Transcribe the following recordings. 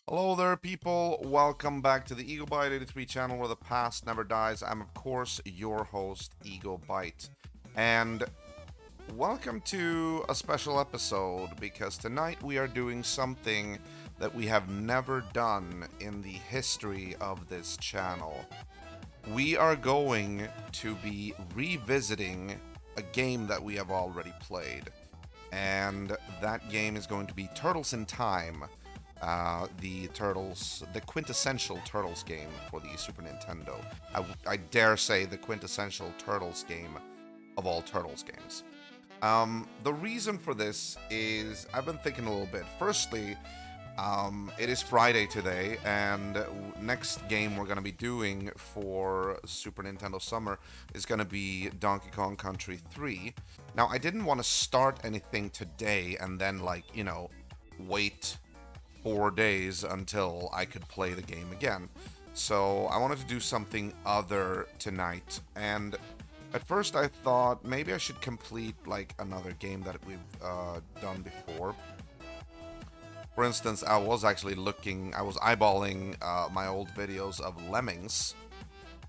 Hello there, people. Welcome back to the Ego Byte 83 channel where the past never dies. I'm, of course, your host, Ego Byte. And welcome to a special episode because tonight we are doing something that we have never done in the history of this channel. We are going to be revisiting a game that we have already played. And that game is going to be Turtles in Time. The quintessential Turtles game for the Super Nintendo. I dare say the quintessential Turtles game of all Turtles games. The reason for this is I've been thinking a little bit. Firstly, it is Friday today, and next game we're going to be doing for Super Nintendo Summer is going to be Donkey Kong Country 3. Now, I didn't want to start anything today and then, wait 4 days until I could play the game again. So I wanted to do something other tonight, and at first I thought maybe I should complete another game that we've done before. For instance, I was eyeballing my old videos of Lemmings,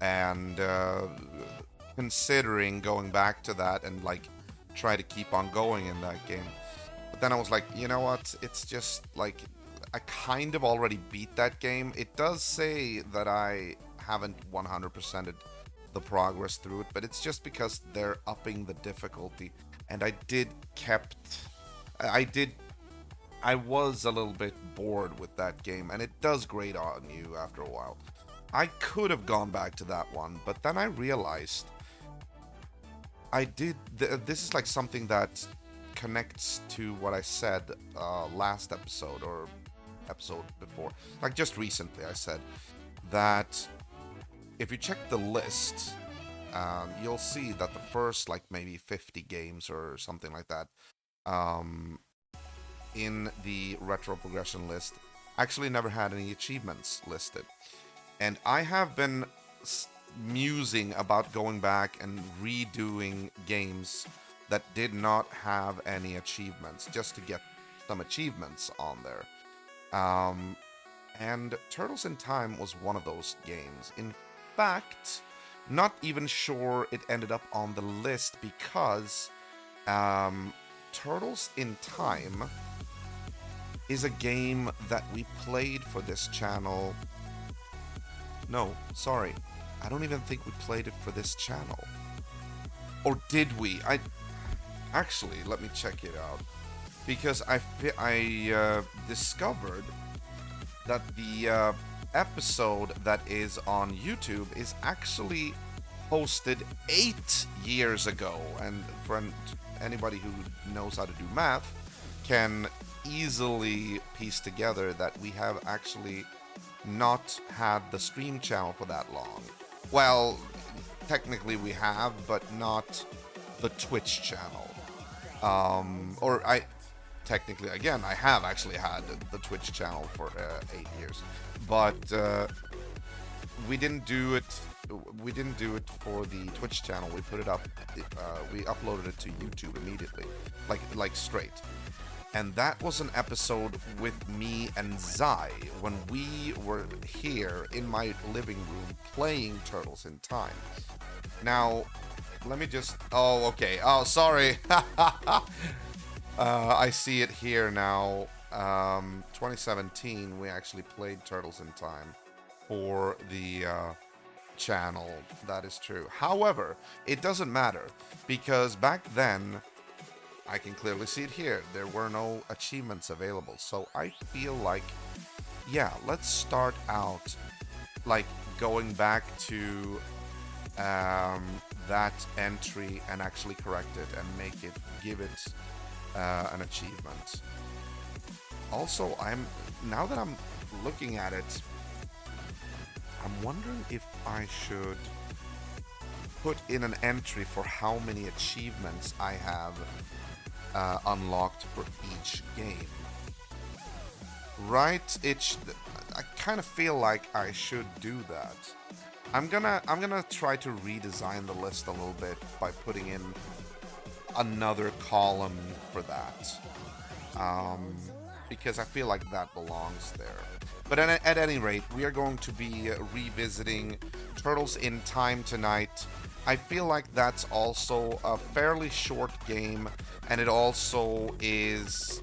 and considering going back to that and try to keep on going in that game. But then I was like, you know what? It's just I kind of already beat that game. It does say that I haven't 100%ed the progress through it, but it's just because they're upping the difficulty, and I was a little bit bored with that game, and it does grate on you after a while. I could have gone back to that one, but then I realized this is something that connects to what I said last episode or episode before. Just recently I said that if you check the list, you'll see that the first maybe 50 games or something like that in the retro progression list actually never had any achievements listed. And I have been musing about going back and redoing games that did not have any achievements just to get some achievements on there. And Turtles in Time was one of those games. In fact, not even sure it ended up on the list because Turtles in Time is a game that we played for this channel. No, sorry. I don't even think we played it for this channel. Or did we? Actually, let me check it out. Because I discovered that the episode that is on YouTube is actually posted 8 years ago. And for anybody who knows how to do math, can easily piece together that we have actually not had the stream channel for that long. Well, technically we have, but not the Twitch channel. Technically, again, I have actually had the Twitch channel for 8 years, but we didn't do it. We didn't do it for the Twitch channel. We put it up. We uploaded it to YouTube immediately, straight. And that was an episode with me and Zai when we were here in my living room playing Turtles in Time. Now, let me just... Oh, okay. Oh, sorry. I see it here now. 2017, we actually played Turtles in Time for the channel. That is true. However, it doesn't matter because back then, I can clearly see it here, there were no achievements available. So I feel like, yeah, let's start out going back to that entry and actually correct it and give it an achievement. Also, now that I'm looking at it, I'm wondering if I should put in an entry for how many achievements I have unlocked for each game. Right? I kind of feel like I should do that. I'm gonna try to redesign the list a little bit by putting in another column for that. Because I feel like that belongs there. But at any rate, we are going to be revisiting Turtles in Time tonight. I feel like that's also a fairly short game, and it also is,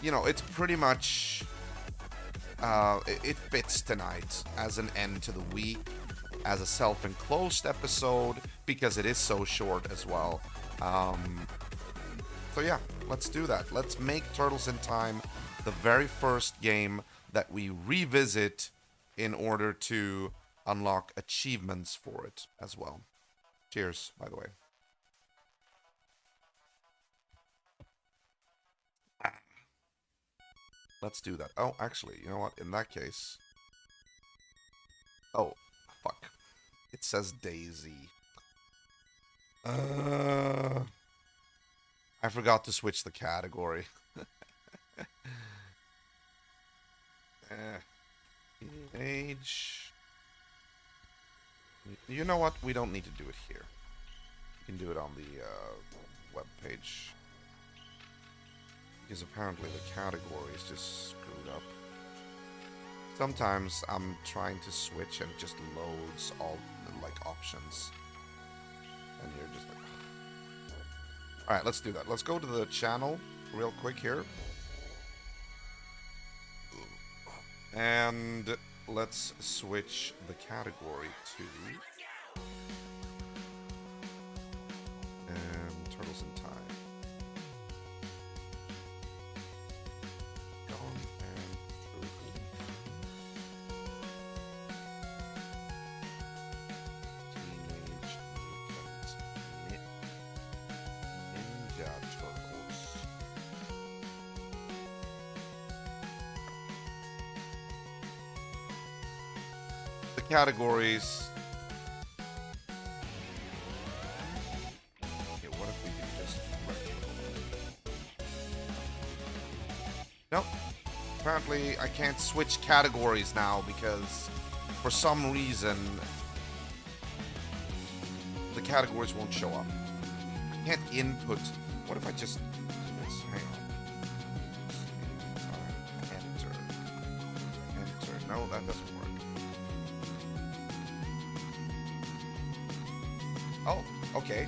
it's pretty much, it fits tonight as an end to the week, as a self-enclosed episode, because it is so short as well. So yeah, let's do that. Let's make Turtles in Time the very first game that we revisit in order to unlock achievements for it as well. Cheers, by the way. Let's do that. Oh, actually, you know what? In that case... Oh, fuck. It says Daisy. I forgot to switch the category. Age. You know what? We don't need to do it here. We can do it on the web page. Because apparently the category is just screwed up. Sometimes I'm trying to switch and it just loads all like options. And you're just like... Alright, let's do that. Let's go to the channel real quick here. And let's switch the category to Turtles in Time. Gone and Turtle. Teenage Mutant Ninja Turtles. The categories. Okay, what if we can just Nope. Apparently I can't switch categories now because for some reason the categories won't show up. I can't input. What if I just do this? Hang on. Enter. Enter. No, that doesn't work. Oh, okay.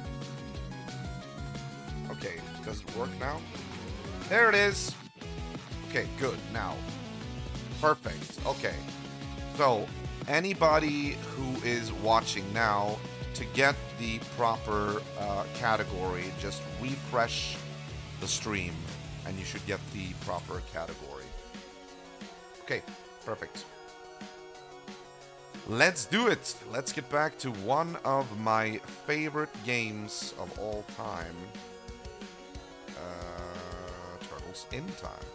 Okay, does it work now? There it is. Okay, good. Now, perfect. Okay, so anybody who is watching now, to get the proper category, just refresh the stream and you should get the proper category. Okay, perfect. Let's do it. Let's get back to one of my favorite games of all time. Turtles in Time.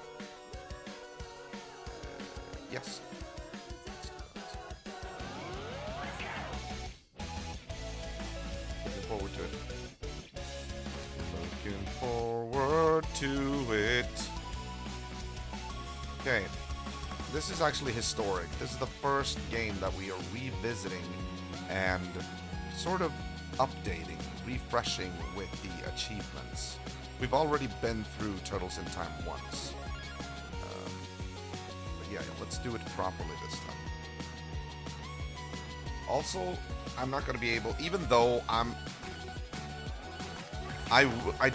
Yes. Looking forward to it. Looking forward to it. Okay. This is actually historic. This is the first game that we are revisiting and sort of updating, refreshing with the achievements. We've already been through Turtles in Time once. But yeah, let's do it properly this time. Also, I'm not going to be able, even though I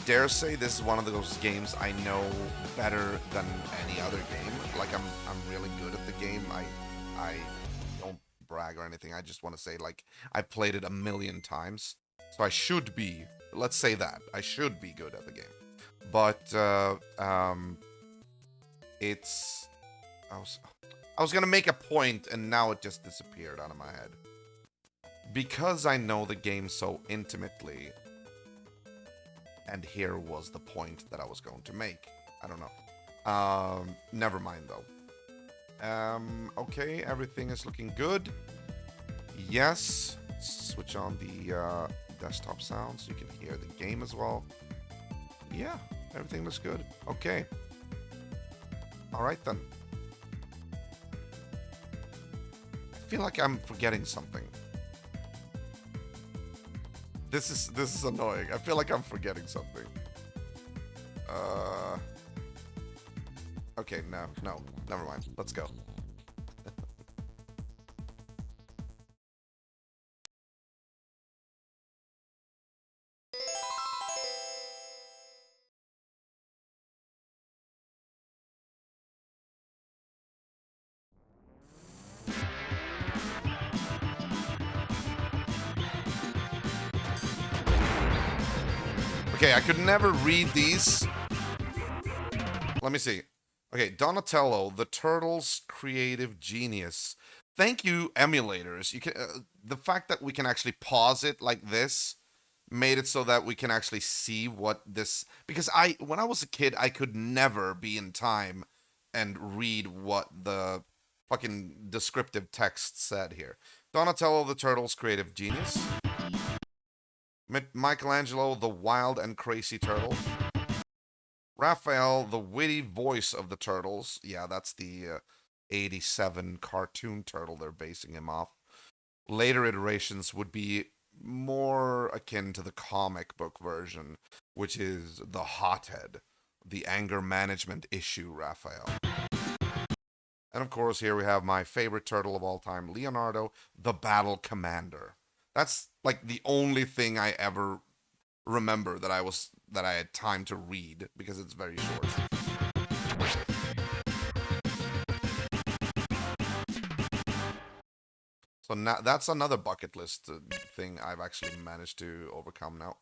dare say this is one of those games I know better than any other game. Like I'm really good at the game. I don't brag or anything. I just want to say like I've played it a million times, so I should be. Let's say that I should be good at the game. But it's I was gonna make a point and now it just disappeared out of my head because I know the game so intimately. And here was the point that I was going to make. I don't know. Never mind, though. Okay, everything is looking good. Yes. Switch on the desktop sound so you can hear the game as well. Yeah, everything looks good. Okay. All right, then. feel like I'm forgetting something. This is annoying. I feel like I'm forgetting something. Okay, no, never mind. Let's go. Okay, I could never read these. Let me see. Okay, Donatello, the Turtles' creative genius. Thank you, emulators. You can the fact that we can actually pause it like this made it so that we can actually see what this, because when I was a kid I could never be in time and read what the fucking descriptive text said here. Donatello, the Turtles' creative genius. Michelangelo, the wild and crazy turtle. Raphael, the witty voice of the Turtles. Yeah, that's the 87 cartoon turtle they're basing him off. Later iterations would be more akin to the comic book version, which is the hothead, the anger management issue Raphael. And of course, here we have my favorite turtle of all time, Leonardo, the battle commander. That's like the only thing I ever remember that I had time to read because it's very short. So now that's another bucket list thing I've actually managed to overcome now.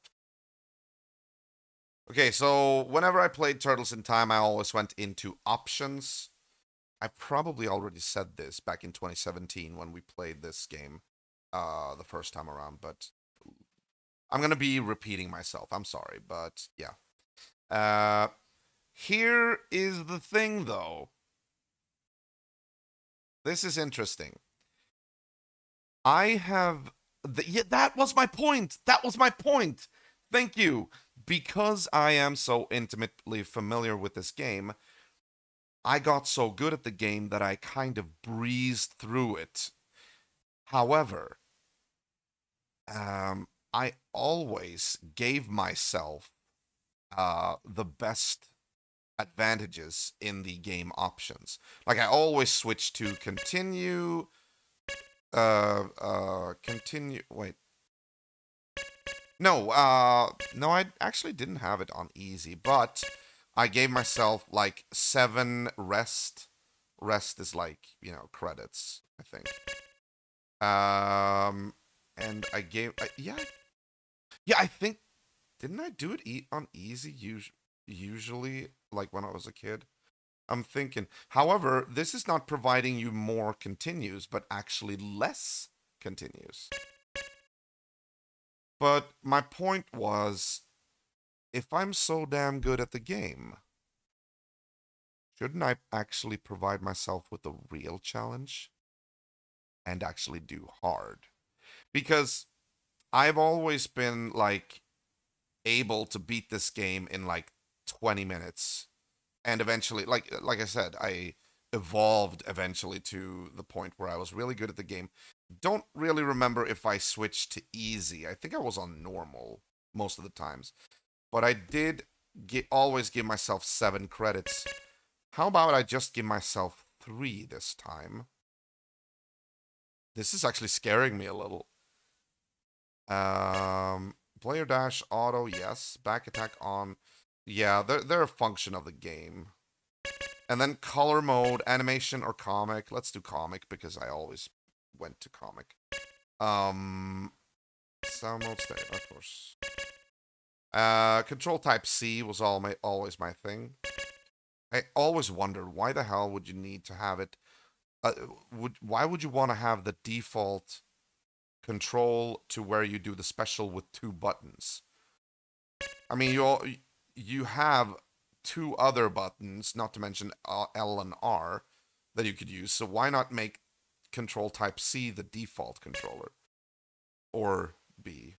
Okay, so whenever I played Turtles in Time, I always went into options. I probably already said this back in 2017 when we played this game the first time around, but I'm gonna be repeating myself. I'm sorry, but yeah. Here is the thing, though. This is interesting. I have. Yeah, that was my point. That was my point. Thank you. Because I am so intimately familiar with this game, I got so good at the game that I kind of breezed through it. However, I always gave myself the best advantages in the game options. Like I always switch to continue, continue. Wait, no, I actually didn't have it on easy, but I gave myself like 7 rest. Rest is like, credits, I think. And I gave, yeah, yeah, I think, didn't I do it on easy usually, like when I was a kid? I'm thinking. However, this is not providing you more continues, but actually less continues. But my point was, if I'm so damn good at the game, shouldn't I actually provide myself with a real challenge and actually do hard? Because I've always been like able to beat this game in like 20 minutes, and eventually, like I said, I evolved eventually to the point where I was really good at the game. Don't really remember if I switched to easy. I think I was on normal most of the times, but I did always give myself 7 credits. How about I just give myself 3 this time? This is actually scaring me a little. Player dash auto, yes. Back attack on. Yeah, they're a function of the game. And then color mode, animation or comic. Let's do comic because I always went to comic. Sound mode state, of course. Control type C was always my thing. I always wondered why the hell would you need to have it? Why would you want to have the default control to where you do the special with 2 buttons? I mean, you have 2 other buttons, not to mention L and R, that you could use. So why not make control type C the default controller? Or B,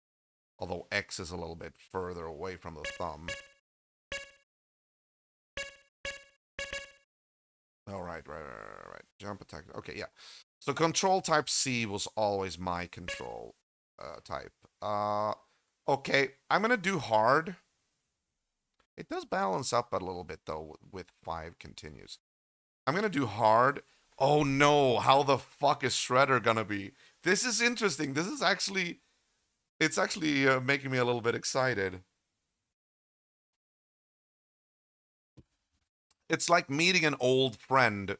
although X is a little bit further away from the thumb. Oh, right. Jump attack. Okay, yeah. So control type C was always my control type. Okay, I'm gonna do hard. It does balance up a little bit though with 5 continues. I'm gonna do hard. Oh no, how the fuck is Shredder gonna be? This is interesting. This is actually, it's actually making me a little bit excited. It's like meeting an old friend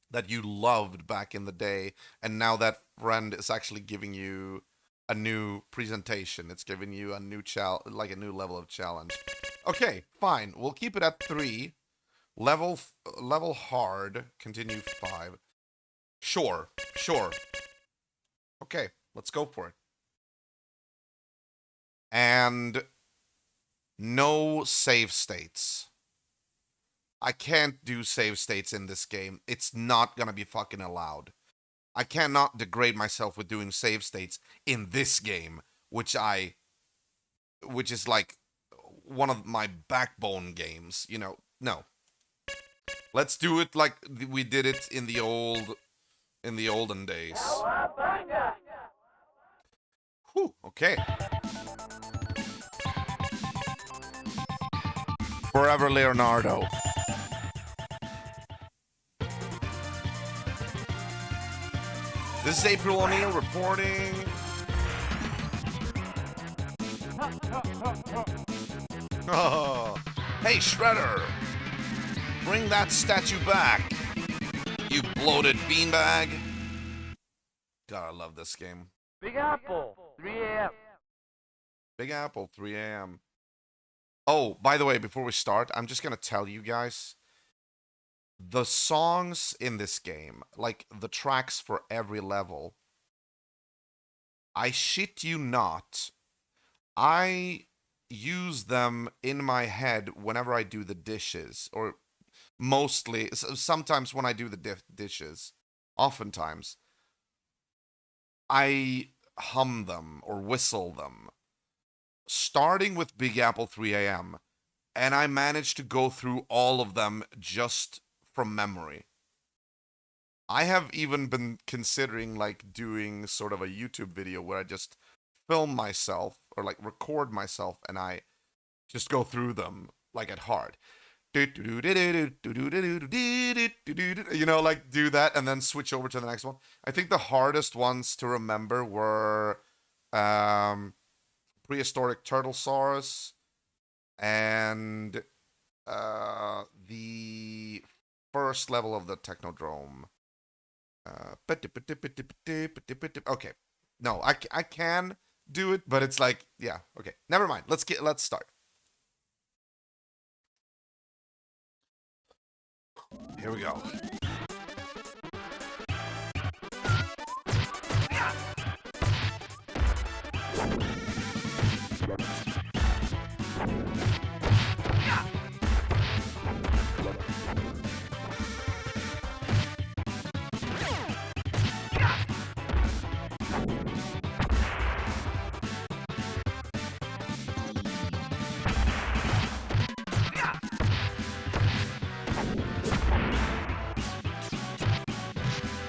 that you loved back in the day, and now that friend is actually giving you a new presentation. It's giving you a new like a new level of challenge. Okay, fine. We'll keep it at 3. Level hard. Continue 5. Sure, sure. Okay, let's go for it. And no save states. I can't do save states in this game. It's not gonna be fucking allowed. I cannot degrade myself with doing save states in this game, which is like one of my backbone games, you know. No. Let's do it like we did it in the olden days. Whew, okay. Forever Leonardo. This is April O'Neil reporting. Oh, hey Shredder, bring that statue back, you bloated beanbag. God, I love this game. Big Apple, 3 a.m. Big Apple, 3 a.m. Oh, by the way, before we start, I'm just gonna tell you guys, the songs in this game, like the tracks for every level, I shit you not, I use them in my head whenever I do the dishes, or mostly, sometimes when I do the dishes, oftentimes, I hum them or whistle them, starting with Big Apple 3 a.m., and I managed to go through all of them just from memory. I have even been considering like doing sort of a YouTube video where I just film myself or like record myself and I just go through them like at hard. You know, like do that and then switch over to the next one. I think the hardest ones to remember were prehistoric turtlesaurus and the first level of the Technodrome. Okay, no, I can do it, but it's like, yeah, okay, never mind. Let's start. Here we go.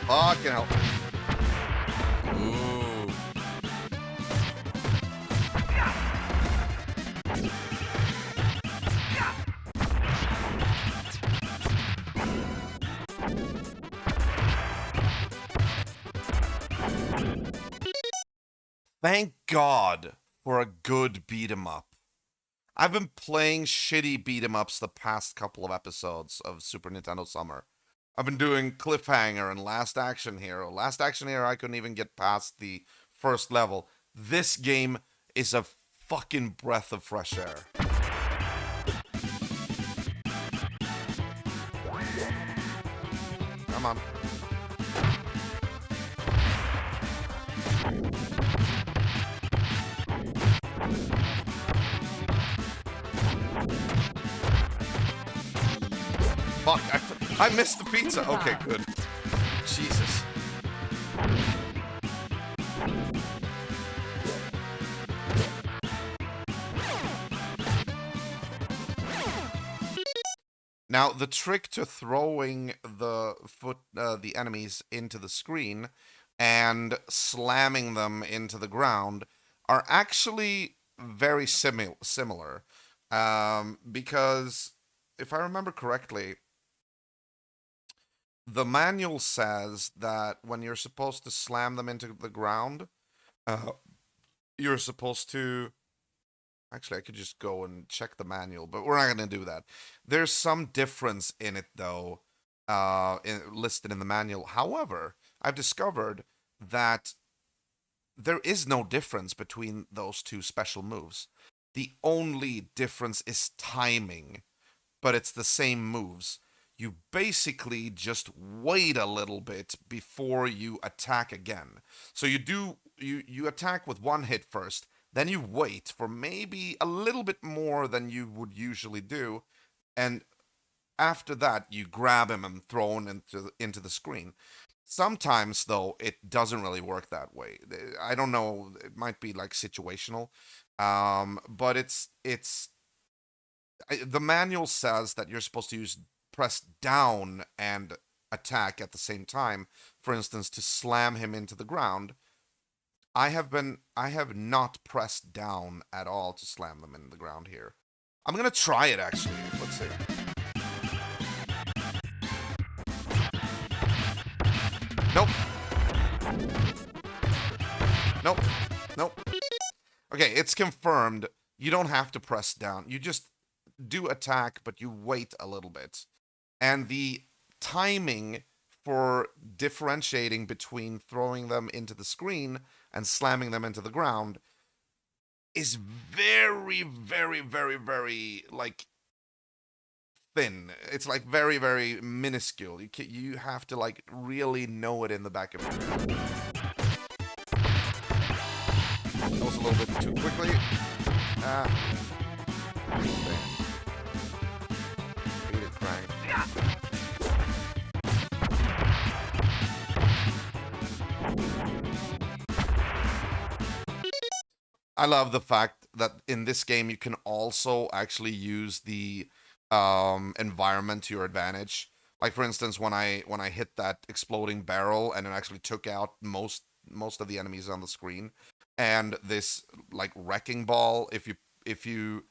Fucking hell. Ooh. Thank God for a good beat 'em up. I've been playing shitty beat 'em ups the past couple of episodes of Super Nintendo Summer. I've been doing Cliffhanger and Last Action Hero. Last Action Hero, I couldn't even get past the first level. This game is a fucking breath of fresh air. Come on. Fuck, I missed the pizza. Okay, good. Jesus. Now, the trick to throwing the enemies into the screen and slamming them into the ground are actually very similar. Because if I remember correctly, the manual says that when you're supposed to slam them into the ground, uh, you're supposed to. Actually, I could just go and check the manual, but we're not going to do that. There's some difference in it, though, listed in the manual. However, I've discovered that there is no difference between those two special moves. The only difference is timing, but it's the same moves. You basically just wait a little bit before you attack again. So you attack with one hit first, then you wait for maybe a little bit more than you would usually do, and after that you grab him and throw him into the screen. Sometimes though it doesn't really work that way. I don't know, it might be like situational. But the manual says that you're supposed to use press down and attack at the same time, for instance, to slam him into the ground. I have not pressed down at all to slam them in the ground here. I'm gonna try it actually. Let's see. Nope. Nope. Nope. Okay, it's confirmed. You don't have to press down. You just do attack, but you wait a little bit. And the timing for differentiating between throwing them into the screen and slamming them into the ground is very, very, very, very, like, thin. It's like very, very minuscule. You have to like really know it in the back of your head. That was a little bit too quickly. Okay. Beat it, crank. I love the fact that in this game you can also actually use the environment to your advantage. Like for instance, when I hit that exploding barrel and it actually took out most of the enemies on the screen, and this like wrecking ball, if you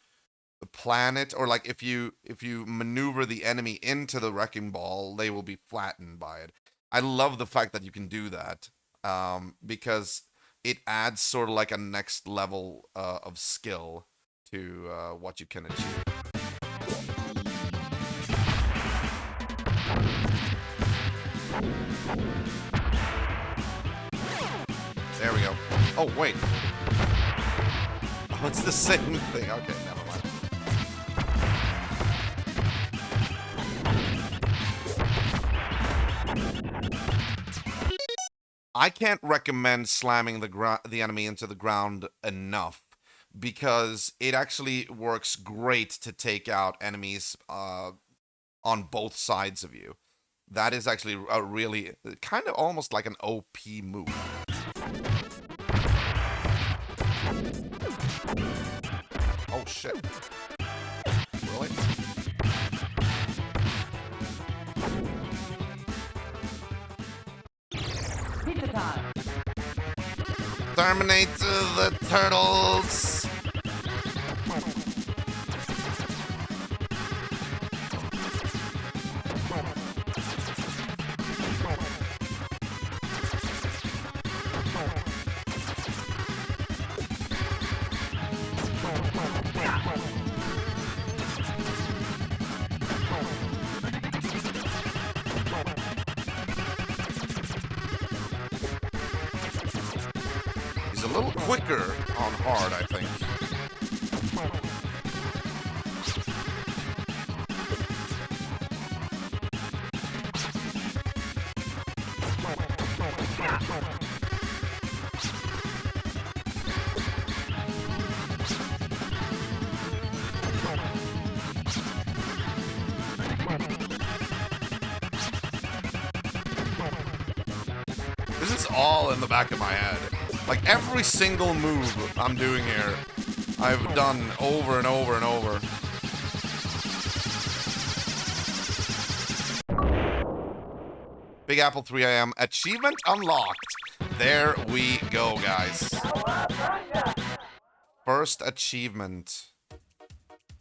plan it, or like if you maneuver the enemy into the wrecking ball, they will be flattened by it. I love the fact that you can do that, because it adds sort of like a next level of skill to what you can achieve. There we go. Oh, wait. Oh, it's the same thing. Okay, never mind. I can't recommend slamming the enemy into the ground enough, because it actually works great to take out enemies on both sides of you. That is actually a really kind of almost like an OP move. Oh shit. Really? Pizza time. Terminate the turtles! He's a little quicker on hard, I think. This is all in the back of my head. Like every single move I'm doing here, I've done over and over and over. Big Apple 3 AM. Achievement unlocked. There we go, guys. First achievement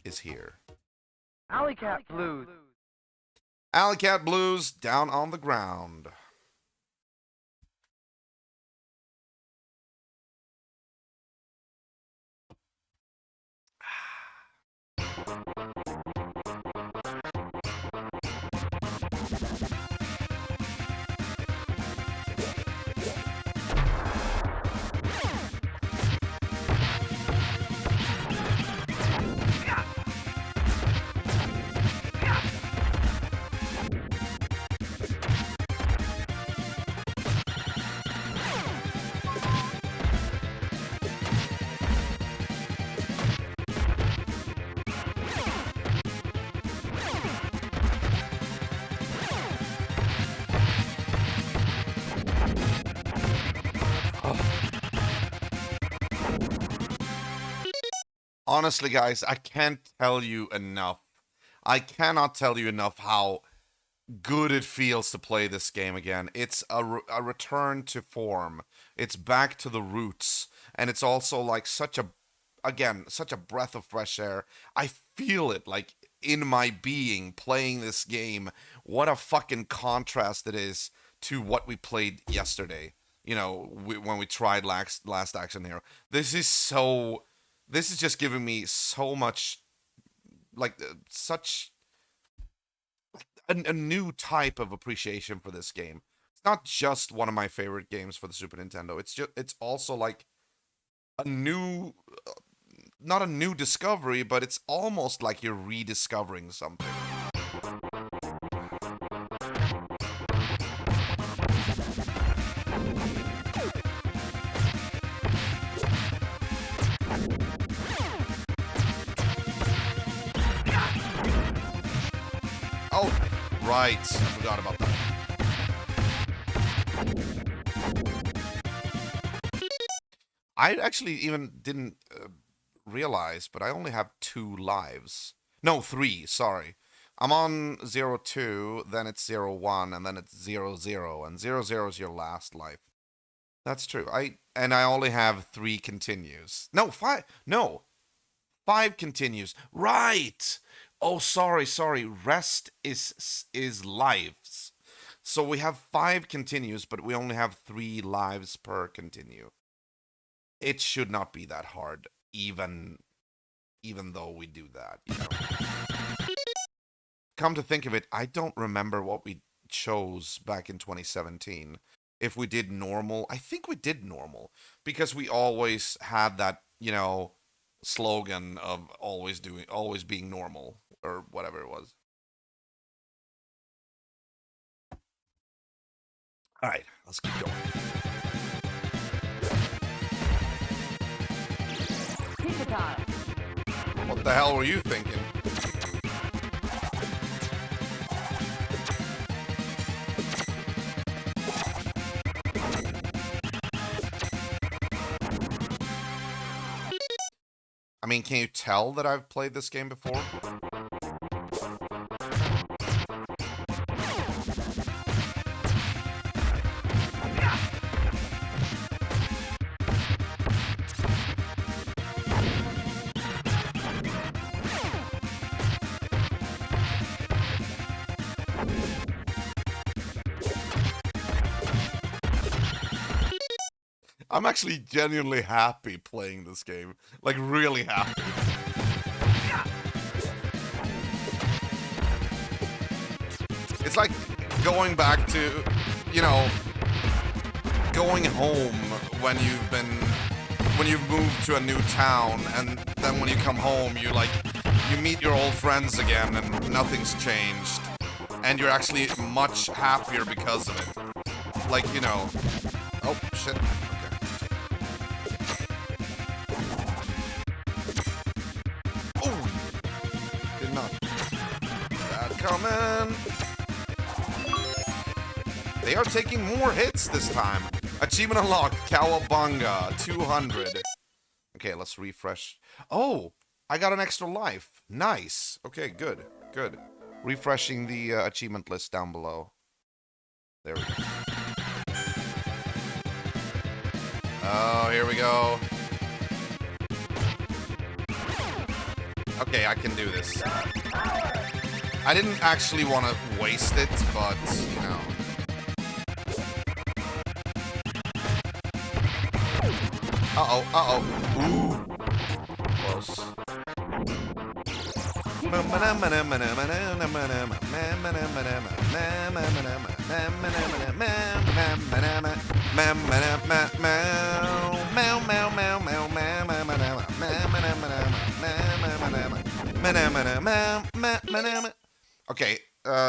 is here. Alley Cat Blues. Alley Cat Blues down on the ground. Honestly, guys, I can't tell you enough. I cannot tell you enough how good it feels to play this game again. It's a return to form. It's back to the roots. And it's also like such a breath of fresh air. I feel it like in my being playing this game. What a fucking contrast it is to what we played yesterday. You know, when we tried Last Action Hero. This is just giving me so much, like, such a new type of appreciation for this game. It's not just one of my favorite games for the Super Nintendo. It's also like a new, not a new discovery, but it's almost like you're rediscovering something. Oh, right. I forgot about that. I actually even didn't realize, but I only have 2 lives. No, 3, sorry. I'm on 02, then it's 01, and then it's 00, and 00 is your last life. That's true. I only have 3 continues. No, 5. No, 5 continues. Right. Oh, sorry. Rest is lives. So we have 5 continues, but we only have 3 lives per continue. It should not be that hard, even though we do that, you know. Come to think of it, I don't remember what we chose back in 2017. If we did normal, I think we did normal because we always had that, you know, slogan of always being normal or whatever it was. All right, let's keep going. Pizza time. What the hell were you thinking? I mean, can you tell that I've played this game before? I'm actually genuinely happy playing this game. Like, really happy. It's like going back to, you know, going home when you've moved to a new town, and then when you come home, you meet your old friends again, and nothing's changed. And you're actually much happier because of it. Like, you know... Oh, shit. Did not. That coming. They are taking more hits this time. Achievement unlocked. Cowabunga. 200. Okay, let's refresh. Oh, I got an extra life. Nice. Okay, good. Refreshing the achievement list down below. There we go. Oh, here we go. Okay, I can do this. I didn't actually want to waste it, but, you know. Uh-oh. Ooh. Close. Okay,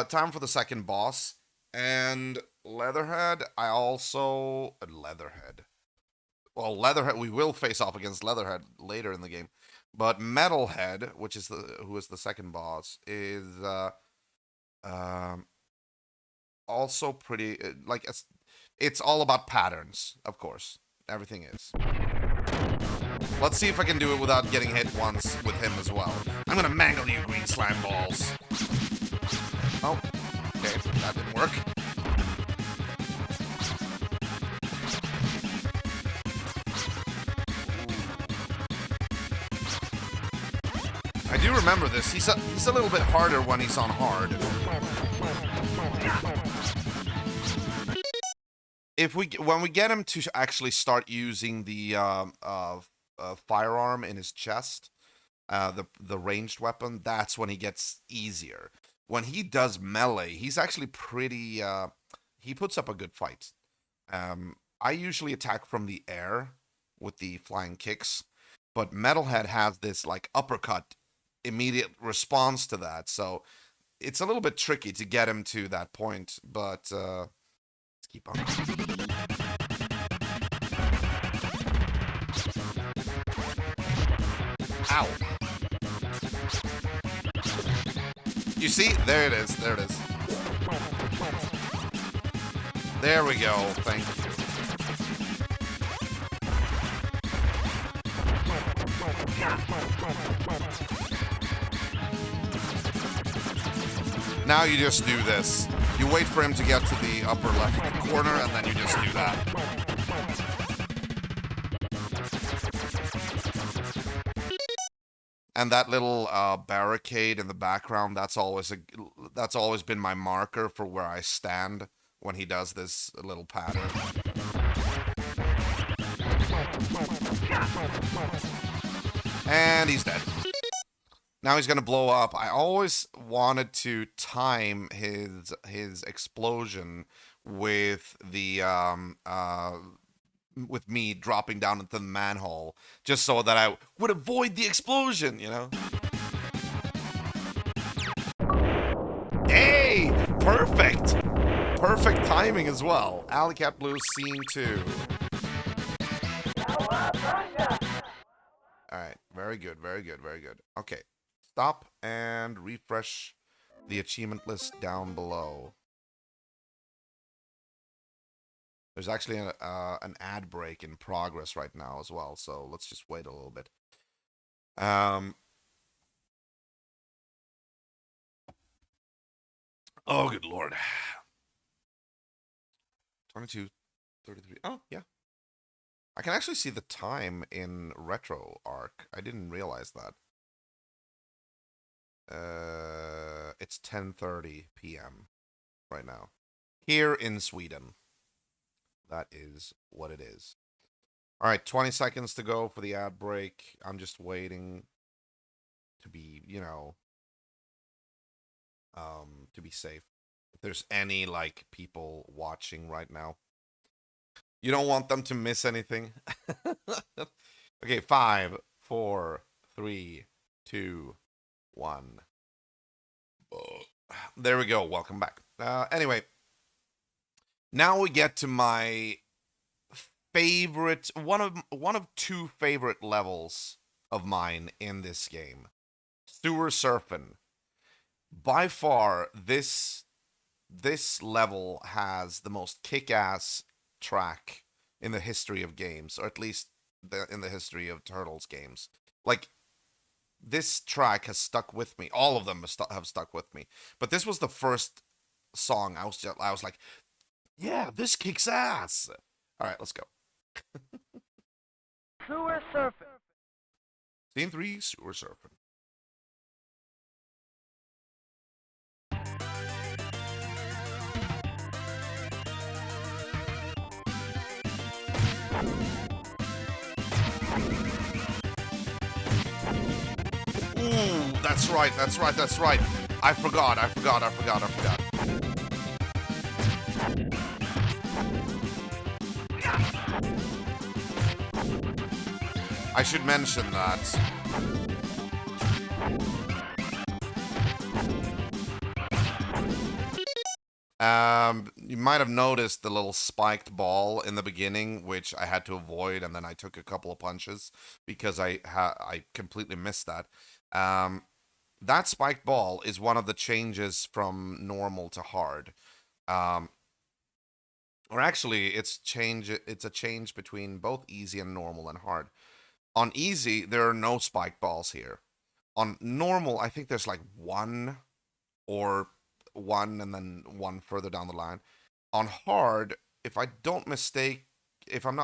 time for the second boss. And Leatherhead, I also... Leatherhead. Well, Leatherhead, we will face off against Leatherhead later in the game. But Metalhead, which is who is the second boss, is also pretty like it's all about patterns, of course. Everything is. Let's see if I can do it without getting hit once with him as well. I'm gonna mangle you, green slime balls. Oh, okay, that didn't work. I do remember this. He's a little bit harder when he's on hard. When we get him to actually start using the firearm in his chest, the ranged weapon, that's when he gets easier. When he does melee, he's actually pretty. He puts up a good fight. I usually attack from the air with the flying kicks, but Metalhead has this like uppercut immediate response to that, so it's a little bit tricky to get him to that point. But let's keep on. Ow. You see? There it is. There it is. There we go. Thank you. Now you just do this. You wait for him to get to the upper left corner, and then you just do that. And that little barricade in the background, that's always been my marker for where I stand when he does this little pattern. And he's dead. Now he's gonna blow up. I always wanted to time his explosion with the with me dropping down into the manhole, just so that I would avoid the explosion, you know? Hey! Perfect! Perfect timing as well. Alley Cat Blues Scene 2. Alright, very good, very good, very good. Okay, stop and refresh the achievement list down below. There's actually an ad break in progress right now as well, so let's just wait a little bit. Oh, good lord. 22, 33. Oh, yeah. I can actually see the time in Retro Arc. I didn't realize that. It's 10:30 p.m. right now. Here in Sweden. That is what it is. All right, 20 seconds to go for the ad break. I'm just waiting to be, you know, to be safe. If there's any, like, people watching right now, you don't want them to miss anything. Okay, 5, 4, 3, 2, 1. There we go. Welcome back. Anyway, now we get to my favorite, one of two favorite levels of mine in this game. Sewer Surfin'. By far, this level has the most kick-ass track in the history of games, or at least in the history of Turtles games. Like, this track has stuck with me. All of them have stuck with me. But this was the first song I was like, Yeah, this kicks ass. All right, let's go. Sewer surfing. Scene 3, sewer surfing. Ooh, that's right, that's right, that's right. I forgot. I should mention that. You might have noticed the little spiked ball in the beginning, which I had to avoid, and then I took a couple of punches because I completely missed that. That spiked ball is one of the changes from normal to hard. Um, or actually, It's a change between both easy and normal and hard. On easy, there are no spike balls here. On normal, I think there's like one or one and then one further down the line. On hard, if I'm not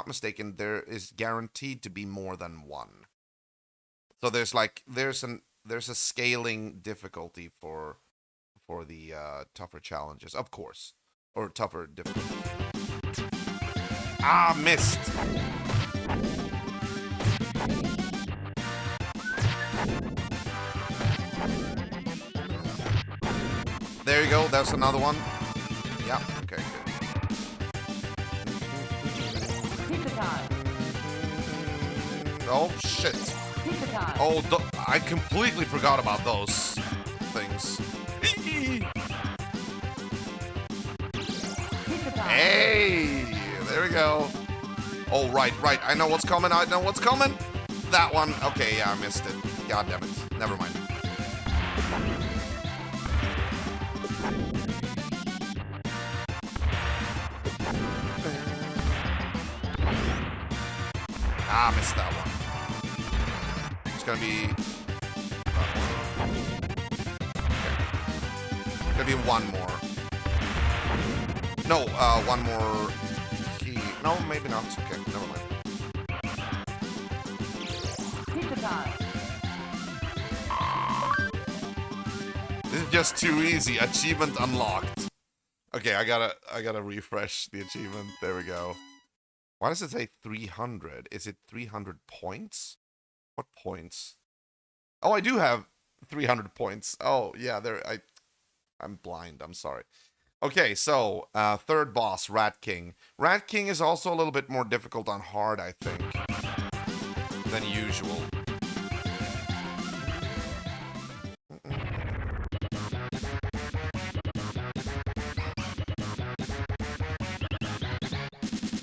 mistaken, there is guaranteed to be more than one. So there's a scaling difficulty for the tougher challenges, of course, or tougher difficulties. Ah, missed. There you go. That's another one. Yeah. Okay. Good. Pizza time. Oh shit. Pizza time. Oh, I completely forgot about those things. Pizza time. Hey, there we go. Oh, right. I know what's coming. That one. Okay, yeah, I missed it. God damn it. Never mind. Ah, missed that one. It's gonna be... Okay. Gonna be one more. No, one more key. No, maybe not. Okay, never mind. Pizza time. This is just too easy. Achievement unlocked. Okay, I gotta refresh the achievement. There we go. Why does it say 300? Is it 300 points? What points? Oh, I do have 300 points. Oh, yeah, I'm blind. I'm sorry. Okay, so third boss, Rat King. Rat King is also a little bit more difficult on hard, I think, than usual.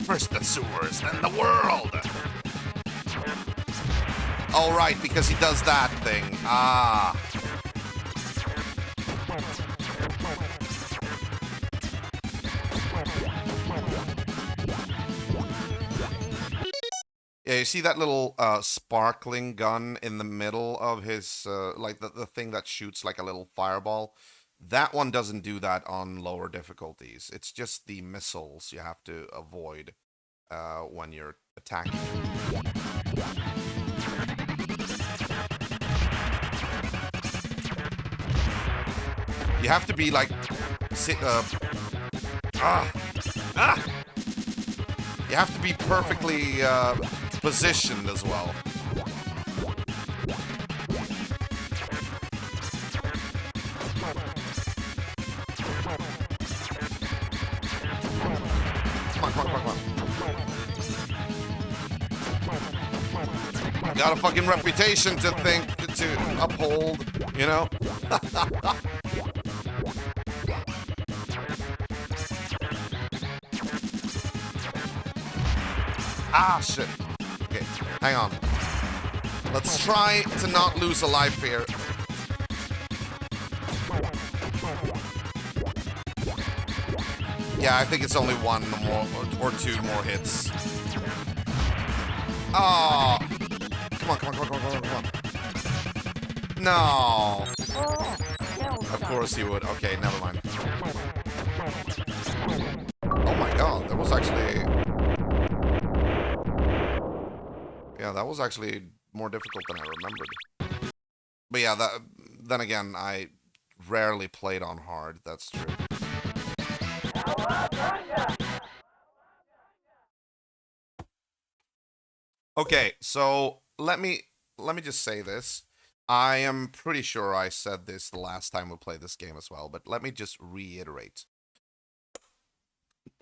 First the sewers, then the world. Oh, right, because he does that thing. Ah. Yeah, you see that little sparkling gun in the middle of his, like the thing that shoots like a little fireball? That one doesn't do that on lower difficulties. It's just the missiles you have to avoid when you're attacking. You have to be like, you have to be perfectly positioned as well. Come on. Got a fucking reputation to uphold, you know? Ah, shit. Okay, hang on. Let's try to not lose a life here. Yeah, I think it's only one more or two more hits. Oh. Come on. No. Of course you would. Okay, never mind. Oh my that was actually more difficult than I remembered. But yeah, then again, I rarely played on hard. That's true. Okay, so let me just say this. I am pretty sure I said this the last time we played this game as well, but let me just reiterate.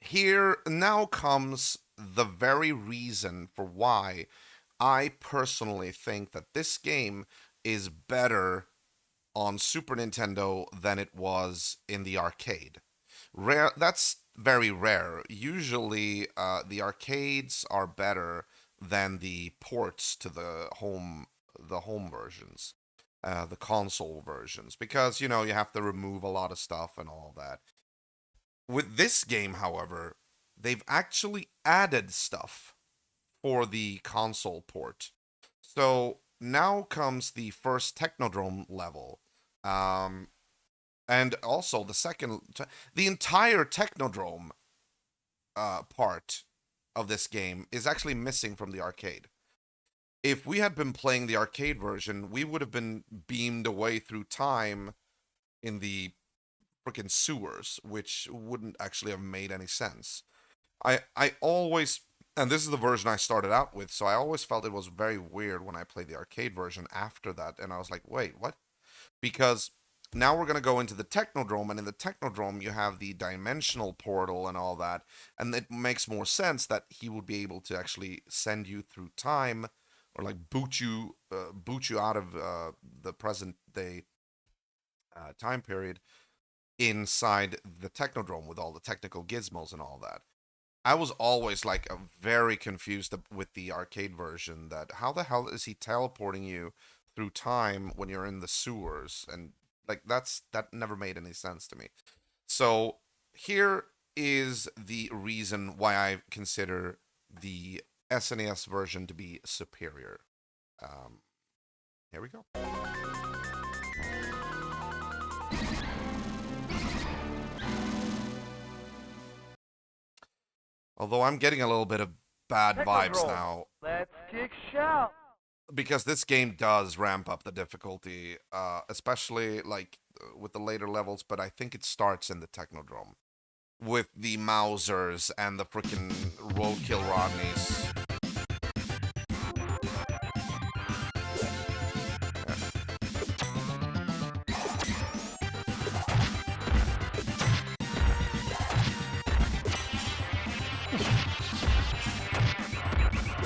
Here now comes the very reason for why I personally think that this game is better on Super Nintendo than it was in the arcade. Rare. That's very rare. Usually, the arcades are better than the ports to the home versions, the console versions, because you have to remove a lot of stuff and all that. With this game, however, they've actually added stuff for the console port. So now comes the first Technodrome level. Um, and also the entire Technodrome part of this game is actually missing from the arcade. If we had been playing the arcade version, we would have been beamed away through time in the freaking sewers, which wouldn't actually have made any sense. I always, and this is the version I started out with, so I always felt it was very weird when I played the arcade version after that, and I was like, wait, what? Because now we're going to go into the Technodrome, and in the Technodrome you have the dimensional portal and all that, and it makes more sense that he would be able to actually send you through time, or like boot you out of the present day time period inside the Technodrome with all the technical gizmos and all that. I was always like very confused with the arcade version, that how the hell is he teleporting you through time when you're in the sewers, and like that never made any sense to me. So here is the reason why I consider the SNES version to be superior. Um, Here we go. Although I'm getting a little bit of bad vibes now, Let's kick shout. because this game does ramp up the difficulty, especially like with the later levels. But I think it starts in the Technodrome with the Mausers and the freaking Roadkill Rodneys.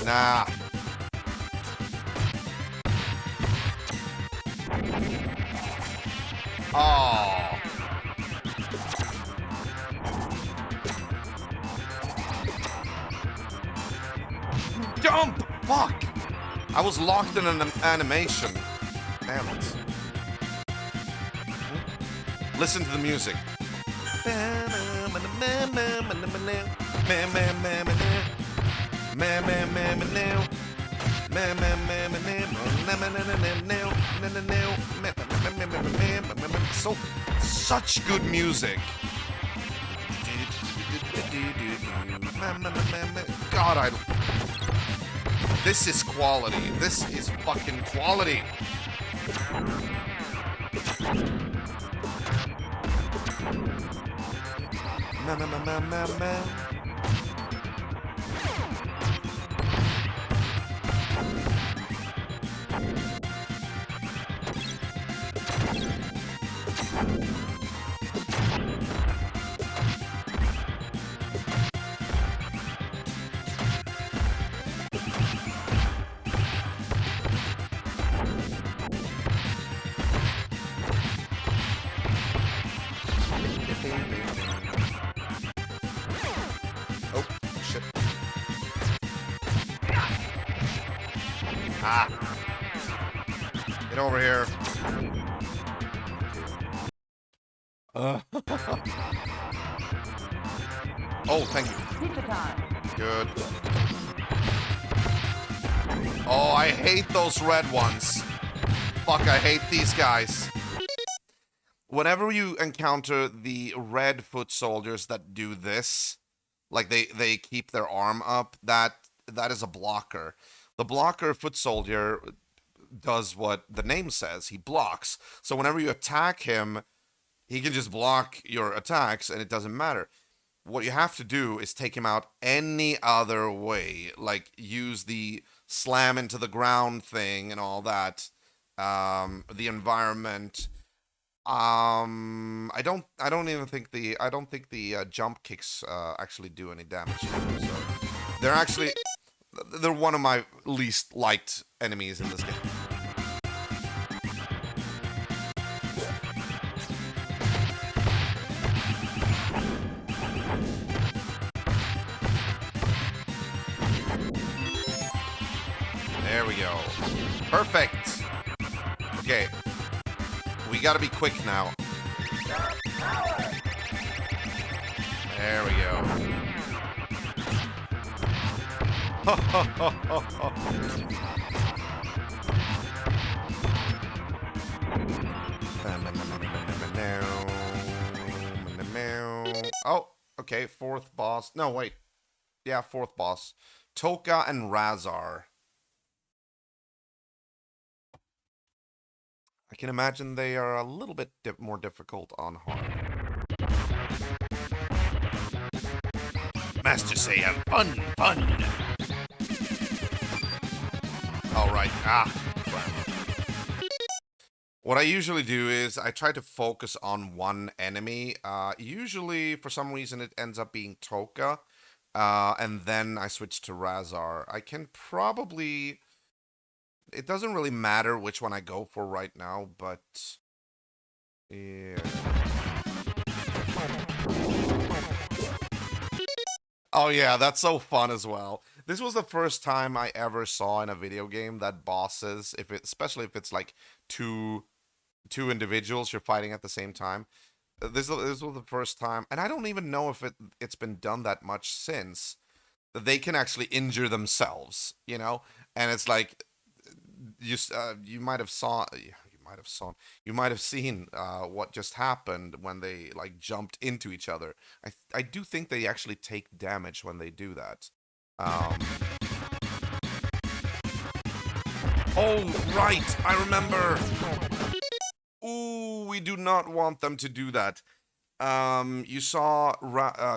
Nah. Oh. Jump! Fuck! I was locked in an animation. Damn it. Listen to the music. So, such good music. God, this is quality. This is fucking quality. Oh, shit. Ah. Get over here. Oh, thank you. Pizza time. Good. Oh, I hate those red ones. Fuck, I hate these guys. Whenever you encounter the red foot soldiers that do this, like they keep their arm up, that is a blocker. The blocker foot soldier does what the name says. He blocks. So whenever you attack him, he can just block your attacks and it doesn't matter. What you have to do is take him out any other way, like use the slam into the ground thing and all that. The environment. I don't think the jump kicks actually do any damage. So they're actually they're one of my least liked enemies in this game. There we go. Perfect. Okay. We gotta be quick now. There we go. Oh, okay. Fourth boss. No, wait. Yeah, fourth boss. Toka and Razar. I can imagine they are a little bit more difficult on hard. Master say have fun, fun. All right. Ah, crap. What I usually do is I try to focus on one enemy. Usually, for some reason, it ends up being Toka. And then I switch to Razar. I can probably... It doesn't really matter which one I go for right now, but... Yeah. Oh yeah, that's so fun as well. This was the first time I ever saw in a video game that bosses, especially if it's like two individuals you're fighting at the same time. This was the first time, and I don't even know if it's been done that much since that they can actually injure themselves, you know. And it's like you might have you might have seen what just happened when they like jumped into each other. I do think they actually take damage when they do that. Um, oh right, I remember. Ooh, we do not want them to do that. You saw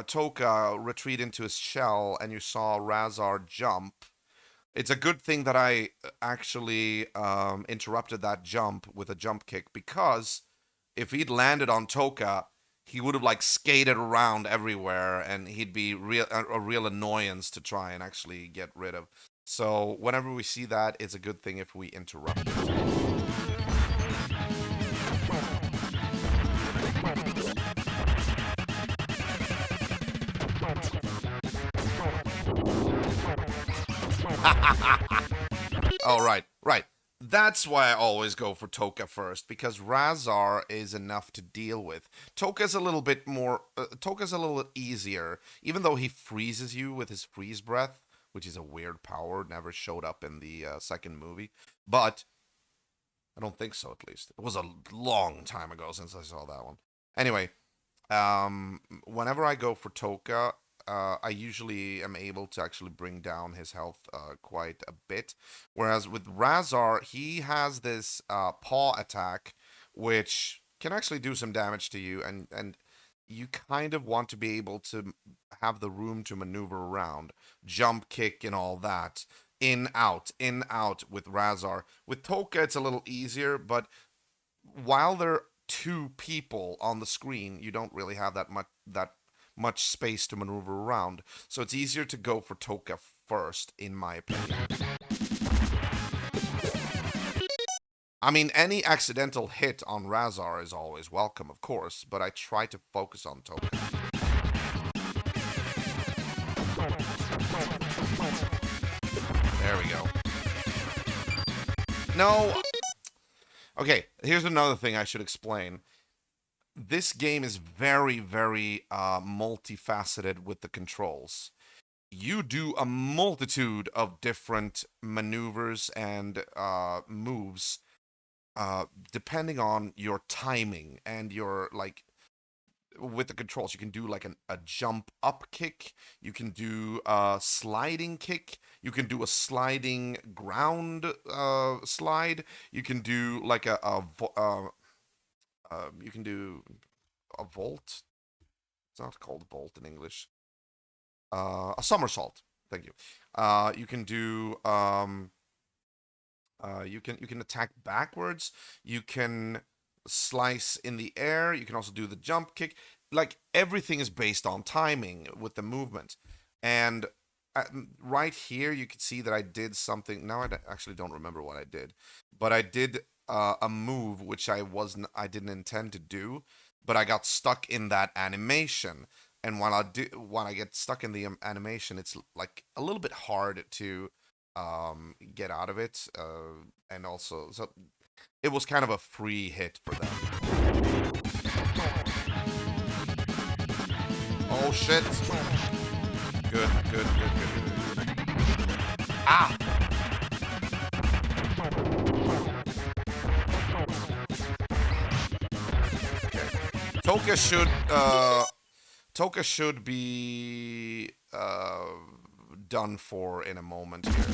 Toka retreat into his shell, and you saw Razar jump. It's a good thing that I actually interrupted that jump with a jump kick, because if he'd landed on Toka, he would have like skated around everywhere, and he'd be a real annoyance to try and actually get rid of. So whenever we see that, it's a good thing if we interrupt it. Oh, right, right. That's why I always go for Toka first, because Razar is enough to deal with. Toka's a little bit more. Toka's a little easier, even though he freezes you with his freeze breath, which is a weird power. Never showed up in the second movie, but I don't think so. At least it was a long time ago since I saw that one. Anyway, whenever I go for Toka, I usually am able to actually bring down his health quite a bit. Whereas with Razar, he has this paw attack, which can actually do some damage to you, and you kind of want to be able to have the room to maneuver around, jump, kick, and all that. In, out with Razar. With Toka, it's a little easier, but while there are two people on the screen, you don't really have that much space to maneuver around. So it's easier to go for Toka first, in my opinion. I mean, any accidental hit on Razar is always welcome, of course, but I try to focus on Toka. There we go. No. Okay, here's another thing I should explain. This game is very, very multifaceted with the controls. You do a multitude of different maneuvers and moves depending on your timing and your like with the controls. You can do like a jump up kick. You can do a sliding kick. You can do a sliding ground slide. You can do like you can do a vault. It's not called vault in English. A somersault. Thank you. You can do you can attack backwards. You can slice in the air. You can also do the jump kick. Like everything is based on timing with the movement. And right here, you can see that I did something. Now actually don't remember what I did, but I did a move which I didn't intend to do, but I got stuck in that animation. And when I get stuck in the animation, it's like a little bit hard to get out of it. And also, so it was kind of a free hit for them. Oh shit! Good, good, good, good, good. Ah! Okay. Toka should be done for in a moment here.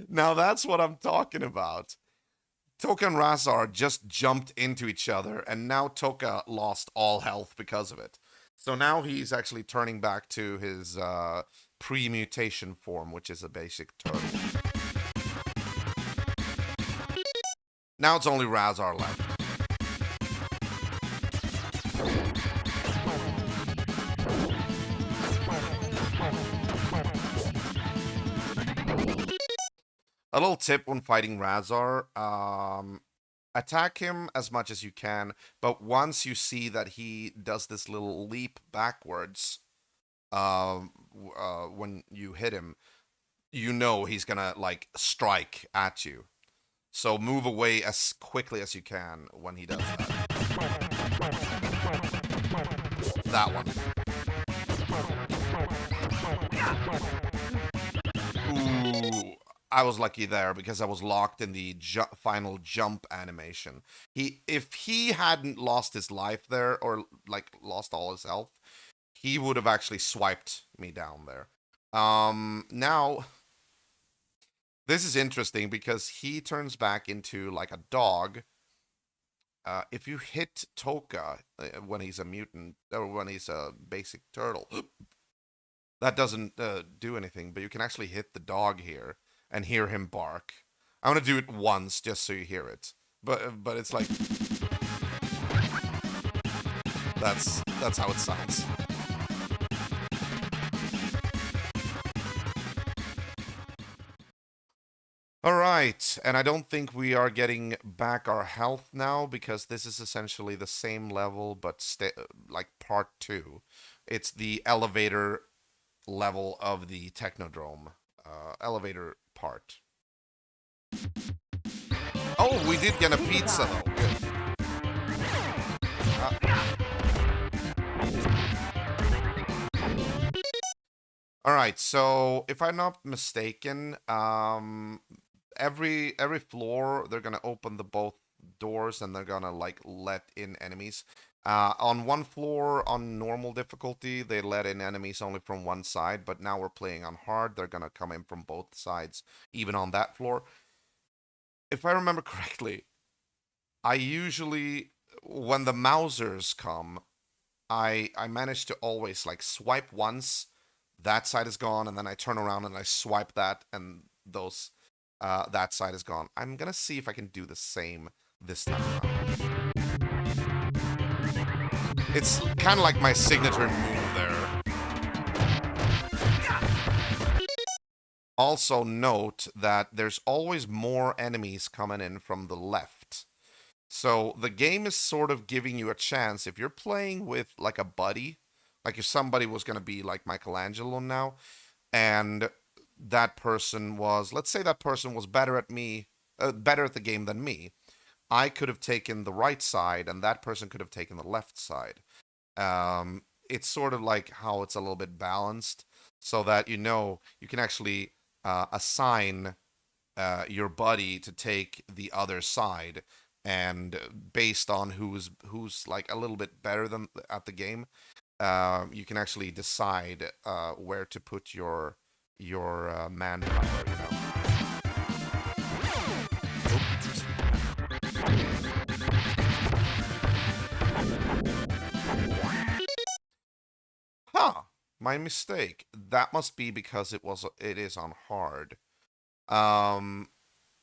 Now that's what I'm talking about. Toka and Razar just jumped into each other, and now Toka lost all health because of it. So now he's actually turning back to his pre-mutation form, which is a basic turtle. Now it's only Razar left. A little tip when fighting Razar, attack him as much as you can, but once you see that he does this little leap backwards, when you hit him, you know he's gonna like strike at you. So move away as quickly as you can when he does that. That one. Ooh, I was lucky there because I was locked in the final jump animation. If he hadn't lost his life there or like lost all his health, he would have actually swiped me down there. Now this is interesting because he turns back into like a dog. If you hit Toka when he's a mutant or when he's a basic turtle, that doesn't do anything. But you can actually hit the dog here and hear him bark. I'm gonna do it once just so you hear it. But it's like that's how it sounds. All right, and I don't think we are getting back our health now because this is essentially the same level, but like part two. It's the elevator level of the Technodrome, elevator part. Oh, we did get a pizza though. Good. All right, so if I'm not mistaken, every floor they're gonna open the both doors and they're gonna like let in enemies. On one floor on normal difficulty they let in enemies only from one side, but now we're playing on hard. They're gonna come in from both sides, even on that floor. If I remember correctly, I usually when the Mausers come, I manage to always like swipe once, that side is gone, and then I turn around and I swipe that, and those that side is gone. I'm gonna see if I can do the same this time around. It's kind of like my signature move there. Also note that there's always more enemies coming in from the left. So the game is sort of giving you a chance if you're playing with like a buddy, like if somebody was going to be like Michelangelo now, and that person was, let's say that person was better at better at the game than me. I could have taken the right side, and that person could have taken the left side. It's sort of like how it's a little bit balanced, so that you know you can actually assign your buddy to take the other side, and based on who's like a little bit better than at the game, you can actually decide where to put your manpower. You know. Oops. Huh. My mistake. That must be because it is on hard. Um,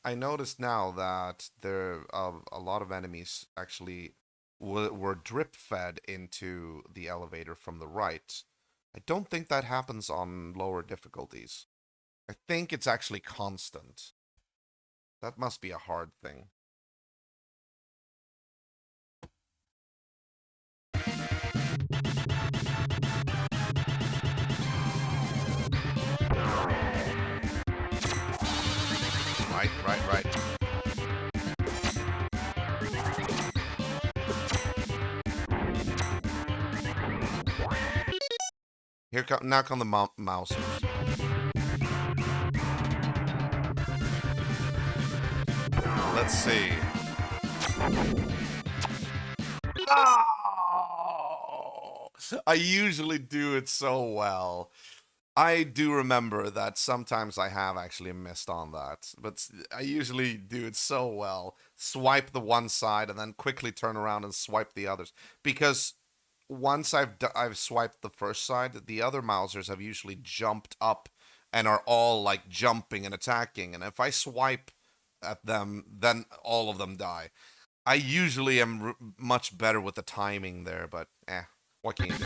I noticed now that there a lot of enemies actually were drip fed into the elevator from the right. I don't think that happens on lower difficulties. I think it's actually constant. That must be a hard thing. Right. Here come knock on the mouse. Let's see. Oh! I usually do it so well. I do remember that sometimes I have actually missed on that, but I usually do it so well. Swipe the one side and then quickly turn around and swipe the others. Because once I've swiped the first side, the other Mousers have usually jumped up and are all like jumping and attacking. And if I swipe at them, then all of them die. I usually am much better with the timing there, but what can you do?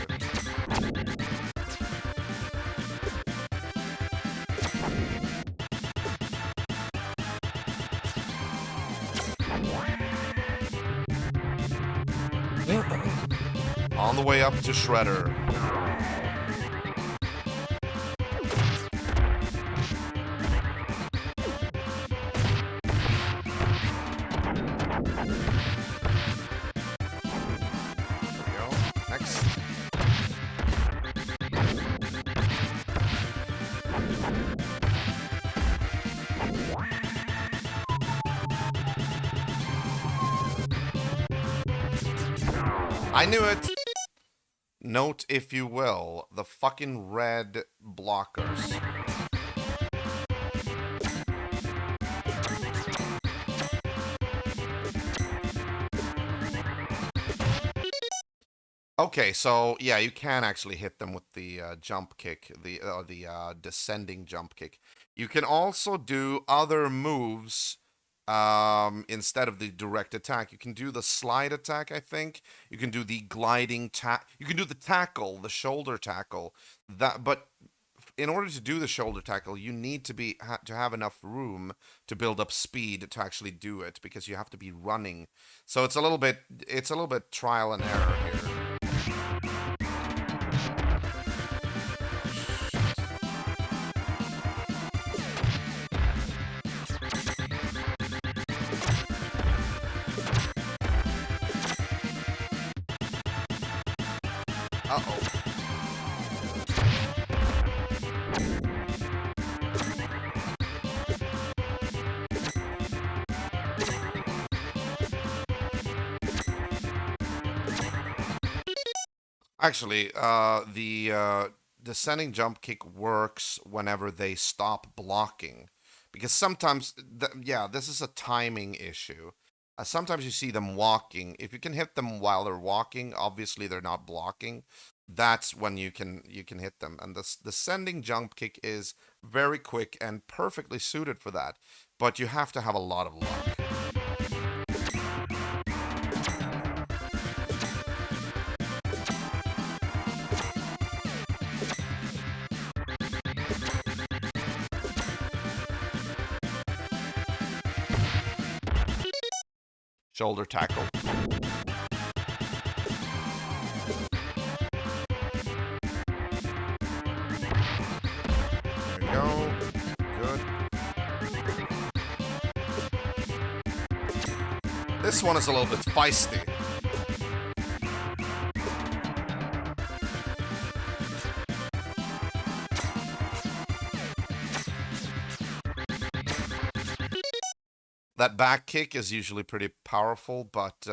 On the way up to Shredder. There we go. Next. I knew it! Note, if you will, the fucking red blockers. Okay, so yeah, you can actually hit them with the jump kick, the descending jump kick. You can also do other moves instead of the direct attack. You can do the slide attack, I think. You can do the gliding tack. You can do the tackle, the shoulder tackle. But in order to do the shoulder tackle, you need to have enough room to build up speed to actually do it, because you have to be running. So it's a little bit trial and error here. Uh-oh. Actually, the descending jump kick works whenever they stop blocking, because sometimes, yeah, this is a timing issue. Sometimes you see them walking. If you can hit them while they're walking, obviously they're not blocking. That's when you can hit them. And the descending jump kick is very quick and perfectly suited for that. But you have to have a lot of luck. Shoulder tackle. There we go. Good. This one is a little bit feisty. That back kick is usually pretty powerful, but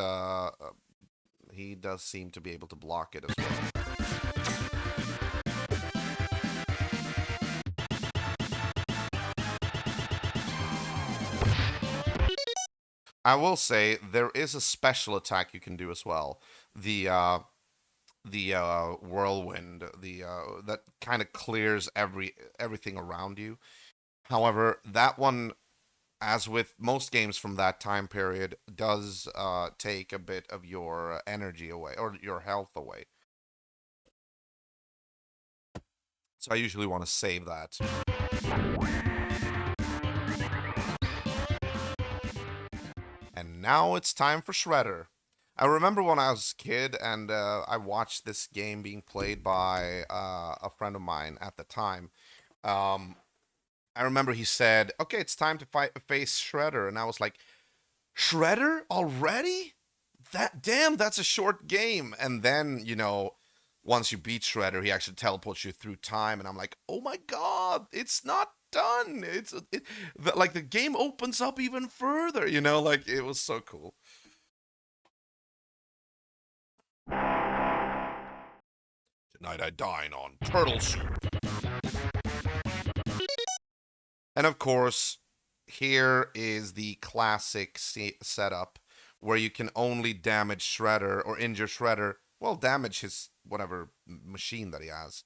he does seem to be able to block it as well. I will say there is a special attack you can do as well. The whirlwind, the that kind of clears everything around you. However, that one, as with most games from that time period, does take a bit of your energy away or your health away. So I usually want to save that. And now it's time for Shredder. I remember when I was a kid and I watched this game being played by a friend of mine at the time. Um, I remember he said, "Okay, it's time to face Shredder," and I was like, "Shredder already? That damn, that's a short game." And then once you beat Shredder, he actually teleports you through time, and I'm like, "Oh my god, it's not done! Like the game opens up even further." Like it was so cool. Tonight I dine on turtle soup. And of course, here is the classic setup where you can only damage Shredder or injure Shredder, well, damage his whatever machine that he has,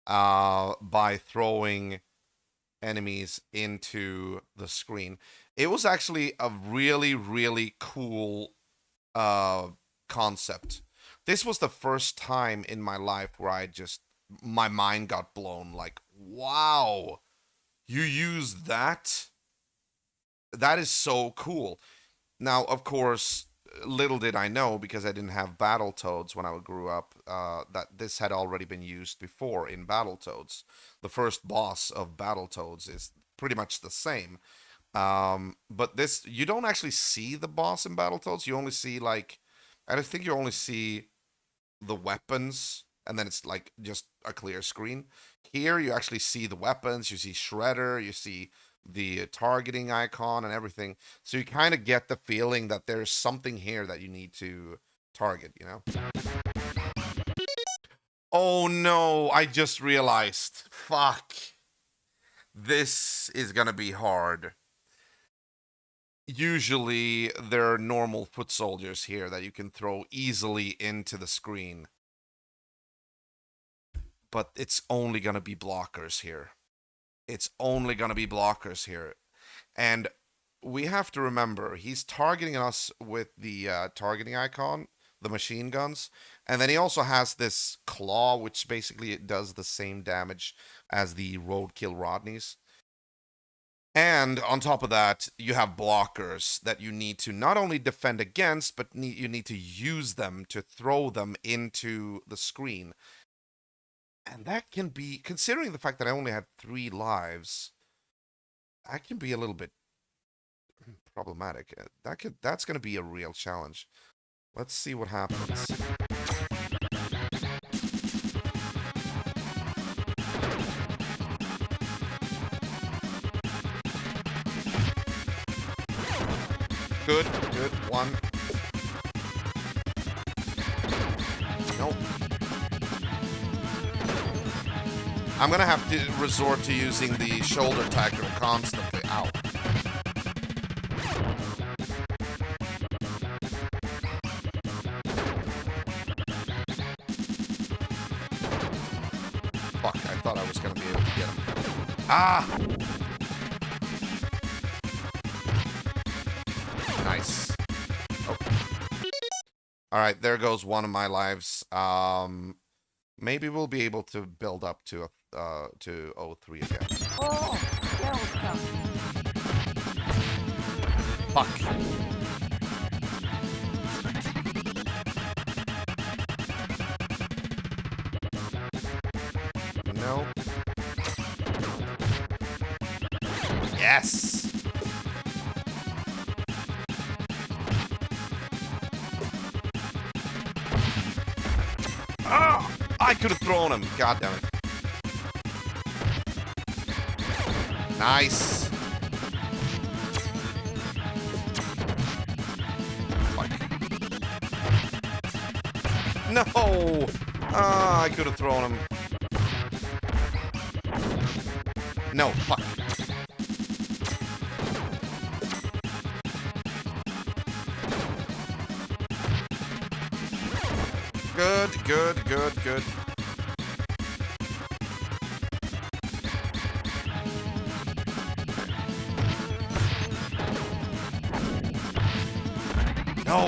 by throwing enemies into the screen. It was actually a really, really cool uh, concept. This was the first time in my life where my mind got blown. Like, wow, you use that? That is so cool. Now, of course, little did I know, because I didn't have Battletoads when I grew up, that this had already been used before in Battletoads. The first boss of Battletoads is pretty much the same. But this, you don't actually see the boss in Battletoads. You only see, like, I think you only see the weapons, and then it's like just a clear screen. Here, you actually see the weapons, you see Shredder, you see the targeting icon and everything. So you kind of get the feeling that there's something here that you need to target. Oh no, I just realized. Fuck. This is gonna be hard. Usually, there are normal foot soldiers here that you can throw easily into the screen. But it's only gonna be blockers here. It's only gonna be blockers here. And we have to remember, he's targeting us with the targeting icon, the machine guns, and then he also has this claw, which basically it does the same damage as the roadkill Rodneys. And on top of that, you have blockers that you need to not only defend against, but you need to use them to throw them into the screen. And that can be, considering the fact that I only had 3 lives, that can be a little bit problematic. That's going to be a real challenge. Let's see what happens. Good. One. Nope. I'm gonna have to resort to using the shoulder tackle constantly. Ow. Fuck, I thought I was gonna be able to get him. Ah! Nice. Oh. Alright, there goes one of my lives. Maybe we'll be able to build up to 03 again. Oh, that was tough. Fuck. No. Yes. Ah! I could have thrown him. God damn it. Nice. No! Ah, I could have thrown him. No, fuck. Good, good, good, good. No!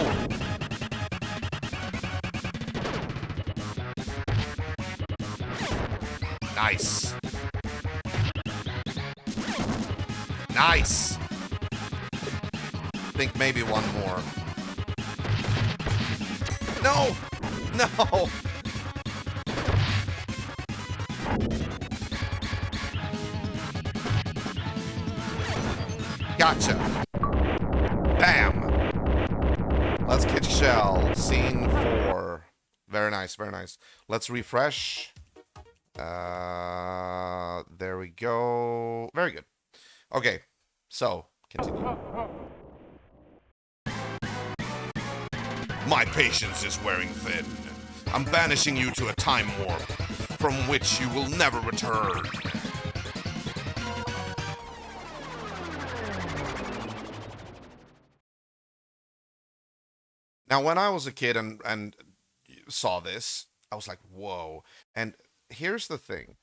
Nice. Nice! Think maybe one more. No! No! Gotcha. Bam! Let's catch shell. Scene 4. Very nice, very nice. Let's refresh. There we go. Very good. Okay, so, continue. My patience is wearing thin. I'm banishing you to a time warp, from which you will never return. Now, when I was a kid and saw this, I was like, whoa. And here's the thing.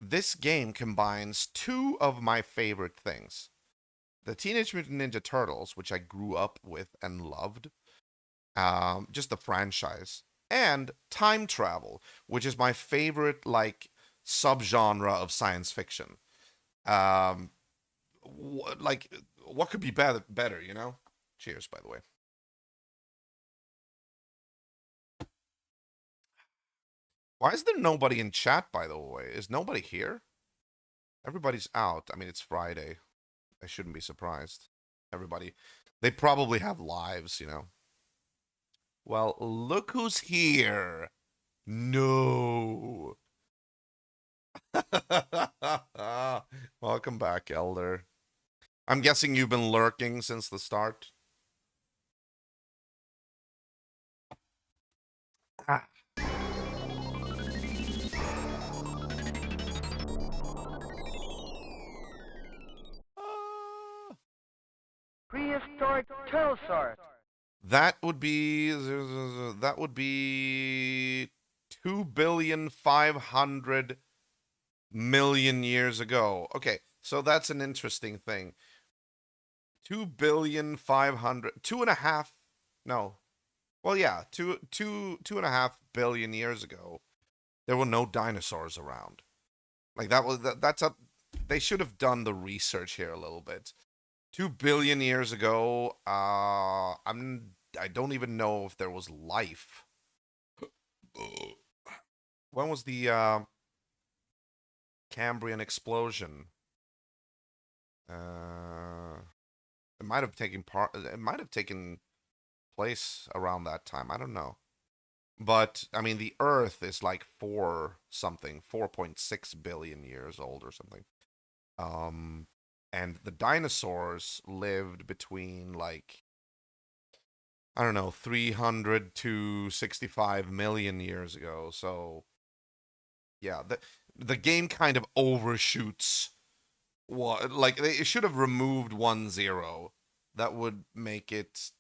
This game combines two of my favorite things. The Teenage Mutant Ninja Turtles, which I grew up with and loved, just the franchise, and time travel, which is my favorite, like, subgenre of science fiction. Um, like, what could be better, you know? Cheers, by the way. Why is there nobody in chat, by the way? Is nobody here? Everybody's out. I mean, it's Friday. I shouldn't be surprised. Everybody, they probably have lives, you know. Well, look who's here. No. Welcome back, Elder. I'm guessing you've been lurking since the start. Ah. Prehistoric Turtlesaurus. That would be 2,500,000,000 years ago. Okay, so that's an interesting thing. 2,500,000,000, 2.5, no. Well, yeah, 2.5 billion years ago, there were no dinosaurs around. Like that's a, they should have done the research here a little bit. 2 billion years ago, I don't even know if there was life. When was the Cambrian explosion? It might have taken place around that time. I don't know. But I mean, the Earth is like 4.6 billion years old or something. And the dinosaurs lived between, like, I don't know, 300 to 65 million years ago. So yeah, the game kind of overshoots what, like, it should have removed 1 0. That would make it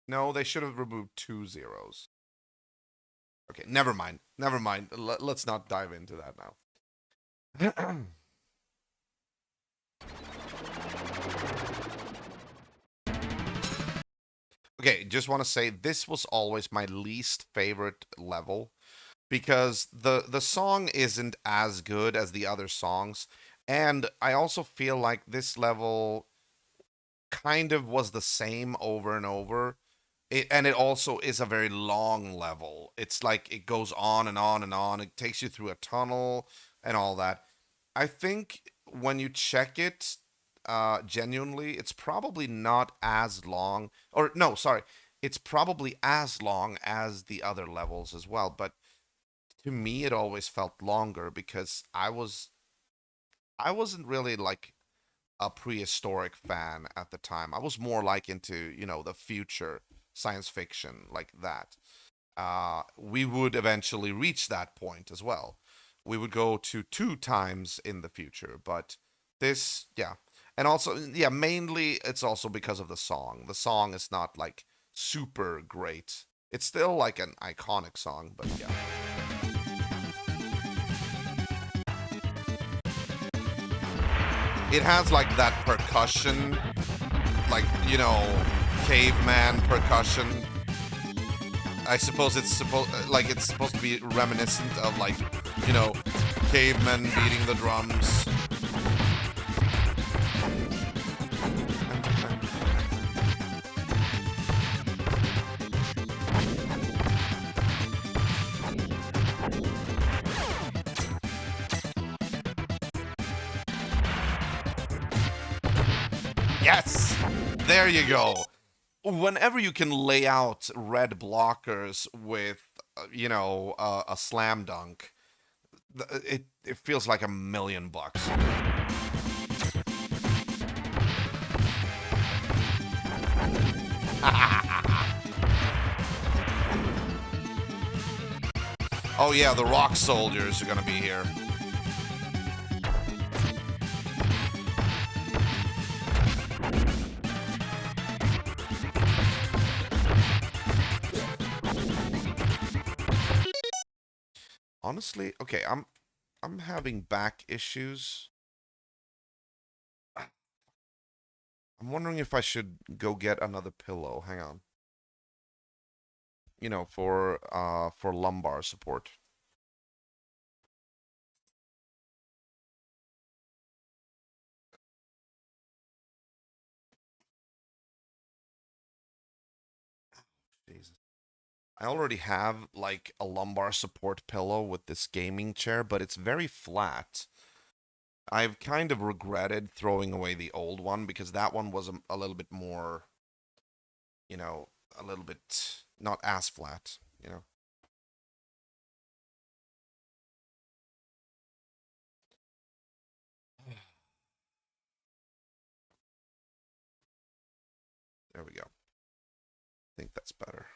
no, they should have removed 2 zeros. Okay, never mind. Never mind. Let's not dive into that now. Okay, just want to say this was always my least favorite level because the song isn't as good as the other songs, and I also feel like this level kind of was the same over and over. And it also is a very long level. It's like it goes on and on and on. It takes you through a tunnel and all that. I think when you check it genuinely, it's probably not as long. Or no, sorry, it's probably as long as the other levels as well. But to me, it always felt longer because I wasn't really like a prehistoric fan at the time. I was more like into, the future science fiction like that. We would eventually reach that point as well. We would go to two times in the future, but this, yeah. And also, yeah, mainly it's also because of the song. The song is not like super great. It's still like an iconic song, but yeah. It has like that percussion, like, caveman percussion. I suppose it's supposed to be reminiscent of like, you know, cavemen beating the drums. Yes! There you go. Whenever you can lay out red blockers with, a slam dunk, it feels like $1,000,000. Oh yeah, the rock soldiers are gonna be here. Honestly, okay, I'm having back issues. I'm wondering if I should go get another pillow. Hang on. For lumbar support. Jesus. I already have like a lumbar support pillow with this gaming chair, but it's very flat. I've kind of regretted throwing away the old one because that one was a little bit more, you know, a little bit not as flat. There we go. I think that's better.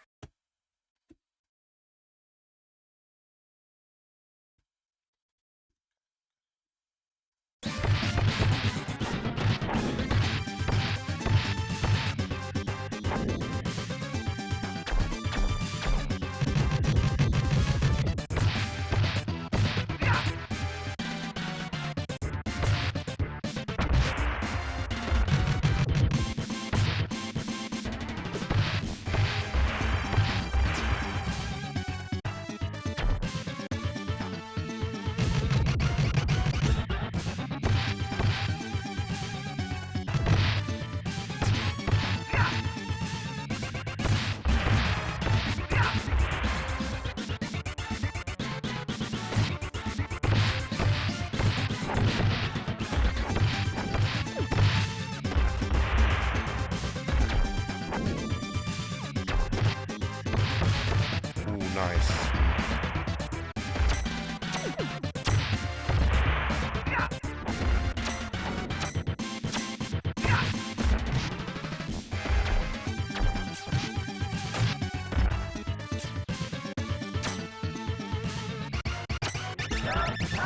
Ooh, nice.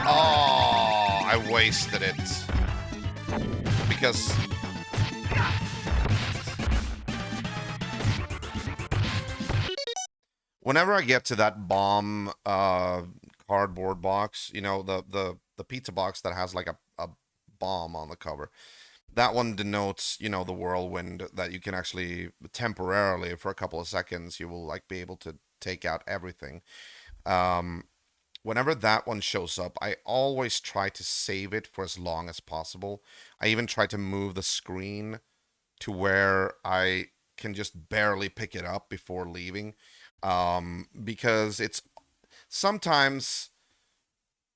Oh, I wasted it because whenever I get to that bomb cardboard box, the pizza box that has like a bomb on the cover. That one denotes, the whirlwind that you can actually temporarily for a couple of seconds you will like be able to take out everything. Um Whenever that one shows up, I always try to save it for as long as possible. I even try to move the screen to where I can just barely pick it up before leaving. Because sometimes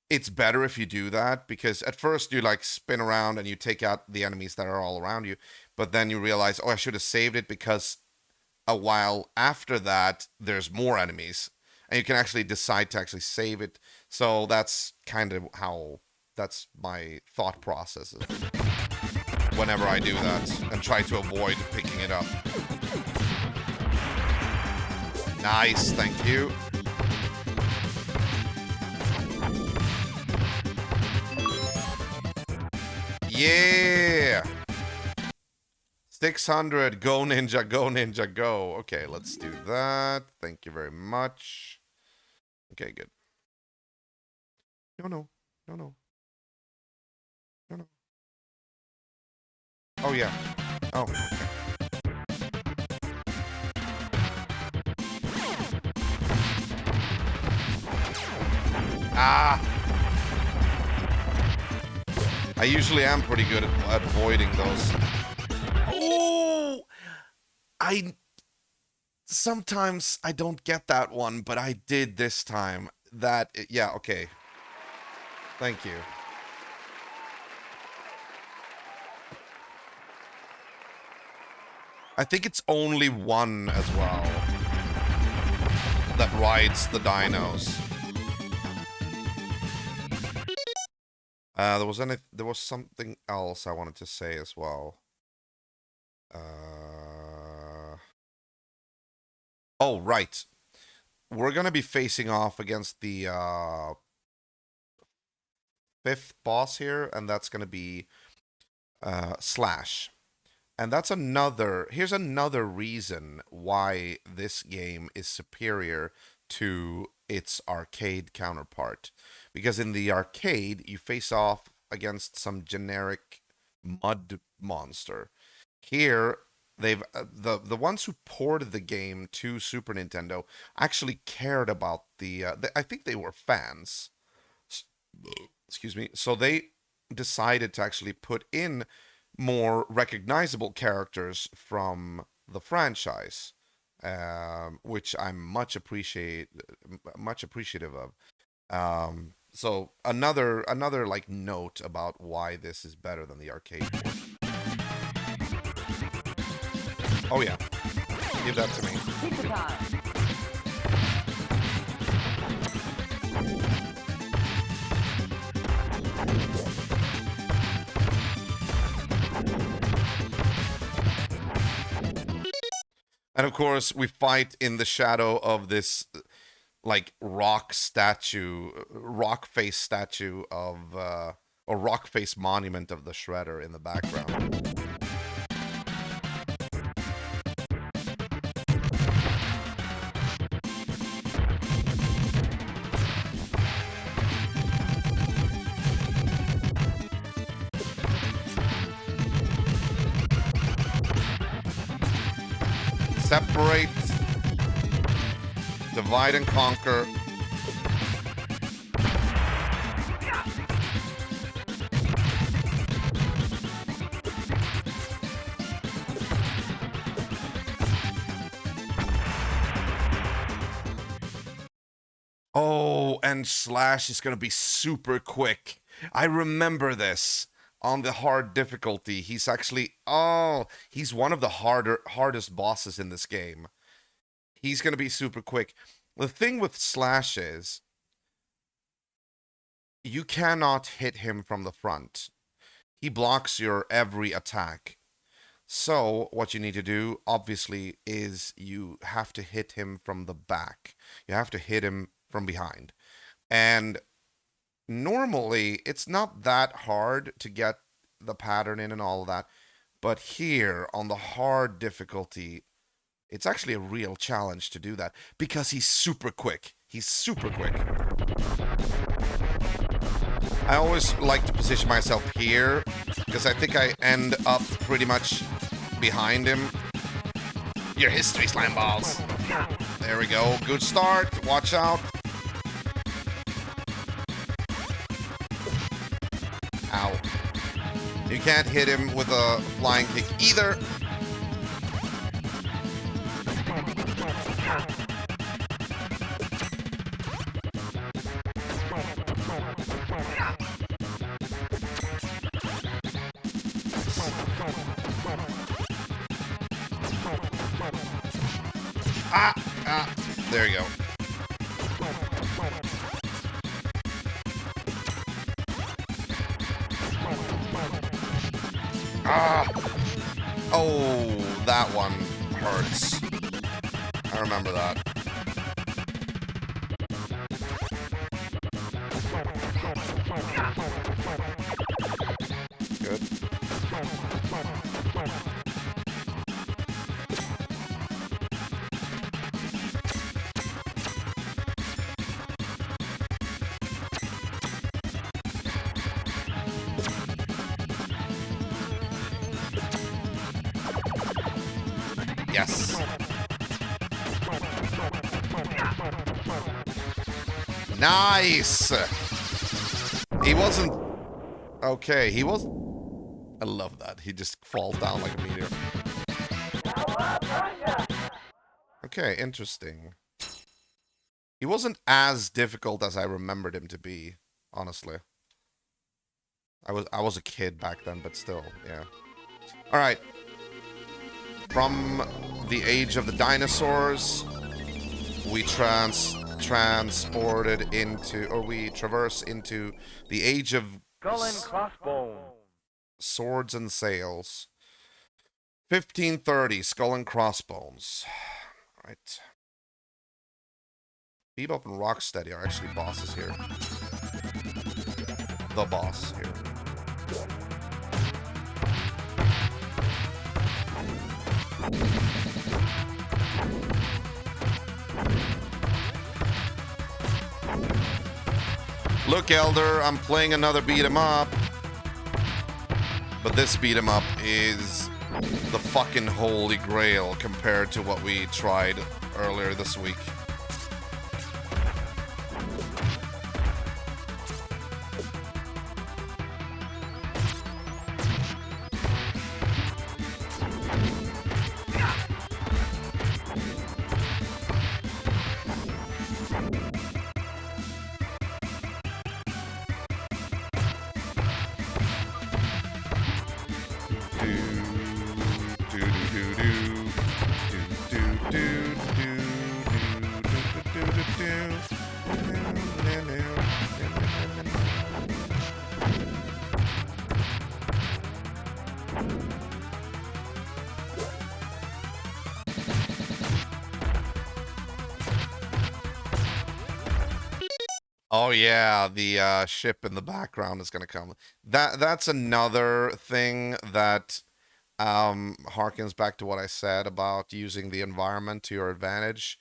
it's better if you do that because at first you like spin around and you take out the enemies that are all around you, but then you realize, oh, I should have saved it because a while after that there's more enemies and you can actually decide to actually save it. So that's kind of how that's my thought process. whenever I do that and try to avoid picking it up. Nice, thank you. Yeah! 600, go ninja, go ninja, go. Okay, let's do that. Thank you very much. Okay, good. No, no, no, no. No, no. Oh, yeah. Oh, okay. Ah! I usually am pretty good at avoiding those. Oh! Sometimes I don't get that one, but I did this time. Yeah, okay. Thank you. I think it's only one as well that rides the dinos. There was something else I wanted to say as well. Oh, right. We're gonna be facing off against the 5th boss here, and that's gonna be Slash. And here's another reason why this game is superior to its arcade counterpart. Because in the arcade, you face off against some generic mud monster. Here, the ones who ported the game to Super Nintendo actually cared about I think they were fans. Excuse me. So they decided to actually put in more recognizable characters from the franchise, which I'm much appreciative of. So another like note about why this is better than the arcade port. Oh yeah, give that to me. And of course, we fight in the shadow of this, like, rock face statue of, or rock face monument of the Shredder in the background. Separate, divide and conquer. Oh, and Slash is going to be super quick. I remember this. On the hard difficulty, he's actually, he's one of the hardest bosses in this game. He's going to be super quick. The thing with Slash is you cannot hit him from the front. He blocks your every attack. So what you need to do, obviously, is you have to hit him from the back. You have to hit him from behind. And normally, it's not that hard to get the pattern in and all of that. But here, on the hard difficulty, it's actually a real challenge to do that. Because he's super quick. He's super quick. I always like to position myself here, because I think I end up pretty much behind him. Your history, slime balls. There we go. Good start. Watch out. Ow. You can't hit him with a flying kick either. There you go. Ah! Oh, that one hurts. I remember that. Good. Yes. Nice. He wasn't... Okay, he was... I love that. He just falls down like a meteor. Okay, interesting. He wasn't as difficult as I remembered him to be, honestly. I was a kid back then, but still, yeah. Alright. From the age of the dinosaurs, we transported into, or we traverse into the age of Skull and crossbones. Swords and sails. 1530, Skull and Crossbones. Right. Bebop and Rocksteady are actually bosses here. The boss here. Look, Elder, I'm playing another beat 'em up. But this beat 'em up is the fucking holy grail compared to what we tried earlier this week. Oh yeah, the ship in the background is gonna come. That's another thing that harkens back to what I said about using the environment to your advantage.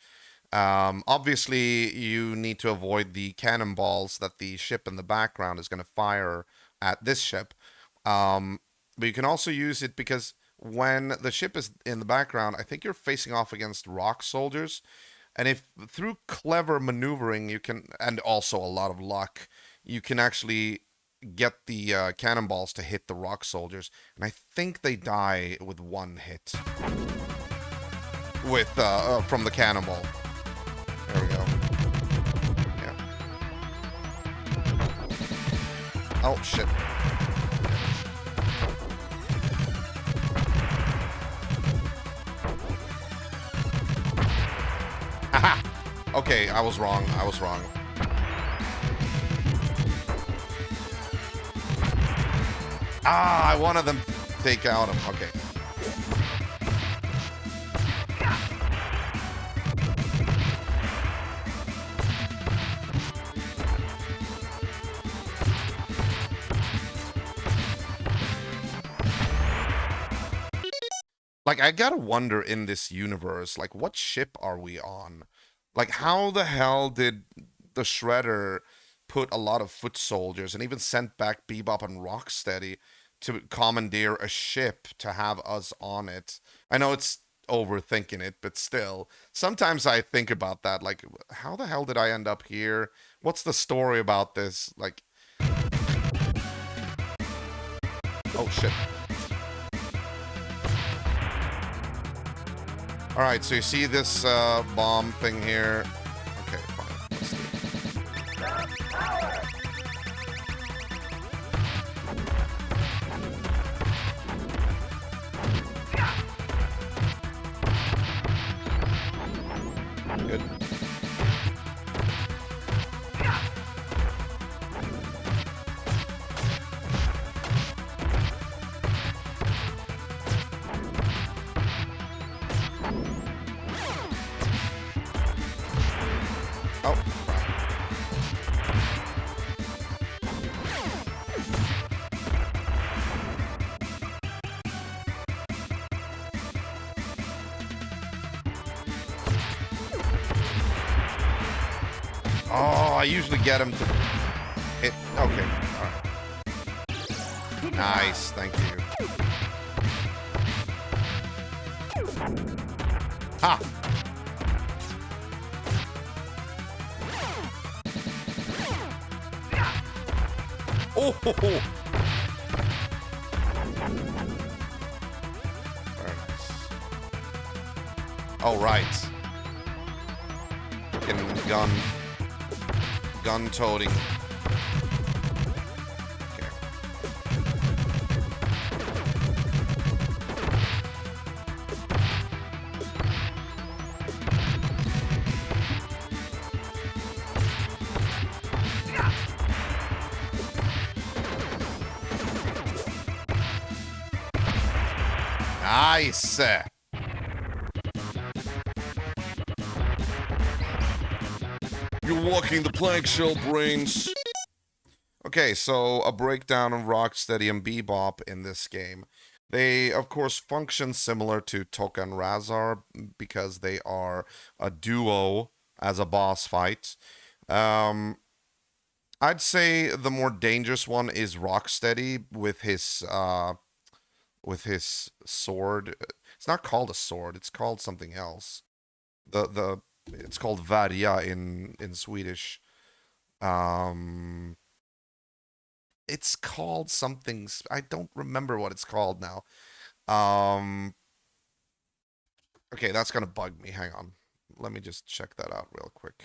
Obviously, you need to avoid the cannonballs that the ship in the background is going to fire at this ship. But you can also use it because when the ship is in the background, I think you're facing off against rock soldiers. And if through clever maneuvering, you can, and also a lot of luck, you can actually get the cannonballs to hit the rock soldiers. And I think they die with one hit with from the cannonball. There we go. Yeah. Oh, shit. Haha! Okay, I was wrong. I was wrong. Ah, I wanted them to take out him. Okay. Like, I gotta wonder in this universe, like, what ship are we on? Like, how the hell did the Shredder put a lot of foot soldiers and even sent back Bebop and Rocksteady to commandeer a ship to have us on it? I know it's overthinking it, but still, sometimes I think about that. Like, how the hell did I end up here? What's the story about this? Like, oh shit. Alright, so you see this bomb thing here? Okay, fine. Let's do it. Good. Oh, I usually get him to hit. Okay. All right. Nice. Thank you. Ha! Oh! Ho, ho. Very nice. Oh, right. Fucking gun-toting. Okay. Nice. You're walking the plank, shell brains. Okay, so a breakdown of Rocksteady and Bebop in this game. They, of course, function similar to Toka and Razar because they are a duo as a boss fight. Um, I'd say the more dangerous one is Rocksteady with his sword. It's not called a sword. It's called something else. The it's called Varja in Swedish. Um, it's called something. I don't remember what it's called now. Um, okay, that's gonna bug me. Hang on. Let me just check that out real quick.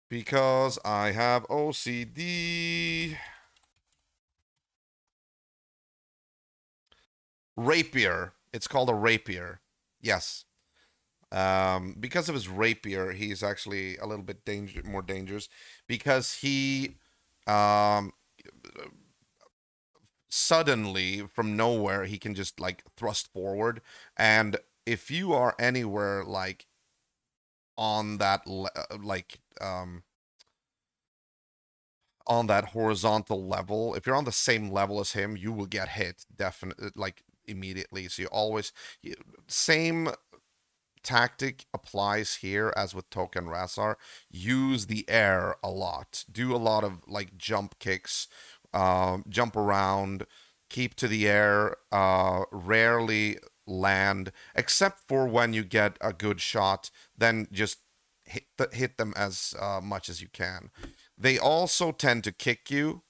Because I have OCD. Rapier. It's called a rapier. Yes. Because of his rapier, he's actually a little bit more dangerous because he um, suddenly from nowhere he can just like thrust forward, and if you are anywhere like on that on that horizontal level, if you're on the same level as him, you will get hit definitely like immediately. So you always same tactic applies here as with Token Rasar. Use the air a lot. Do a lot of like jump kicks, jump around, keep to the air, rarely land, except for when you get a good shot, then just hit them as much as you can. They also tend to kick you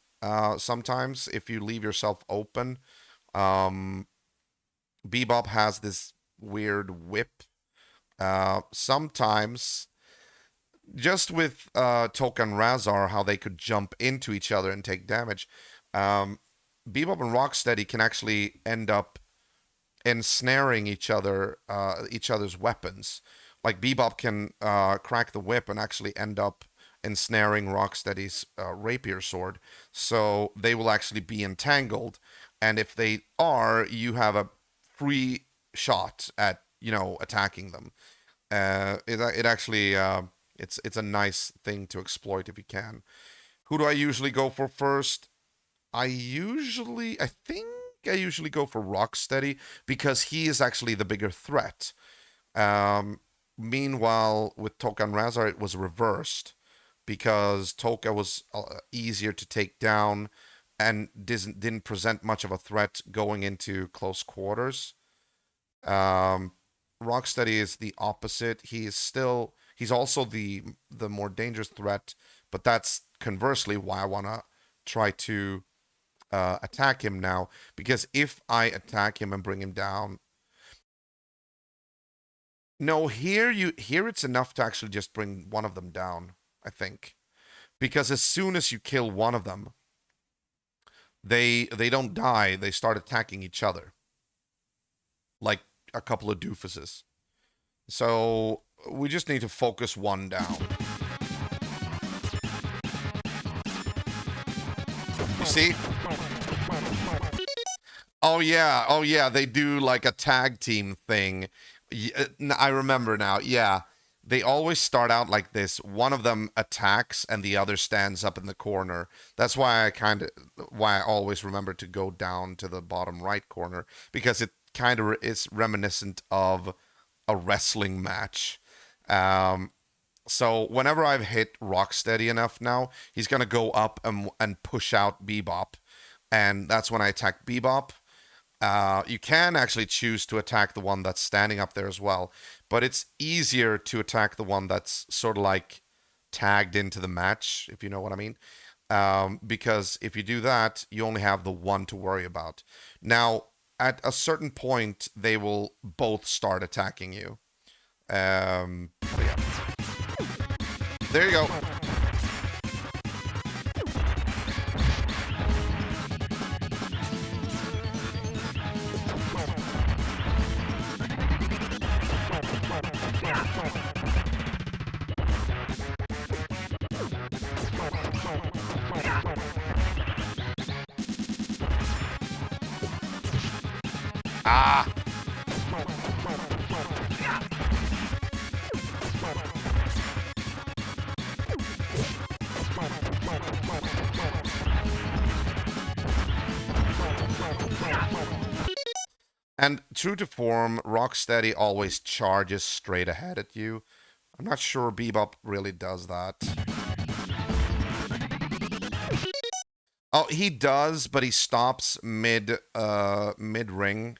sometimes if you leave yourself open. Um, Bebop has this weird whip sometimes, just with Toka and Razar, how they could jump into each other and take damage, um, Bebop and Rocksteady can actually end up ensnaring each other's weapons. Like Bebop can crack the whip and actually end up ensnaring Rocksteady's rapier sword, so they will actually be entangled. And if they are, you have a free shot at attacking them. It actually it's a nice thing to exploit if you can. Who do I usually go for first? I think I usually go for Rocksteady because he is actually the bigger threat. Um, Meanwhile, with Toka and Razar, it was reversed because Toka was easier to take down and didn't present much of a threat going into close quarters. Um, Rocksteady is the opposite. He's also the more dangerous threat, but that's conversely why I wanna try to attack him now, because if I attack him and bring him down, no, here it's enough to actually just bring one of them down, I think, because as soon as you kill one of them, they don't die. They start attacking each other like a couple of doofuses. So we just need to focus one down. You see? Oh yeah, they do like a tag team thing. I remember now. Yeah, they always start out like this. One of them attacks and the other stands up in the corner. That's why I always remember to go down to the bottom right corner, because it kind of is reminiscent of a wrestling match. Um, so whenever I've hit Rocksteady enough now, he's gonna go up and push out Bebop, and that's when I attack Bebop. You can actually choose to attack the one that's standing up there as well, but it's easier to attack the one that's sort of like tagged into the match, if you know what I mean. Because if you do that, you only have the one to worry about. Now, at a certain point, they will both start attacking you. But yeah, there you go. Ah, and true to form, Rocksteady always charges straight ahead at you. I'm not sure Bebop really does that. Oh, he does, but he stops mid ring,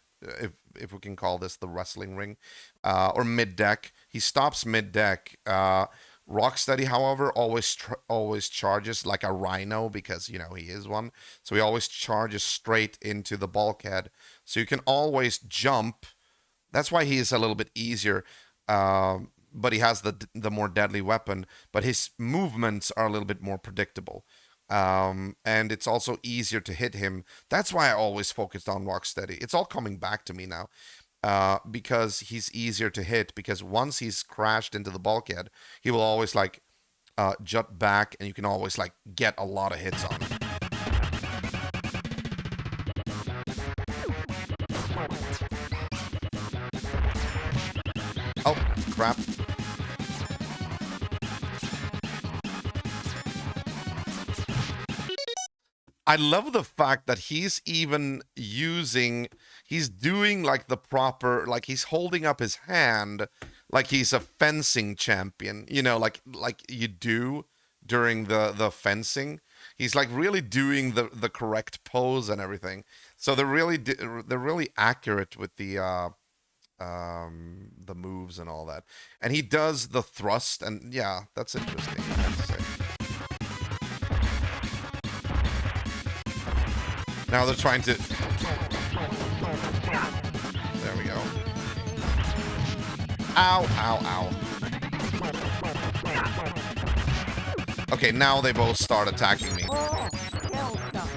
if we can call this the wrestling ring, or mid deck. He stops mid deck. Rocksteady, however, always charges like a rhino because he is one. So he always charges straight into the bulkhead. So you can always jump. That's why he is a little bit easier. But he has the more deadly weapon. But his movements are a little bit more predictable. And it's also easier to hit him. That's why I always focused on Rocksteady. It's all coming back to me now. Because he's easier to hit. Because once he's crashed into the bulkhead, he will always like jut back, and you can always like get a lot of hits on him. Oh crap! I love the fact that he's doing like the proper, like he's holding up his hand like he's a fencing champion, like you do during the fencing. He's like really doing the correct pose and everything. So they're really accurate with the moves and all that. And he does the thrust, and yeah, that's interesting, I have to say. Now they're trying to. There we go. Ow, ow, ow. Okay, now they both start attacking me. Oh, skills come.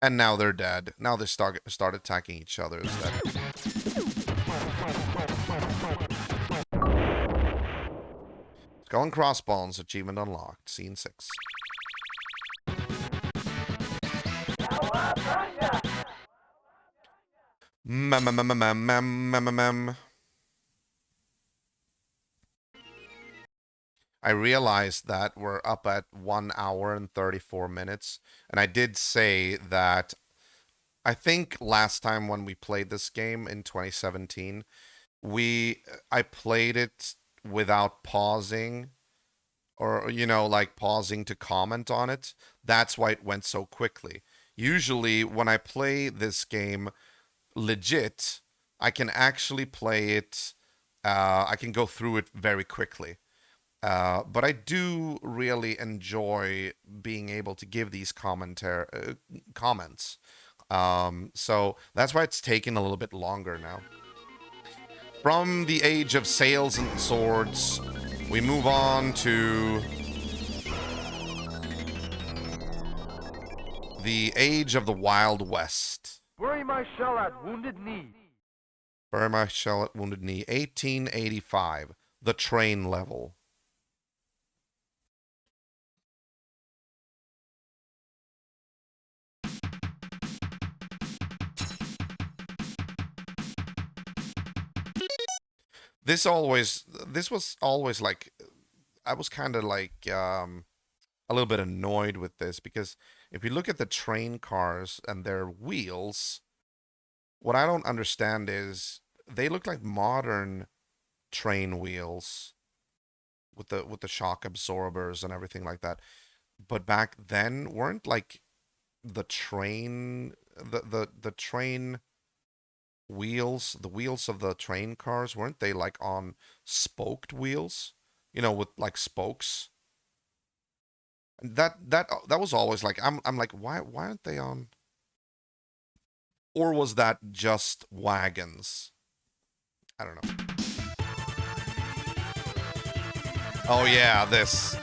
And now they're dead. Now they start attacking each other instead. Skull and Crossbones, achievement unlocked. Scene 6. I realized that we're up at 1 hour and 34 minutes. And I did say that I think last time when we played this game in 2017, I played it without pausing, or like pausing to comment on it. That's why it went so quickly. Usually when I play this game legit, I can actually play it. I can go through it very quickly. But I do really enjoy being able to give these comments. So that's why it's taking a little bit longer now. From the age of sails and swords, we move on to the age of the Wild West. Bury my shell at Wounded Knee. Bury my shell at Wounded Knee, 1885, the train level. This was always like, I was kind of like a little bit annoyed with this, because if you look at the train cars and their wheels, what I don't understand is they look like modern train wheels with the shock absorbers and everything like that. But back then, weren't like the train wheels, the wheels of the train cars, weren't they like on spoked wheels? You know, with like spokes. That was always like I'm like why aren't they on? Or was that just wagons? I don't know. Oh yeah, this.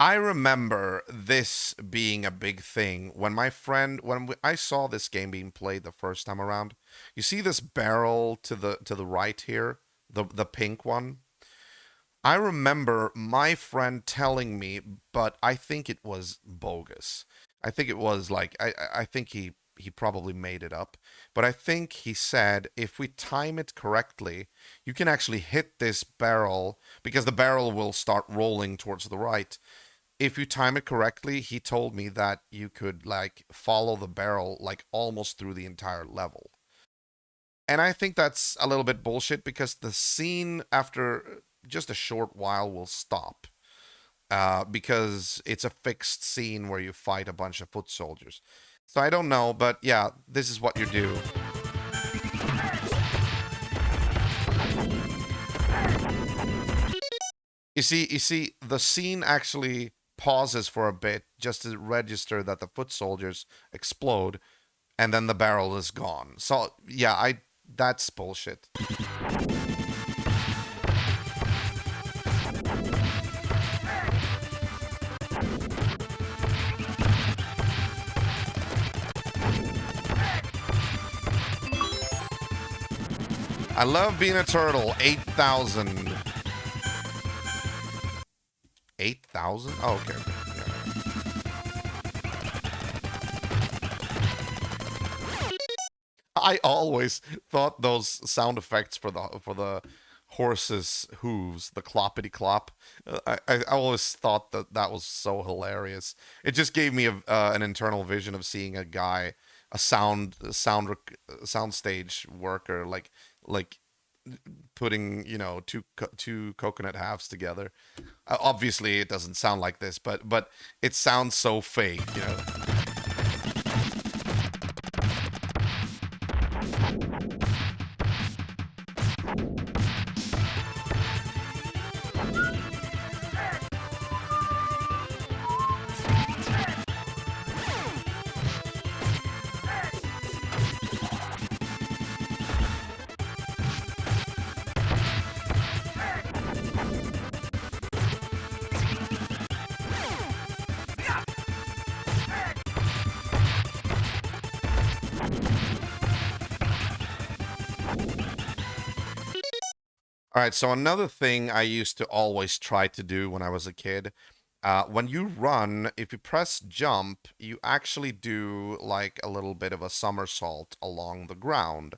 I remember this being a big thing when my friend I saw this game being played the first time around. You see this barrel to the right here, the pink one. I remember my friend telling me, but I think it was bogus. I think it was like I think he probably made it up, but I think he said if we time it correctly, you can actually hit this barrel because the barrel will start rolling towards the right. If you time it correctly, he told me that you could like follow the barrel like almost through the entire level. And I think that's a little bit bullshit because the scene after just a short while will stop. Because it's a fixed scene where you fight a bunch of foot soldiers. So I don't know, but yeah, this is what you do. You see, the scene actually pauses for a bit just to register that the foot soldiers explode, and then the barrel is gone. So yeah, I that's bullshit. I love being a turtle. 8,000. 8,000? Oh, okay. I always thought those sound effects for the horse's hooves, the cloppity clop. I always thought that that was so hilarious. It just gave me an internal vision of seeing a guy, sound stage worker, like putting two coconut halves together. Obviously, it doesn't sound like this, but it sounds so fake, you know. All right, so another thing I used to always try to do when I was a kid, when you run, if you press jump, you actually do like a little bit of a somersault along the ground.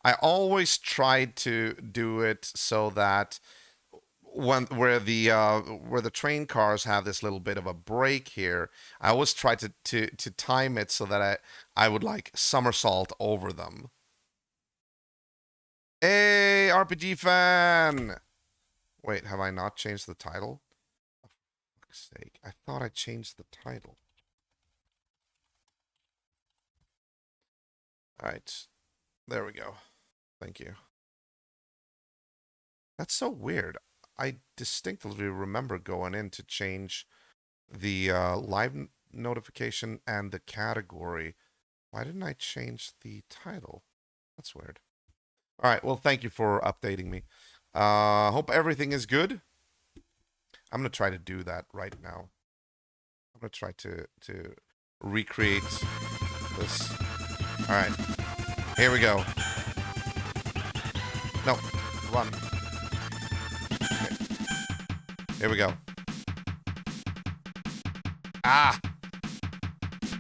I always tried to do it so that where the train cars have this little bit of a break here, I always tried to time it so that I would like somersault over them. Hey, RPG fan! Wait, have I not changed the title? For fuck's sake, I thought I changed the title. Alright, there we go. Thank you. That's so weird. I distinctly remember going in to change the notification and the category. Why didn't I change the title? That's weird. Alright, well, thank you for updating me. Hope everything is good. I'm gonna try to do that right now. I'm gonna try to recreate this. All right, here we go. No, run. Okay. Here we go. Ah,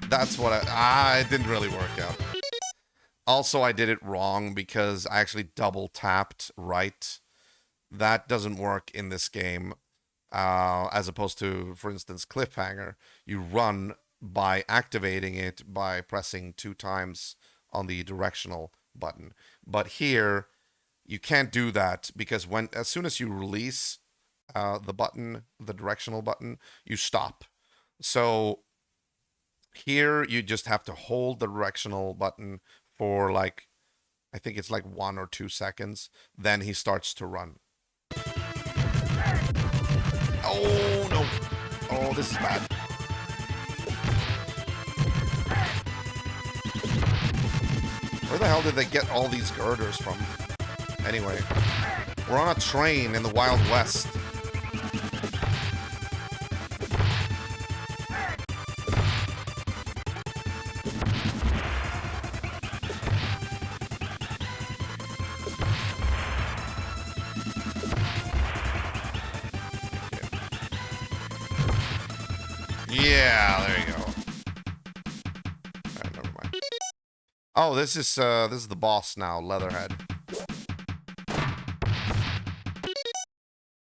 that's what it didn't really work out. Also, I did it wrong because I actually double tapped right. That doesn't work in this game. As opposed to, for instance, cliffhanger, you run by activating it by pressing 2 times on the directional button. But here, you can't do that because as soon as you release the button, the directional button, you stop. So here you just have to hold the directional button for like, I think it's like 1 or 2 seconds. Then he starts to run. Oh no! Oh, this is bad. Where the hell did they get all these girders from? Anyway, we're on a train in the Wild West. Yeah, there you go. Alright, never mind. Oh, this is the boss now, Leatherhead.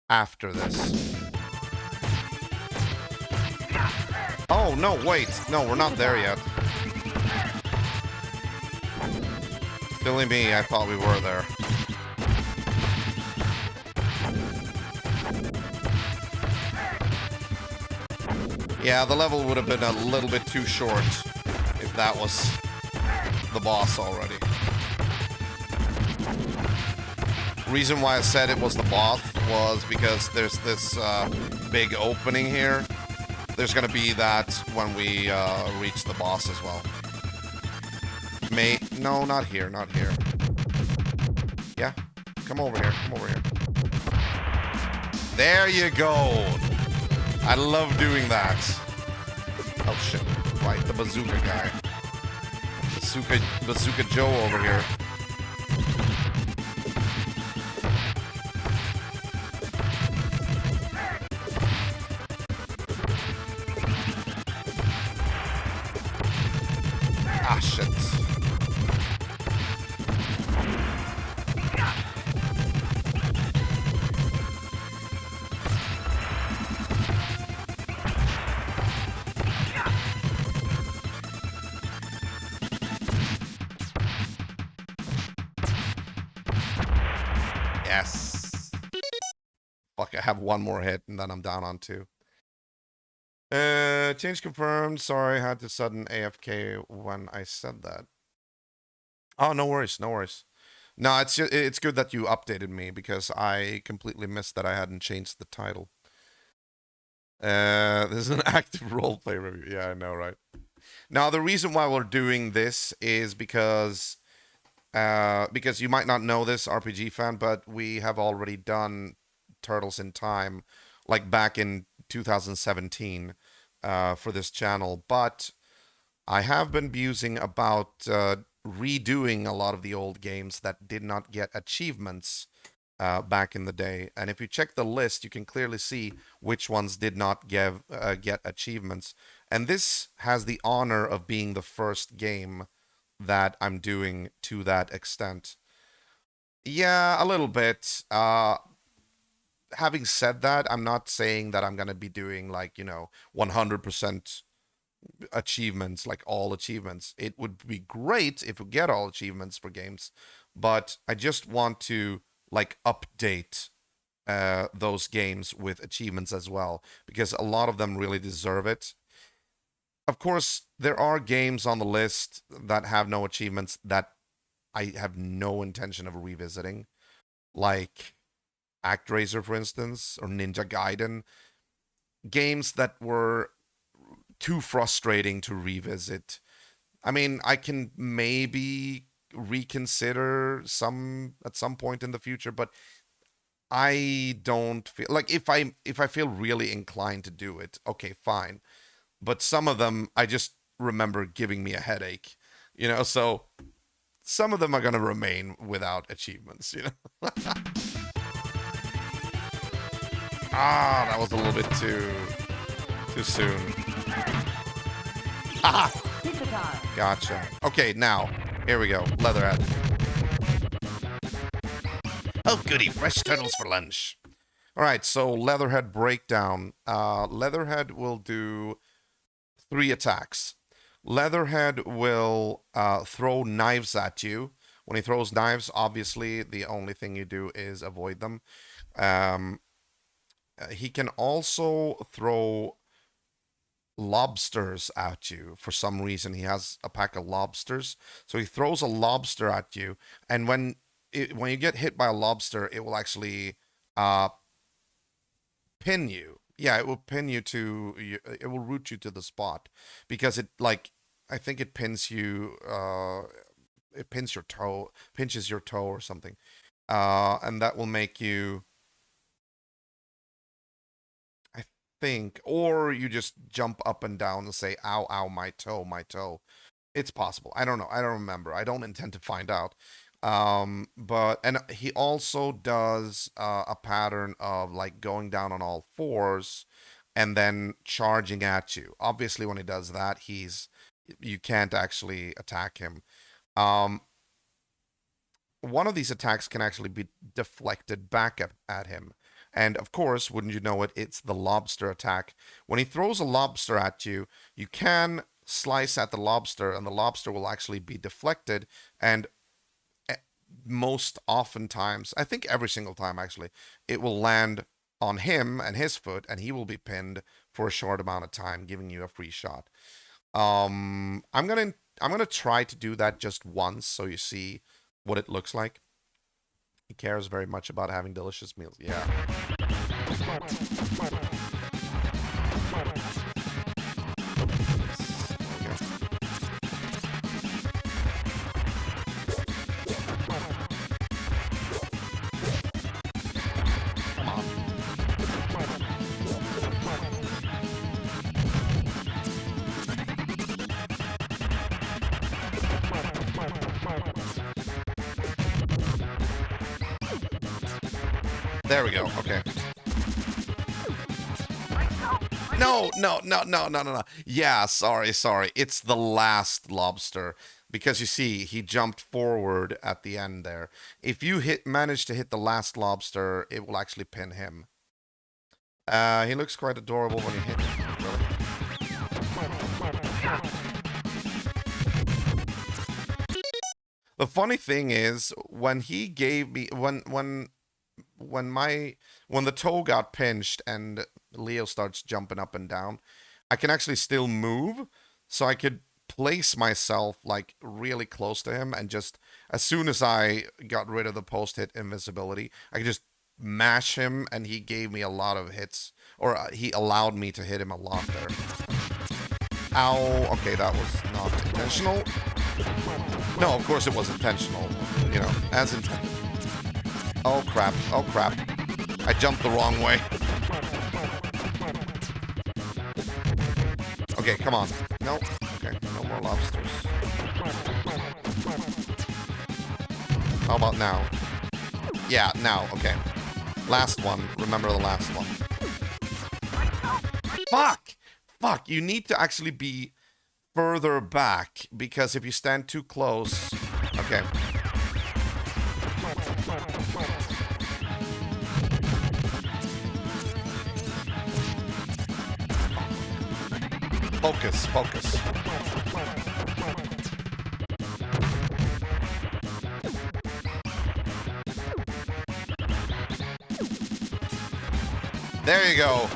After this. Oh no, wait. No, we're not there yet. Silly me, I thought we were there. Yeah, the level would have been a little bit too short if that was the boss already. Reason why I said it was the boss was because there's this big opening here. There's gonna be that when we reach the boss as well. No, not here, not here. Yeah, come over here, come over here. There you go. I love doing that. Oh shit, right, the bazooka guy. Bazooka Joe over here. Ah shit. Yes. Fuck, I have one more hit and then I'm down on 2. Change confirmed. Sorry, I had to sudden AFK when I said that. Oh, no worries, no worries. No, it's good that you updated me because I completely missed that I hadn't changed the title. This is an active roleplay review. Yeah, I know, right? Now, the reason why we're doing this is because you might not know this, RPG fan, but we have already done Turtles in Time, like back in 2017, for this channel. But I have been musing about redoing a lot of the old games that did not get achievements back in the day. And if you check the list, you can clearly see which ones did not get achievements. And this has the honor of being the first game that I'm doing to that extent. Yeah, a little bit. Having said that, I'm not saying that I'm going to be doing like, 100% achievements, like all achievements. It would be great if we get all achievements for games, but I just want to like update those games with achievements as well, because a lot of them really deserve it. Of course, there are games on the list that have no achievements that I have no intention of revisiting, like ActRaiser, for instance, or Ninja Gaiden. Games that were too frustrating to revisit. I mean, I can maybe reconsider some at some point in the future, but I don't feel like if I feel really inclined to do it, okay, fine. But some of them I just remember giving me a headache, so some of them are going to remain without achievements. Ah, that was a little bit too soon. Ah! Pizza time. Gotcha. Okay, now, here we go. Leatherhead. Oh, goody. Fresh turtles for lunch. All right, so Leatherhead breakdown. Leatherhead will do 3 attacks. Leatherhead will throw knives at you, When he throws knives, obviously the only thing you do is avoid them. Um, he can also throw lobsters at you for some reason. He has a pack of lobsters, so he throws a lobster at you, and when you get hit by a lobster, it will actually pin you. Yeah, it will pin you to you. It will root you to the spot because it like I think it pins you. It pins your toe, pinches your toe or something, and that will make you. I think, or you just jump up and down and say, "Ow, ow, my toe, my toe." It's possible. I don't know. I don't remember. I don't intend to find out. But and he also does a pattern of like going down on all fours and then charging at you. Obviously, when he does that, you can't actually attack him. Um, one of these attacks can actually be deflected back at him. And of course, wouldn't you know it, it's the lobster attack. When he throws a lobster at you, you can slice at the lobster, and the lobster will actually be deflected. And most oftentimes, I think every single time actually, it will land on him and his foot, and he will be pinned for a short amount of time, giving you a free shot. I'm gonna try to do that just once so you see what it looks like. He cares very much about having delicious meals. Yeah. Come on. There we go. Okay. No, no, no, no, no, no, no. Yeah, sorry, sorry. It's the last lobster. Because you see, he jumped forward at the end there. If you manage to hit the last lobster, it will actually pin him. He looks quite adorable when you hit him. The funny thing is, when he gave me when the toe got pinched and Leo starts jumping up and down, I can actually still move, so I could place myself like really close to him, and just as soon as I got rid of the post hit invisibility, I could just mash him, and he gave me a lot of hits, or he allowed me to hit him a lot there. Ow, okay, that was not intentional. No, of course it was intentional, you know, as intended. Oh crap, oh crap. I jumped the wrong way. Okay, come on. No, okay, no more lobsters. How about now? Yeah, now, okay. Last one, remember the last one. Fuck! Fuck, you need to actually be further back, because if you stand too close... Okay. Focus, focus. There you go.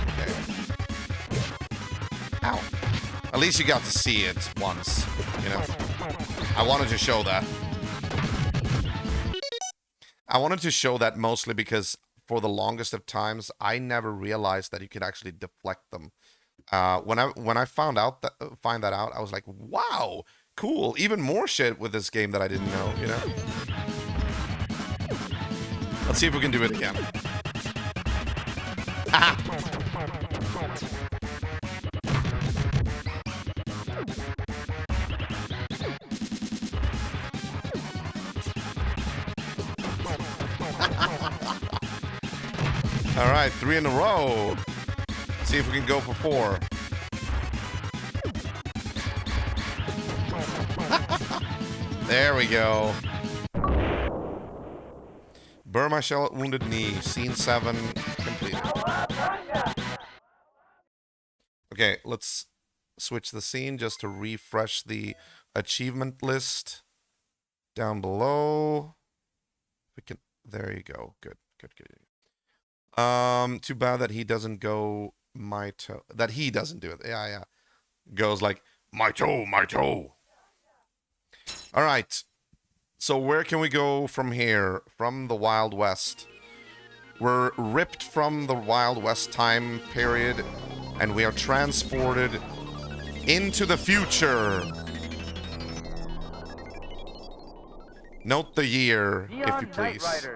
Okay. Ow. At least you got to see it once, you know? I wanted to show that. I wanted to show that mostly because for the longest of times, I never realized that you could actually deflect them. When I find that out, I was like, wow, cool. Even more shit with this game that I didn't know, you know? Let's see if we can do it again. Aha! All right, 3 in a row. See if we can go for 4. There we go. Burn my shell at wounded knee. Scene 7 completed. Okay, let's switch the scene just to refresh the achievement list down below. We can. There you go. Good. Too bad that he doesn't go my toe. That he doesn't do it. Yeah. Goes like my toe, my toe. All right. So where can we go from here? From the Wild West. We're ripped from the Wild West time period, and we are transported into the future. Note the year, if you please.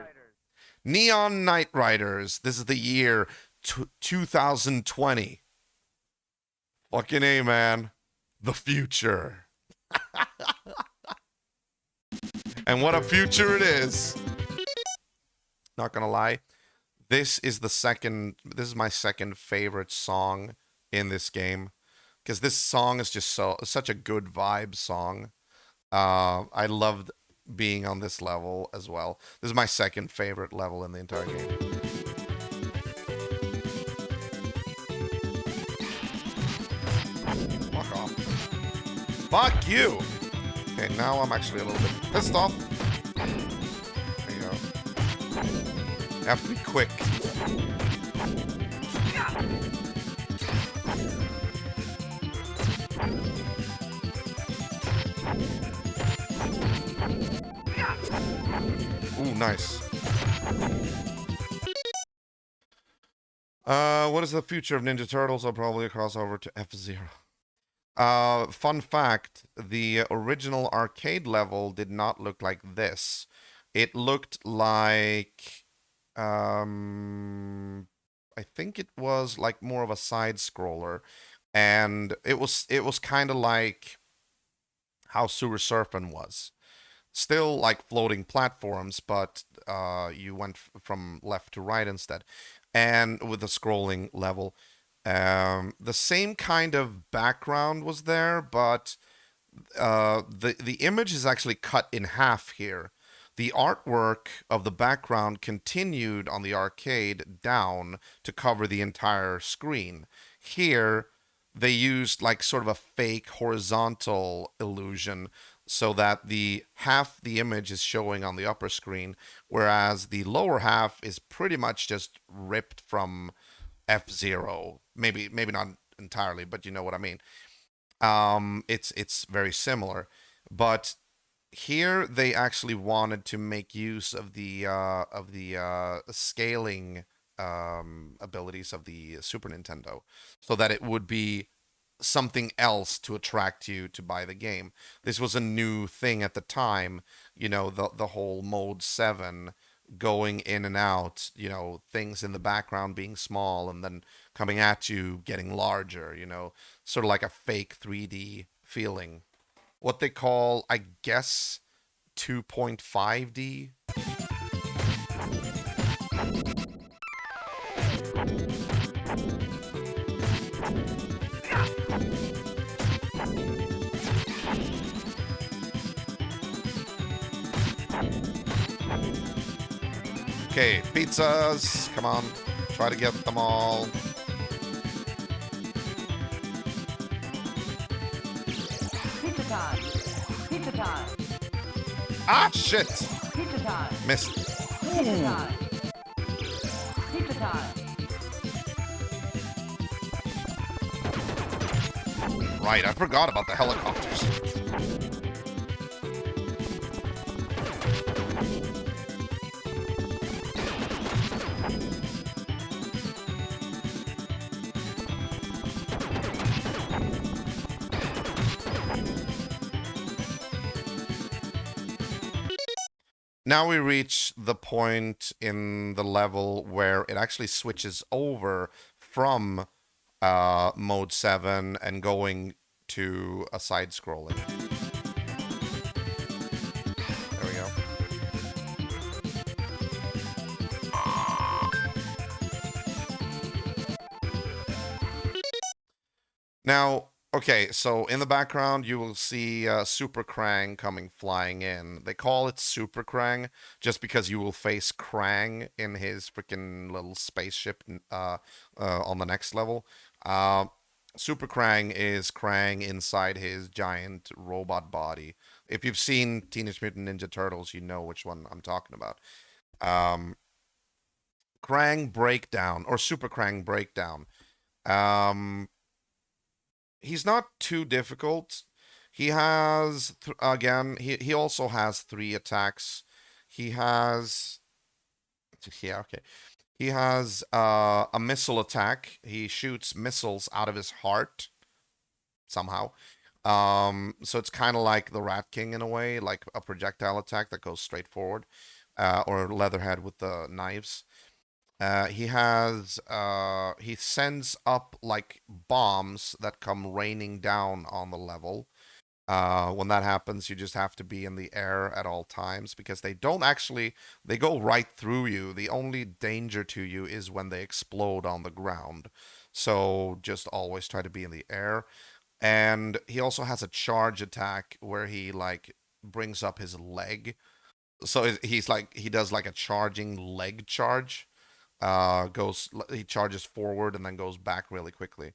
Neon Knight Riders. This is the year 2020. Fucking A, man. The future. And what a future it is. Not gonna lie. This is my second favorite song in this game. Because this song is just such a good vibe song. I loved being on this level as well. This is my second favorite level in the entire game. Fuck off. Fuck you! Okay, now I'm actually a little bit pissed off. There you go. I have to be quick. Ooh, nice. What is the future of Ninja Turtles? I'll probably cross over to F-Zero. Fun fact, the original arcade level did not look like this. It looked like... I think it was like more of a side-scroller. And it was kind of like how Sewer Surfin' was. Still like floating platforms, but you went from left to right instead. And with a scrolling level. The same kind of background was there, but the image is actually cut in half here. The artwork of the background continued on the arcade down to cover the entire screen. Here, they used like sort of a fake horizontal illusion so that the half the image is showing on the upper screen, whereas the lower half is pretty much just ripped from F-Zero. Maybe not entirely, but you know what I mean. It's very similar, but here they actually wanted to make use of the scaling abilities of the Super Nintendo, so that it would be something else to attract you to buy the game. This was a new thing at the time, you know, the whole Mode 7 going in and out, you know, things in the background being small and then coming at you getting larger, you know, sort of like a fake 3D feeling. What they call, I guess, 2.5D. Okay, pizzas. Come on. Try to get them all. Pizza time. Pizza time. Ah, shit. Pizza time. Missed. Pizza time. Pizza time. Right, I forgot about the helicopters. Now we reach the point in the level where it actually switches over from Mode 7 and going to a side-scrolling. There we go. Now, okay, so in the background you will see Super Krang coming flying in. They call it Super Krang just because you will face Krang in his freaking little spaceship on the next level. Super Krang is Krang inside his giant robot body. If you've seen Teenage Mutant Ninja Turtles, you know which one I'm talking about. Um, Krang Breakdown or Super Krang Breakdown. Um, he's not too difficult. He has again. He also has three attacks. He has yeah okay. He has a missile attack. He shoots missiles out of his heart somehow. So it's kind of like the Rat King in a way, like a projectile attack that goes straight forward, or Leatherhead with the knives. He sends up like bombs that come raining down on the level. When that happens, you just have to be in the air at all times because they go right through you. The only danger to you is when they explode on the ground. So just always try to be in the air. And he also has a charge attack where he like brings up his leg. So he does like a charging leg charge. He charges forward and then goes back really quickly.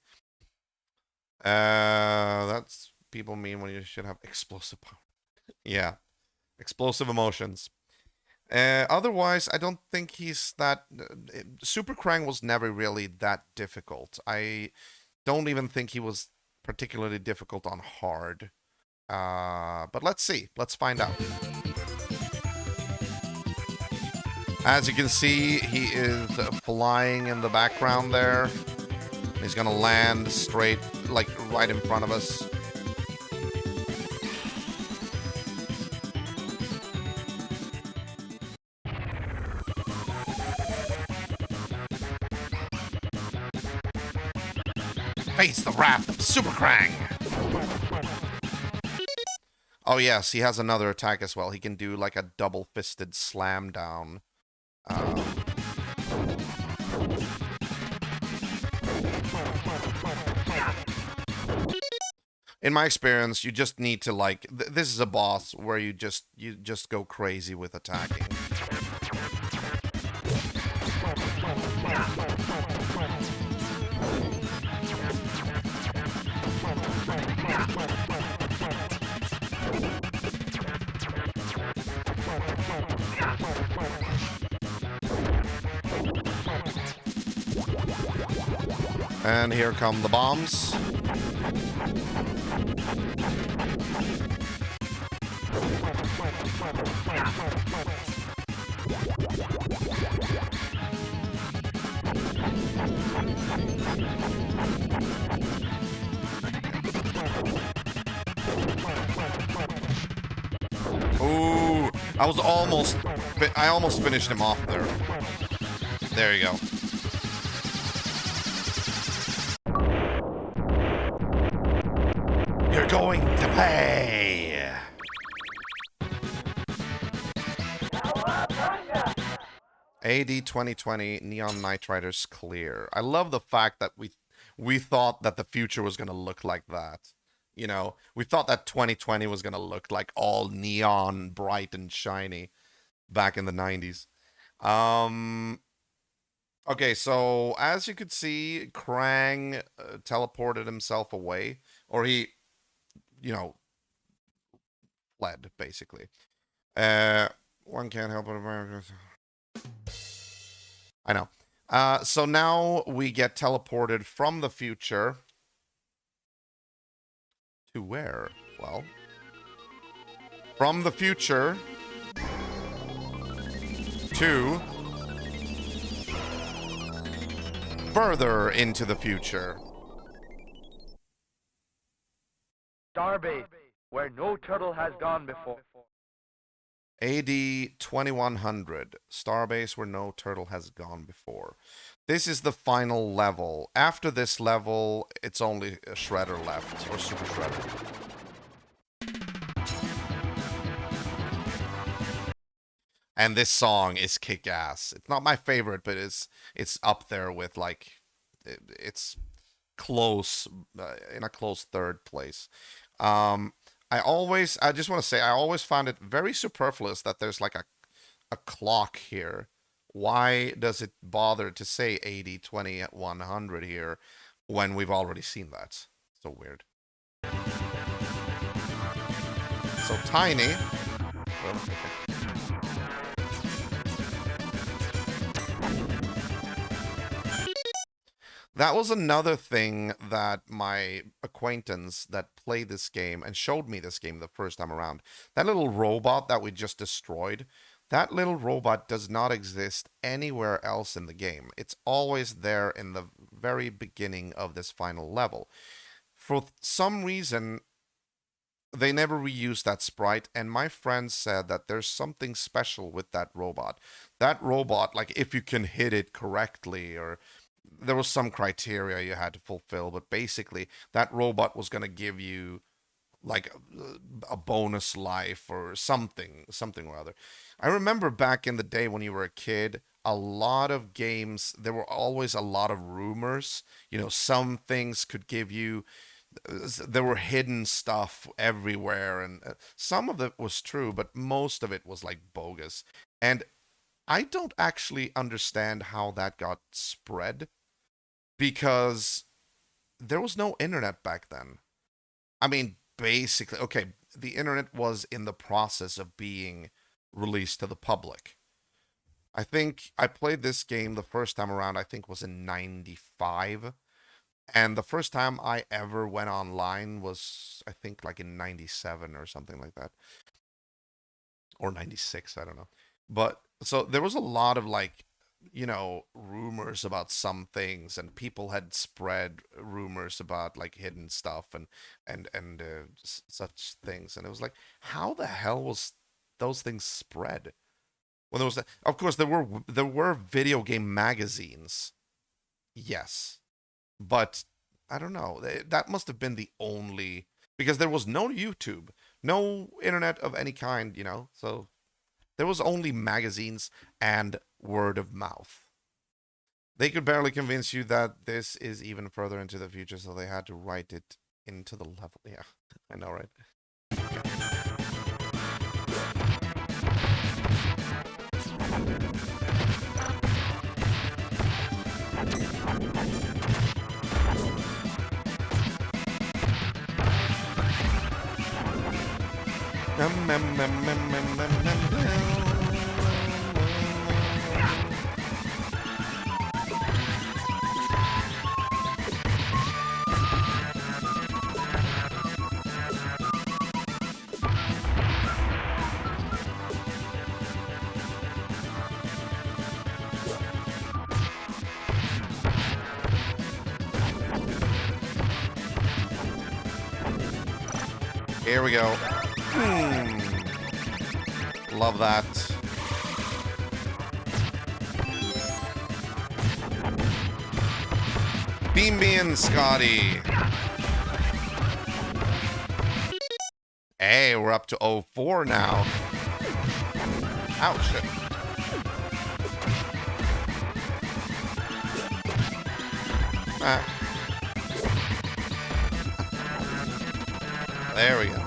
That's people mean when you should have explosive power. Yeah, explosive emotions. Otherwise, I don't think he's that. Super Krang was never really that difficult. I don't even think he was particularly difficult on hard. But let's see. Let's find out. As you can see, he is flying in the background there. He's gonna land straight, like right in front of us. Face the wrath of Super Krang! Oh yes, he has another attack as well. He can do like a double-fisted slam down. In my experience, you just need to like this is a boss where you just go crazy with attacking. And here come the bombs. Ooh, I almost finished him off there. There you go. You're going to pay. AD 2020 Neon Knight Riders clear. I love the fact that we thought that the future was gonna look like that. You know, we thought that 2020 was gonna look like all neon, bright and shiny back in the 90s. Okay, so as you could see, Krang teleported himself away, or he, you know, fled basically. One can't help it. I know. So now we get teleported from the future to where? Well, from the future to further into the future. Starbase, where no turtle has gone before. AD 2100, Starbase where no turtle has gone before. This is the final level. After this level, it's only a Shredder left, or Super Shredder. And this song is kick-ass. It's not my favorite, but it's up there with like it's close in a close third place. I just want to say I always found it very superfluous that there's like a clock here. Why does it bother to say 80 20 100 here? when we've already seen that. So weird. So tiny. Well, okay. That was another thing that my acquaintance that played this game and showed me this game the first time around, that little robot that we just destroyed, that little robot does not exist anywhere else in the game. It's always there in the very beginning of this final level. For some reason, they never reused that sprite, and my friend said that there's something special with that robot. That robot, like if you can hit it correctly, or there was some criteria you had to fulfill, but basically that robot was going to give you like a bonus life or something or other. I remember back in the day when you were a kid, a lot of games, there were always a lot of rumors. You know, some things could give you, there were hidden stuff everywhere, and some of it was true, but most of it was like bogus. And I don't actually understand how that got spread because there was no internet back then. I mean, basically, okay, the internet was in the process of being released to the public. I think I played this game the first time around, I think was in 95. And the first time I ever went online was, I think, like in 97 or something like that. Or 96, I don't know. But so there was a lot of like, you know, rumors about some things, and people had spread rumors about like hidden stuff and such things. And it was like, how the hell was those things spread? Well, there was, of course, there were video game magazines, yes, but I don't know. That must have been the only, because there was no YouTube, no internet of any kind, you know. So there was only magazines and word of mouth. They could barely convince you that this is even further into the future, so they had to write it into the level. Yeah, I know, right? Here we go. Love that. Beam me in, Scotty. Hey, we're up to 04 now. Ouch. Shit. Ah. There we go.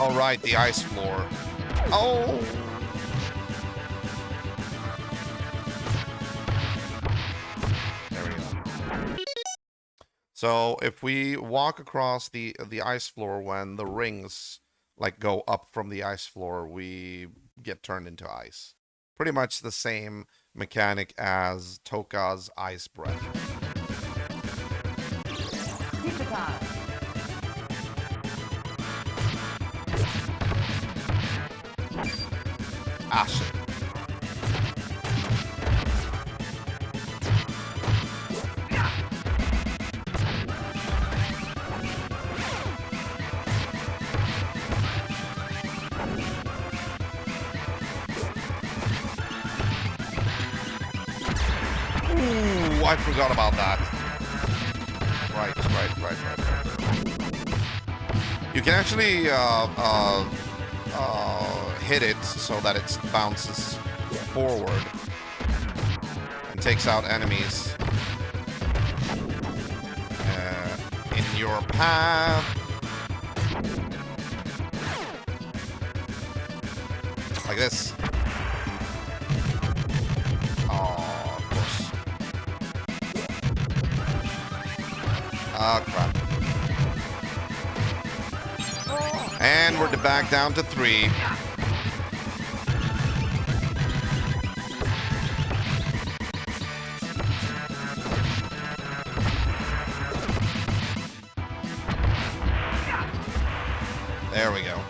All right, the ice floor. Oh! There we go. So if we walk across the ice floor when the rings like go up from the ice floor, we get turned into ice. Pretty much the same mechanic as Toka's ice breath. Pizza time. Ah, shit. I forgot about that. Right. You can actually hit it so that it bounces forward and takes out enemies in your path. Like this. Oh, of course. Ah, crap. And we're back down to 3. There we go.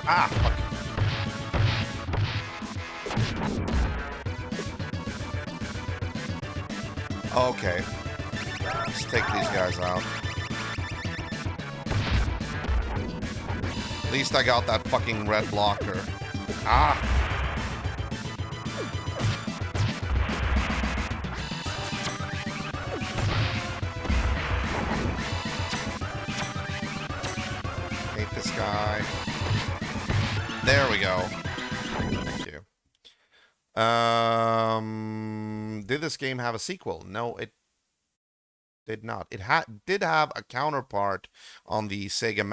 Ah, fuck. Okay. Let's take these guys out. At least I got that fucking red blocker. Ah! Hate this guy. There we go. Thank you. Did this game have a sequel? No, it did not. It did have a counterpart on the Sega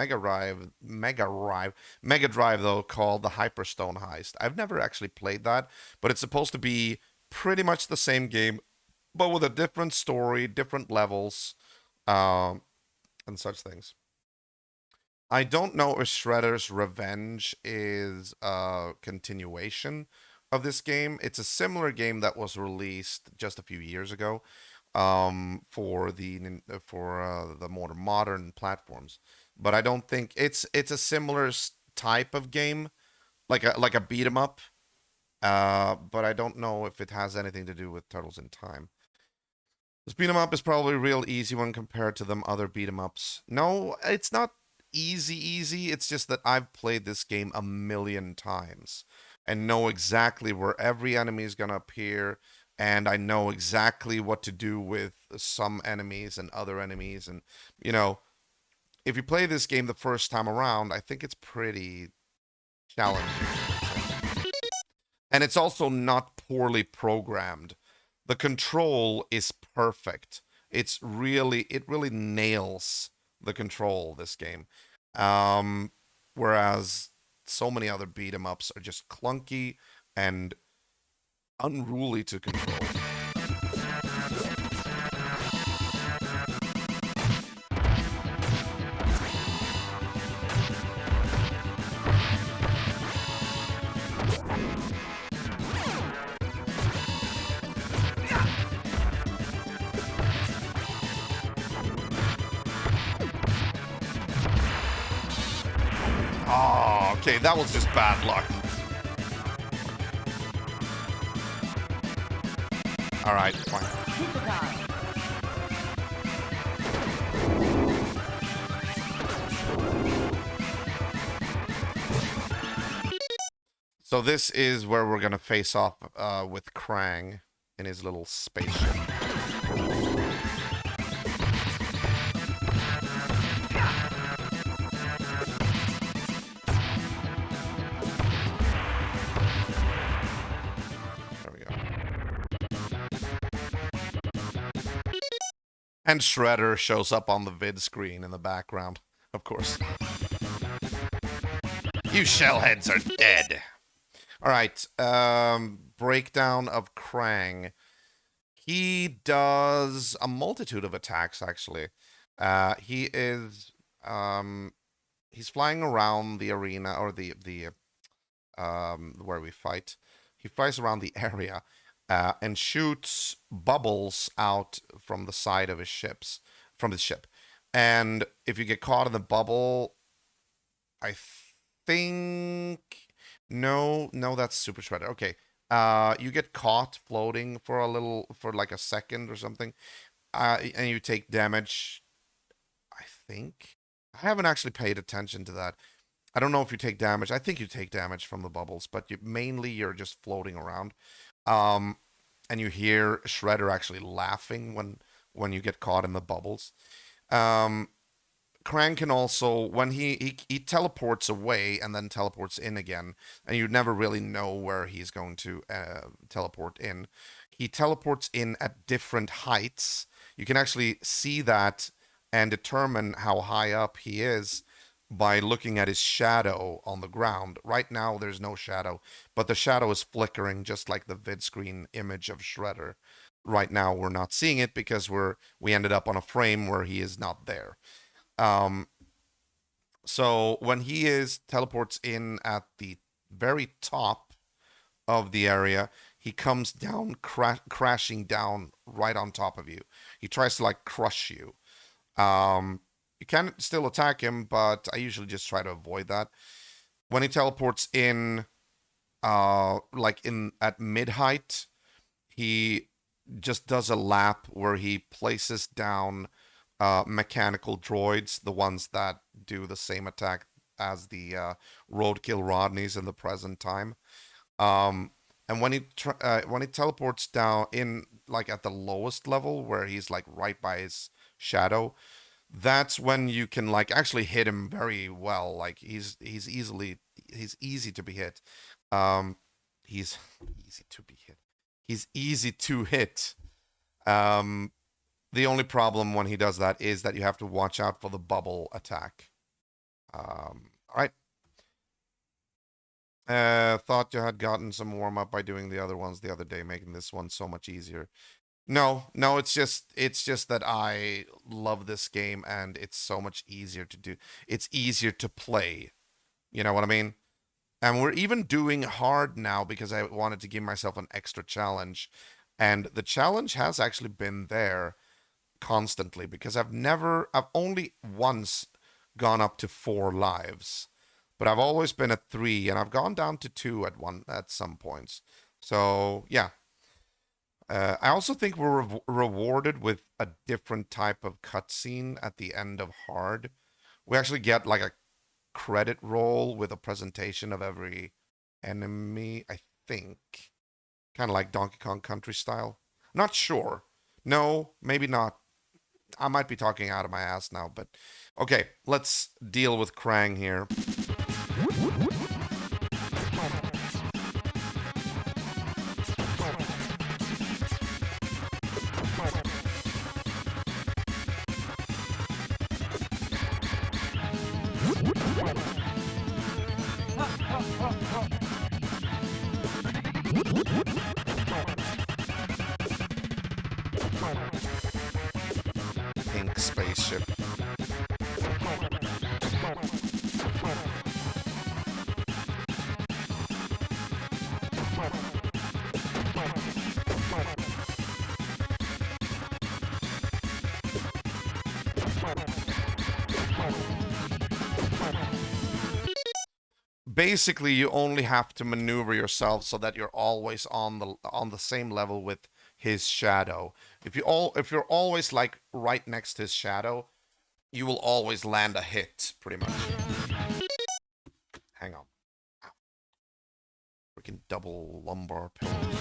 Mega Drive though, called the Hyperstone Heist. I've never actually played that, but it's supposed to be pretty much the same game, but with a different story, different levels, and such things. I don't know if Shredder's Revenge is a continuation of this game. It's a similar game that was released just a few years ago, for the more modern platforms. But I don't think it's a similar type of game, like a beat 'em up. But I don't know if it has anything to do with Turtles in Time. This beat 'em up is probably real easy when compared to them other beat 'em ups. No, it's not easy. It's just that I've played this game a million times and know exactly where every enemy is gonna appear, and I know exactly what to do with some enemies and other enemies, and you know, if you play this game the first time around, I think it's pretty challenging. And it's also not poorly programmed. The control is perfect. It really nails the control, this game. Whereas so many other beat 'em ups are just clunky and unruly to control. Oh, okay, that was just bad luck. All right, fine. Pizza time. So this is where we're gonna face off with Krang in his little spaceship. There we go. And Shredder shows up on the vid screen in the background, of course. You shellheads are dead. All right, breakdown of Krang. He does a multitude of attacks, actually. He is he's flying around the arena or the where we fight. He flies around the area and shoots bubbles out from the side of his from his ship. And if you get caught in the bubble, I think no, that's Super Shredder. Okay, you get caught floating for for like a second or something, and you take damage. I think I haven't actually paid attention to that. I don't know if you take damage. I think you take damage from the bubbles, but mainly you're just floating around. Um, and you hear Shredder actually laughing when you get caught in the bubbles. Um, Krang can also when he teleports away and then teleports in again, and you never really know where he's going to teleport in. He teleports in at different heights. You can actually see that and determine how high up he is by looking at his shadow on the ground. Right now, there's no shadow, but the shadow is flickering just like the vid screen image of Shredder. Right now, we're not seeing it because we ended up on a frame where he is not there. Um, so when he is teleports in at the very top of the area, he comes down, crashing down right on top of you. He tries to like crush you. You can still attack him, but I usually just try to avoid that. When he teleports in, like in at mid height, he just does a lap where he places down mechanical droids, the ones that do the same attack as the Roadkill Rodneys in the present time. Um, and when he teleports down in like at the lowest level where he's like right by his shadow, that's when you can like actually hit him very well. Like he's easy to be hit. He's easy to be hit. He's easy to hit. Um, the only problem when he does that is that you have to watch out for the bubble attack. All right. Thought you had gotten some warm up by doing the other ones the other day, making this one so much easier. No, it's just that I love this game and it's so much easier to do. It's easier to play. You know what I mean? And we're even doing hard now because I wanted to give myself an extra challenge. And the challenge has actually been there constantly because I've only once gone up to 4 lives, but I've always been at 3 and I've gone down to 2 at some points. So yeah, I also think we're rewarded with a different type of cutscene at the end of hard. We actually get like a credit roll with a presentation of every enemy, I think. Kind of like Donkey Kong Country style. Not sure. No, maybe not. I might be talking out of my ass now, but okay, let's deal with Krang here. Pink spaceship. Basically, you only have to maneuver yourself so that you're always on the same level with his shadow. If you're always like right next to his shadow, you will always land a hit, pretty much. Hang on. Ow. Freaking double lumbar pillows.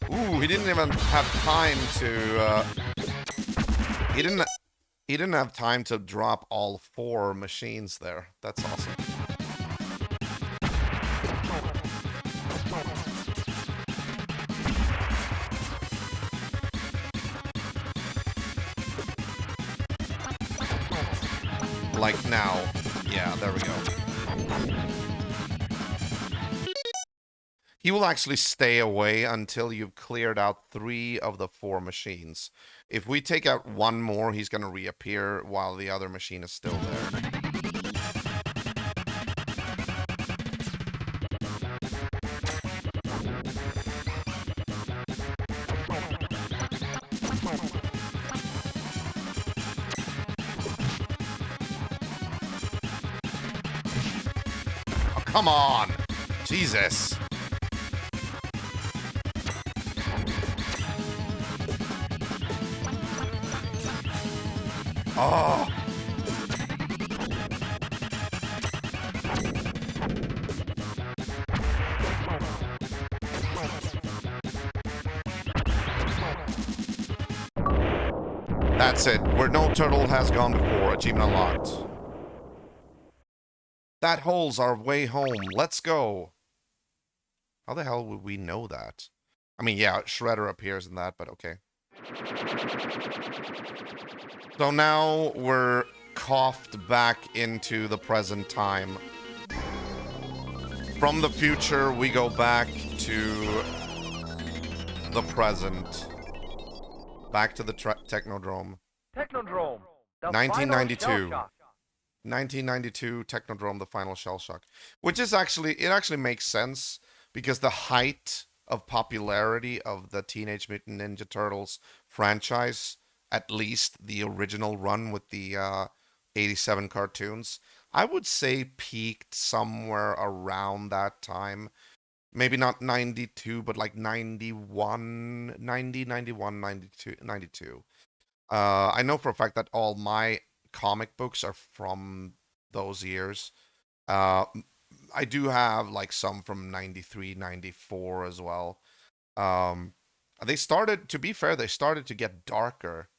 Ooh, he didn't even have time to. He didn't have time to drop all 4 machines there. That's awesome. Like now. Yeah, there we go. He will actually stay away until you've cleared out 3 of the 4 machines. If we take out 1 more, he's going to reappear while the other machine is still there. Oh, come on! Jesus! Oh! That's it. Where no turtle has gone before. Achievement unlocked. That hole's our way home. Let's go. How the hell would we know that? I mean, yeah, Shredder appears in that, but okay. So now we're coughed back into the present time. From the future, we go back to the present. Back to the Technodrome. Technodrome. The 1992. final shell shock. 1992 Technodrome, the final shell shock. Which is actually, it actually makes sense because the height of popularity of the Teenage Mutant Ninja Turtles franchise, at least the original run with the 87 cartoons, I would say peaked somewhere around that time. Maybe not 92, but like 91, 90, 91, 92, 92. I know for a fact that all my comic books are from those years. I do have like some from 93, 94 as well. They started, to be fair, they started to get darker,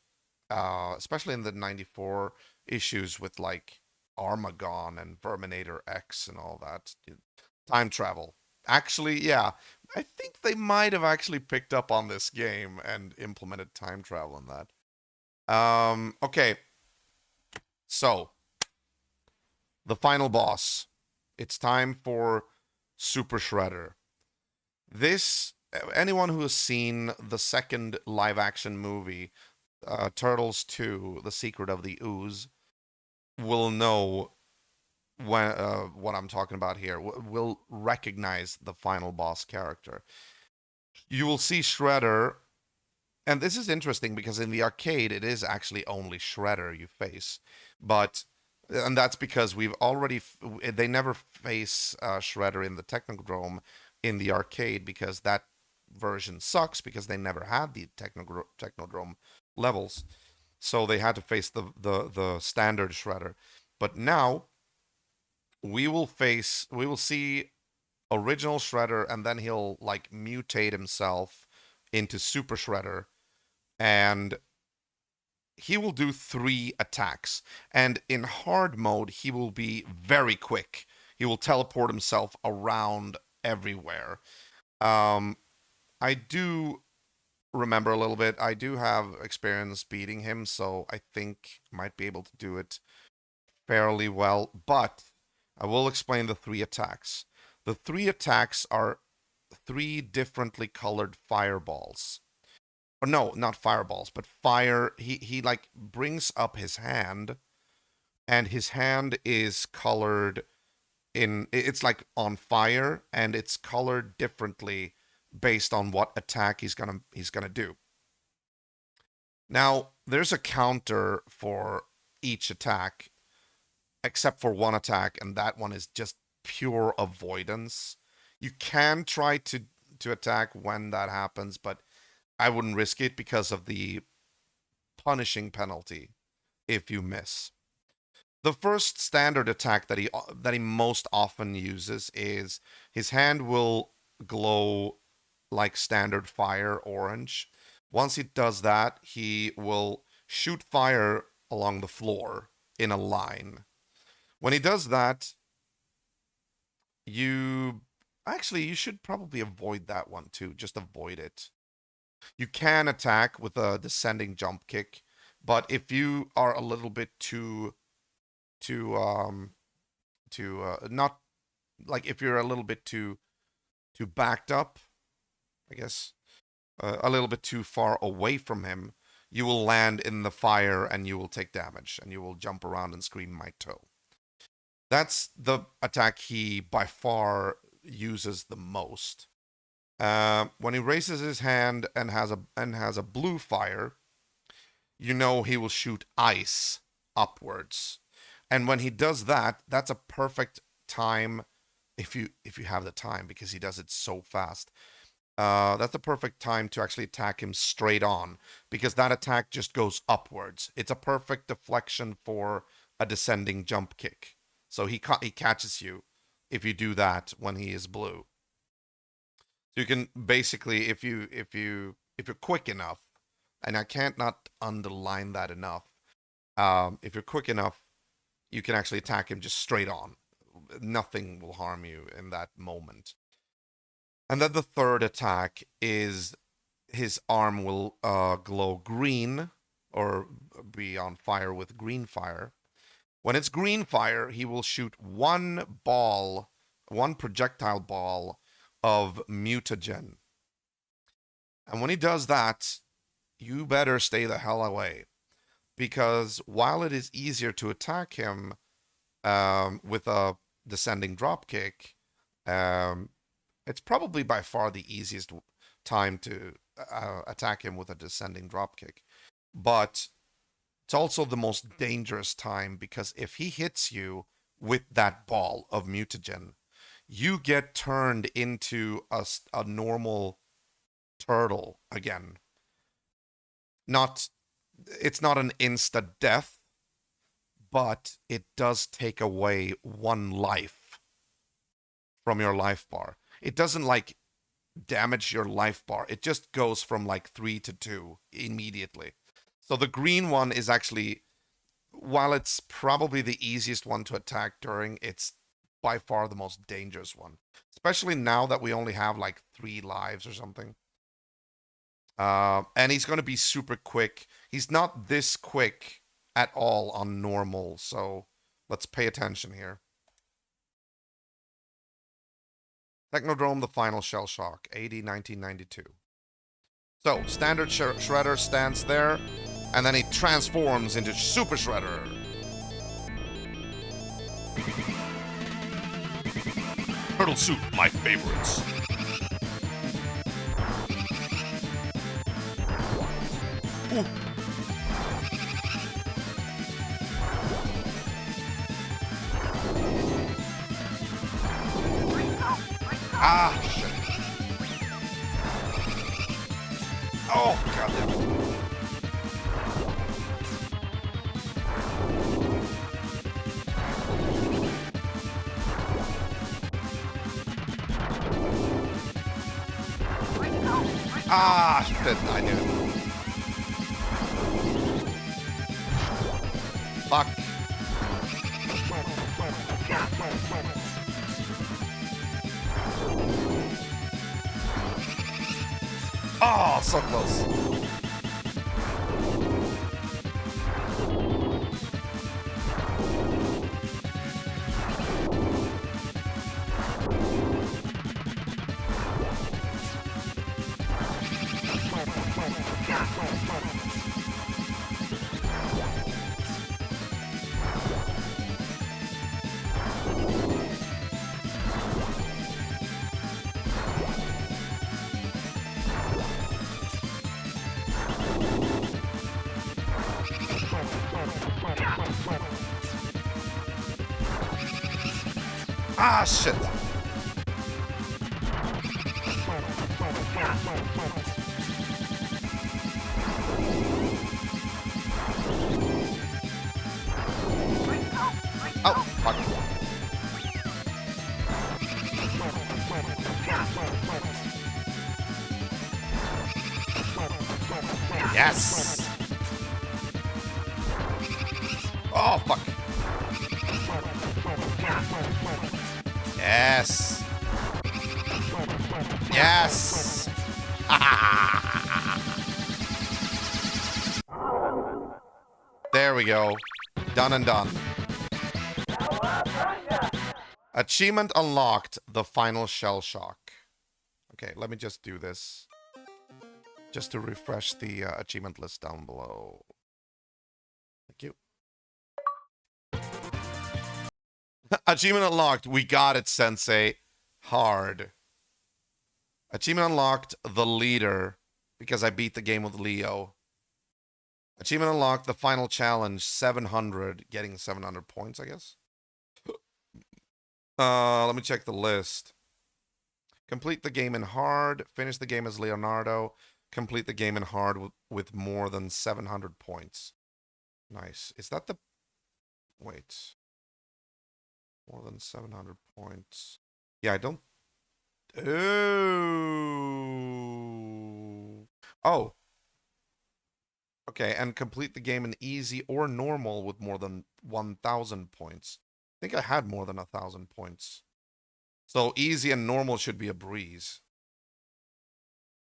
especially in the 94 issues with like Armagon and Verminator X and all that. Time travel. Actually, yeah, I think they might have actually picked up on this game and implemented time travel in that. Okay. So, the final boss. It's time for Super Shredder. This, anyone who has seen the second live-action movie, Turtles 2, The Secret of the Ooze, will know what I'm talking about here. Will recognize the final boss character. You will see Shredder, and this is interesting because in the arcade it is actually only Shredder you face, and that's because we've already they never face Shredder in the Technodrome in the arcade because that version sucks because they never had the Technodrome levels, so they had to face the standard Shredder. But now we will see original Shredder, and then he'll like mutate himself into Super Shredder, and he will do 3 attacks. And in hard mode, he will be very quick. He will teleport himself around everywhere. I do remember a little bit. I do have experience beating him, so I think I might be able to do it fairly well. But I will explain the 3 attacks. The 3 attacks are 3 differently colored fireballs. Or no, not fireballs, but fire. He like brings up his hand, and his hand is colored it's like on fire, and it's colored differently based on what attack he's gonna do. Now, there's a counter for each attack, except for one attack, and that one is just pure avoidance. You can try to attack when that happens, but I wouldn't risk it because of the punishing penalty if you miss. The first standard attack that he most often uses is his hand will glow like standard fire orange. Once he does that, he will shoot fire along the floor in a line. When he does that, you should probably avoid that one too. Just avoid it. You can attack with a descending jump kick, but if you are a little bit too not like if you're a little bit too backed up, I guess, a little bit too far away from him, you will land in the fire and you will take damage and you will jump around and scream my toe. That's the attack he by far uses the most. When he raises his hand and has a blue fire, you know he will shoot ice upwards. And when he does that, that's a perfect time if you have the time, because he does it so fast. That's the perfect time to actually attack him straight on, because that attack just goes upwards. It's a perfect deflection for a descending jump kick. So he catches you if you do that when he is blue. So you can basically, if you're quick enough, and I can't not underline that enough. If you're quick enough, you can actually attack him just straight on. Nothing will harm you in that moment. And then the third attack is his arm will glow green or be on fire with green fire. When it's green fire, he will shoot one projectile ball of mutagen. And when he does that, you better stay the hell away. Because while it is easier to attack him with a descending dropkick, it's probably by far the easiest time to attack him with a descending dropkick. But it's also the most dangerous time, because if he hits you with that ball of mutagen, you get turned into a normal turtle again. It's not an insta death, but it does take away one life from your life bar. It doesn't like damage your life bar. It just goes from like 3 to 2 immediately. So the green one is actually, while it's probably the easiest one to attack during, it's by far the most dangerous one. Especially now that we only have like 3 lives or something. And he's going to be super quick. He's not this quick at all on normal, so let's pay attention here. Technodrome, the final shell shock, AD 1992. So, standard Shredder stands there, and then he transforms into Super Shredder. Turtle Soup, my favorites. Ooh. Ah, shit. Oh, god damn it. Ah, shit, I knew it. Fuck. Oh, so close. Ah, shit. Oh, fuck. Yes. Oh, fuck. Yes. Yes. There we go. Done and done. Achievement unlocked, the final shell shock. Okay, let me just do this. Just to refresh the achievement list down below. Thank you. Achievement unlocked. We got it, Sensei. Hard. Achievement unlocked, the leader. Because I beat the game with Leo. Achievement unlocked, the final challenge, 700. Getting 700 points, I guess. Let me check the list. Complete the game in hard. Finish the game as Leonardo. Complete the game in hard with more than 700 points. Nice. Is that the... Wait. More than 700 points. Yeah, I don't... Oh. Okay, and complete the game in easy or normal with more than 1,000 points. I think I had more than 1,000 points. So easy and normal should be a breeze.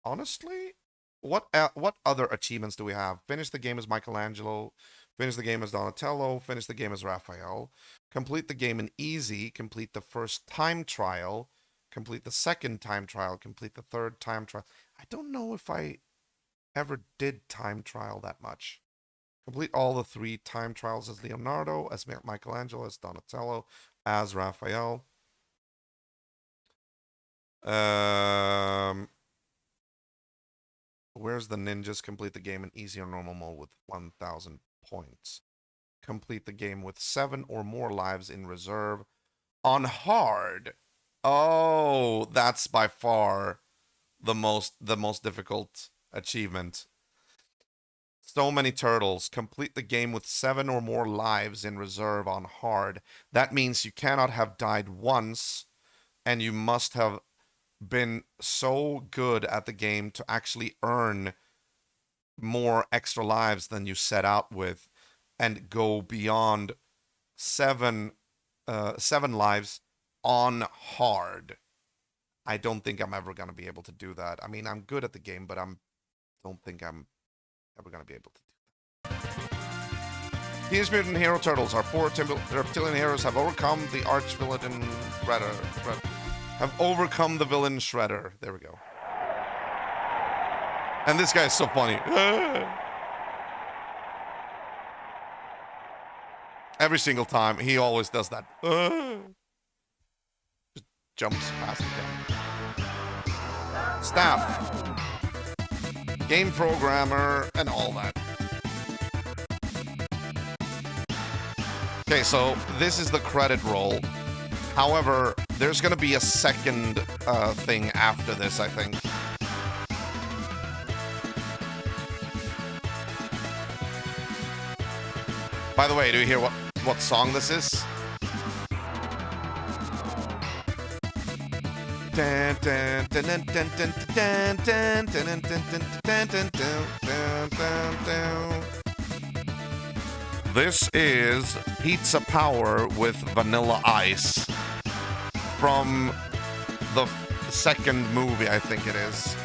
Honestly, what other achievements do we have? Finish the game as Michelangelo. Finish the game as Donatello. Finish the game as Raphael. Complete the game in easy. Complete the first time trial. Complete the second time trial. Complete the third time trial. I don't know if I ever did time trial that much. Complete all the 3 time trials as Leonardo, as Michelangelo, as Donatello, as Raphael. Where's the ninjas? Complete the game in easy or normal mode with 1,000 points. Complete the game with 7 or more lives in reserve. On hard. Oh, that's by far the most difficult achievement. So many turtles. Complete the game with 7 or more lives in reserve on hard. That means you cannot have died once, and you must have been so good at the game to actually earn more extra lives than you set out with, and go beyond 7 lives on hard. I don't think I'm ever gonna be able to do that. I mean, I'm good at the game, but don't think I'm ever gonna be able to do that. Teenage Mutant Hero Turtles, our 4 reptilian heroes have overcome the arch villain Shredder. Have overcome the villain Shredder. There we go. And this guy is so funny. Every single time, he always does that. Just jumps past the camera. Staff. Game programmer, and all that. Okay, so this is the credit roll. However, there's going to be a second thing after this, I think. By the way, do you hear what song this is? This is Pizza Power with Vanilla Ice from the second movie, I think it is.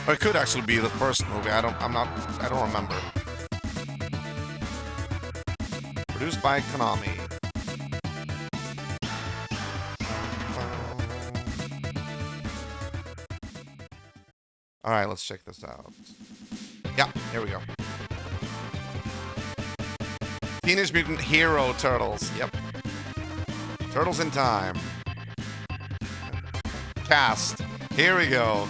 Or it could actually be the first movie. I don't remember. Produced by Konami. All right, let's check this out. Yeah, here we go. Teenage Mutant Hero Turtles. Yep. Turtles in Time. Cast. Here we go.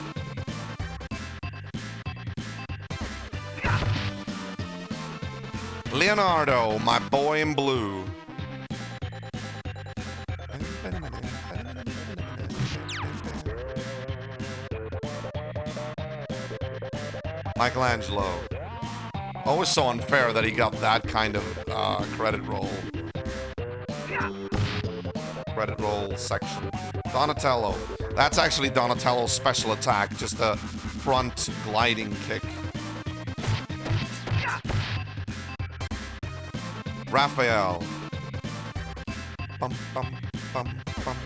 Leonardo, my boy in blue. Michelangelo. Always so unfair that he got that kind of credit roll. Credit roll section. Donatello. That's actually Donatello's special attack, just a front gliding kick. Raphael. Bum, bum, bum, bum.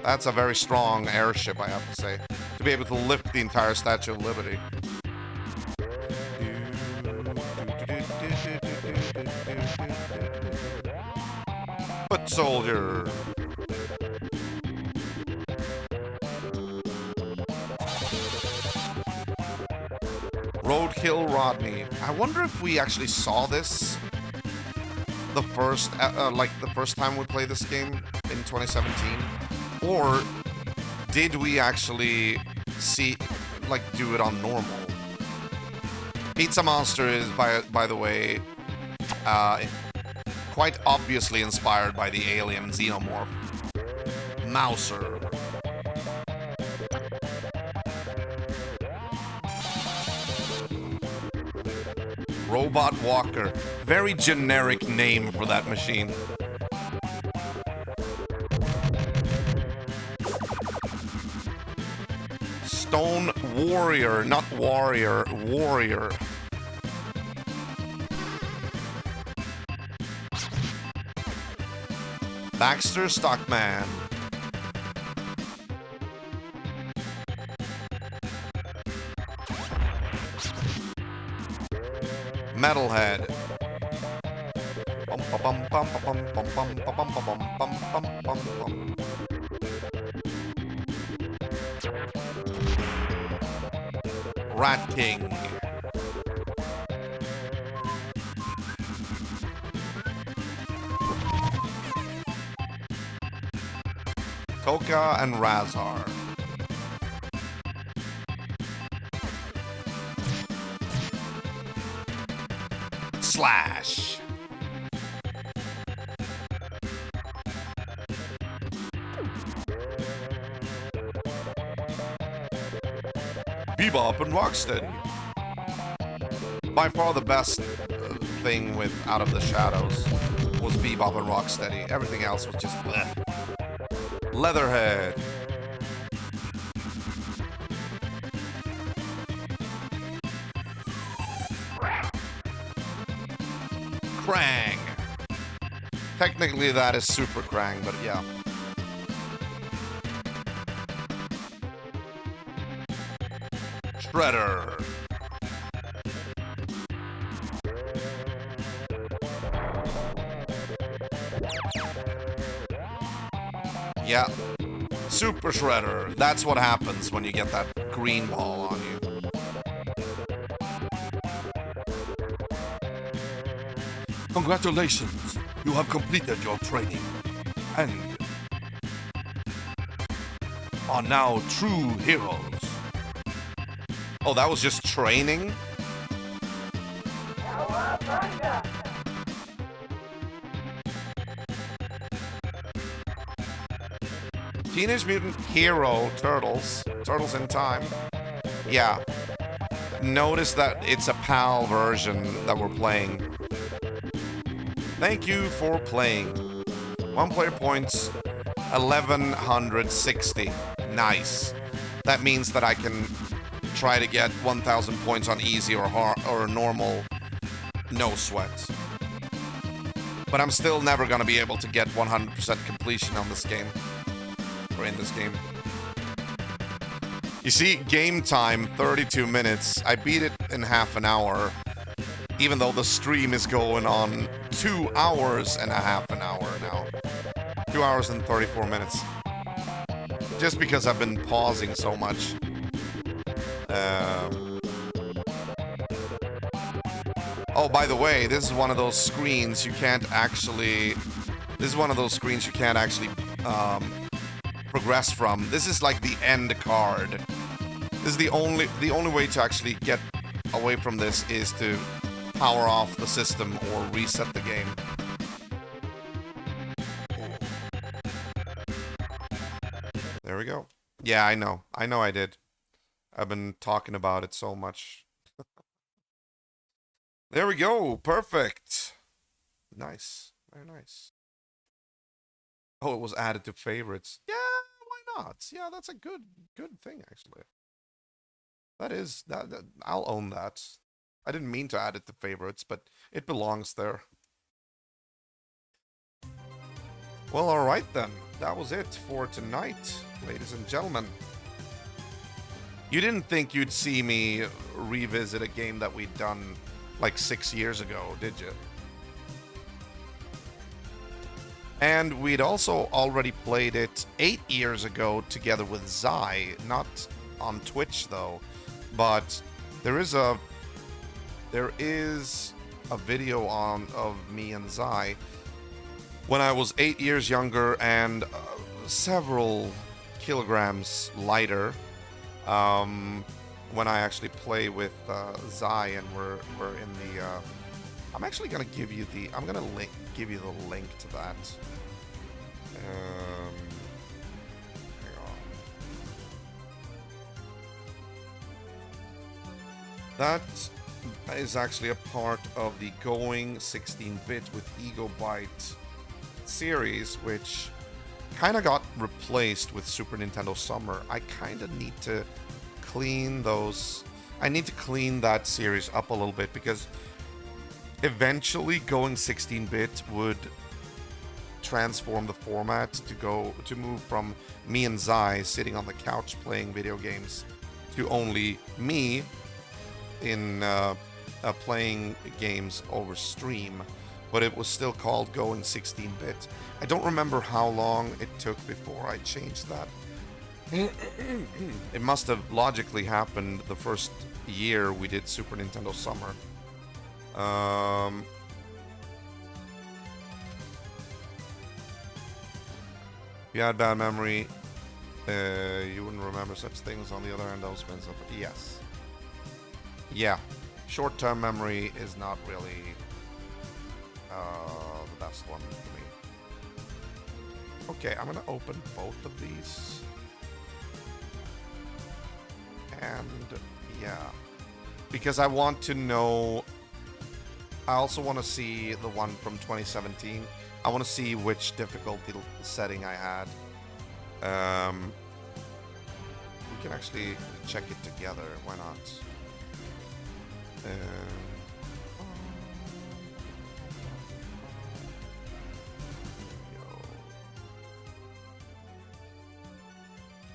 That's a very strong airship, I have to say, to be able to lift the entire Statue of Liberty. Foot Soldier. Roadkill Rodney. I wonder if we actually saw this the first time we played this game in 2017, or did we actually see do it on normal? Pizza Monster is by the way quite obviously inspired by the alien xenomorph Mouser. Robot Walker. Very generic name for that machine. Stone Warrior, not Warrior, Warrior. Baxter Stockman. Metalhead. Rat King. Toka and Razar. Slash. Bebop and Rocksteady. By far the best thing with Out of the Shadows was Bebop and Rocksteady. Everything else was just bleh. Leatherhead. Krang. Technically that is Super Krang, but yeah. Shredder. Yeah. Super Shredder. That's what happens when you get that green ball on you. Congratulations. You have completed your training. And are now true heroes. Oh, that was just training? Teenage Mutant Hero Turtles. Turtles in Time. Yeah. Notice that it's a PAL version that we're playing. Thank you for playing. 1 player points, 1160. Nice. That means that I can try to get 1000 points on easy or hard or normal, no sweat. But I'm still never gonna be able to get 100% completion on this game. Or in this game. You see, game time, 32 minutes. I beat it in half an hour. Even though the stream is going on 2 hours and a half an hour now. 2 hours and 34 minutes. Just because I've been pausing so much. Oh, by the way, this is one of those screens you can't actually... This is one of those screens you can't actually progress from. This is like the end card. This is the only way to actually get away from this is to power off the system or reset the game. There we go. Yeah, I know. I know I did. I've been talking about it so much. There we go. Perfect. Nice. Very nice. Oh, it was added to favorites. Yeah, why not? Yeah, that's a good thing, actually. That is... that I'll own that. I didn't mean to add it to favorites, but it belongs there. Well, alright then. That was it for tonight, ladies and gentlemen. You didn't think you'd see me revisit a game that we'd done like 6 years ago, did you? And we'd also already played it 8 years ago together with Zai, not on Twitch though, but there is a video on of me and Zai when I was 8 years younger and several kilograms lighter. When I actually play with Zai and we're in the. I'm actually gonna give you the. I'm gonna give you the link to that. Hang on. That is actually a part of the Going 16-bit with Ego Byte series, which kind of got replaced with Super Nintendo Summer. I kind of need to clean those. I need to clean that series up a little bit because eventually Going 16-bit would transform the format to move from me and Zai sitting on the couch playing video games to only me in playing games over stream, but it was still called Going 16-bit. I don't remember how long it took before I changed that. It must have logically happened the first year we did Super Nintendo Summer. If you had bad memory, you wouldn't remember such things. On the other hand, those spins up. Yes. Yeah. Short-term memory is not really the best one for me. Okay, I'm gonna open both of these. And yeah. Because I want to know. I also want to see the one from 2017. I want to see which difficulty setting I had. We can actually check it together. Why not?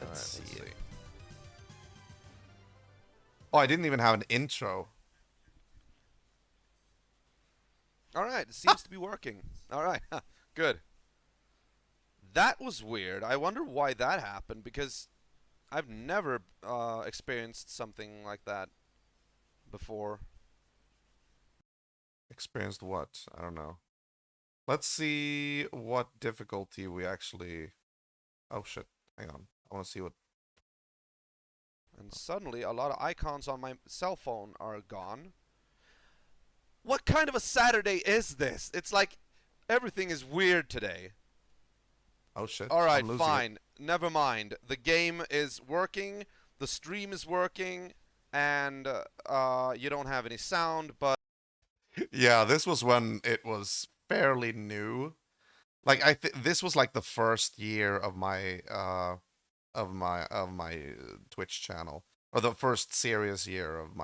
Let's see. Oh, I didn't even have an intro. All right, it seems to be working. All right, good. That was weird. I wonder why that happened because I've never experienced something like that before. Experienced what? I don't know. Let's see what difficulty we actually. Oh shit! Hang on. I want to see what. And suddenly, a lot of icons on my cell phone are gone. What kind of a Saturday is this? It's like everything is weird today. Oh shit! All right, I'm losing fine. it. Never mind. The game is working. The stream is working, and you don't have any sound. But Yeah, this was when it was fairly new. Like this was like the first year of my Twitch channel, or the first serious year of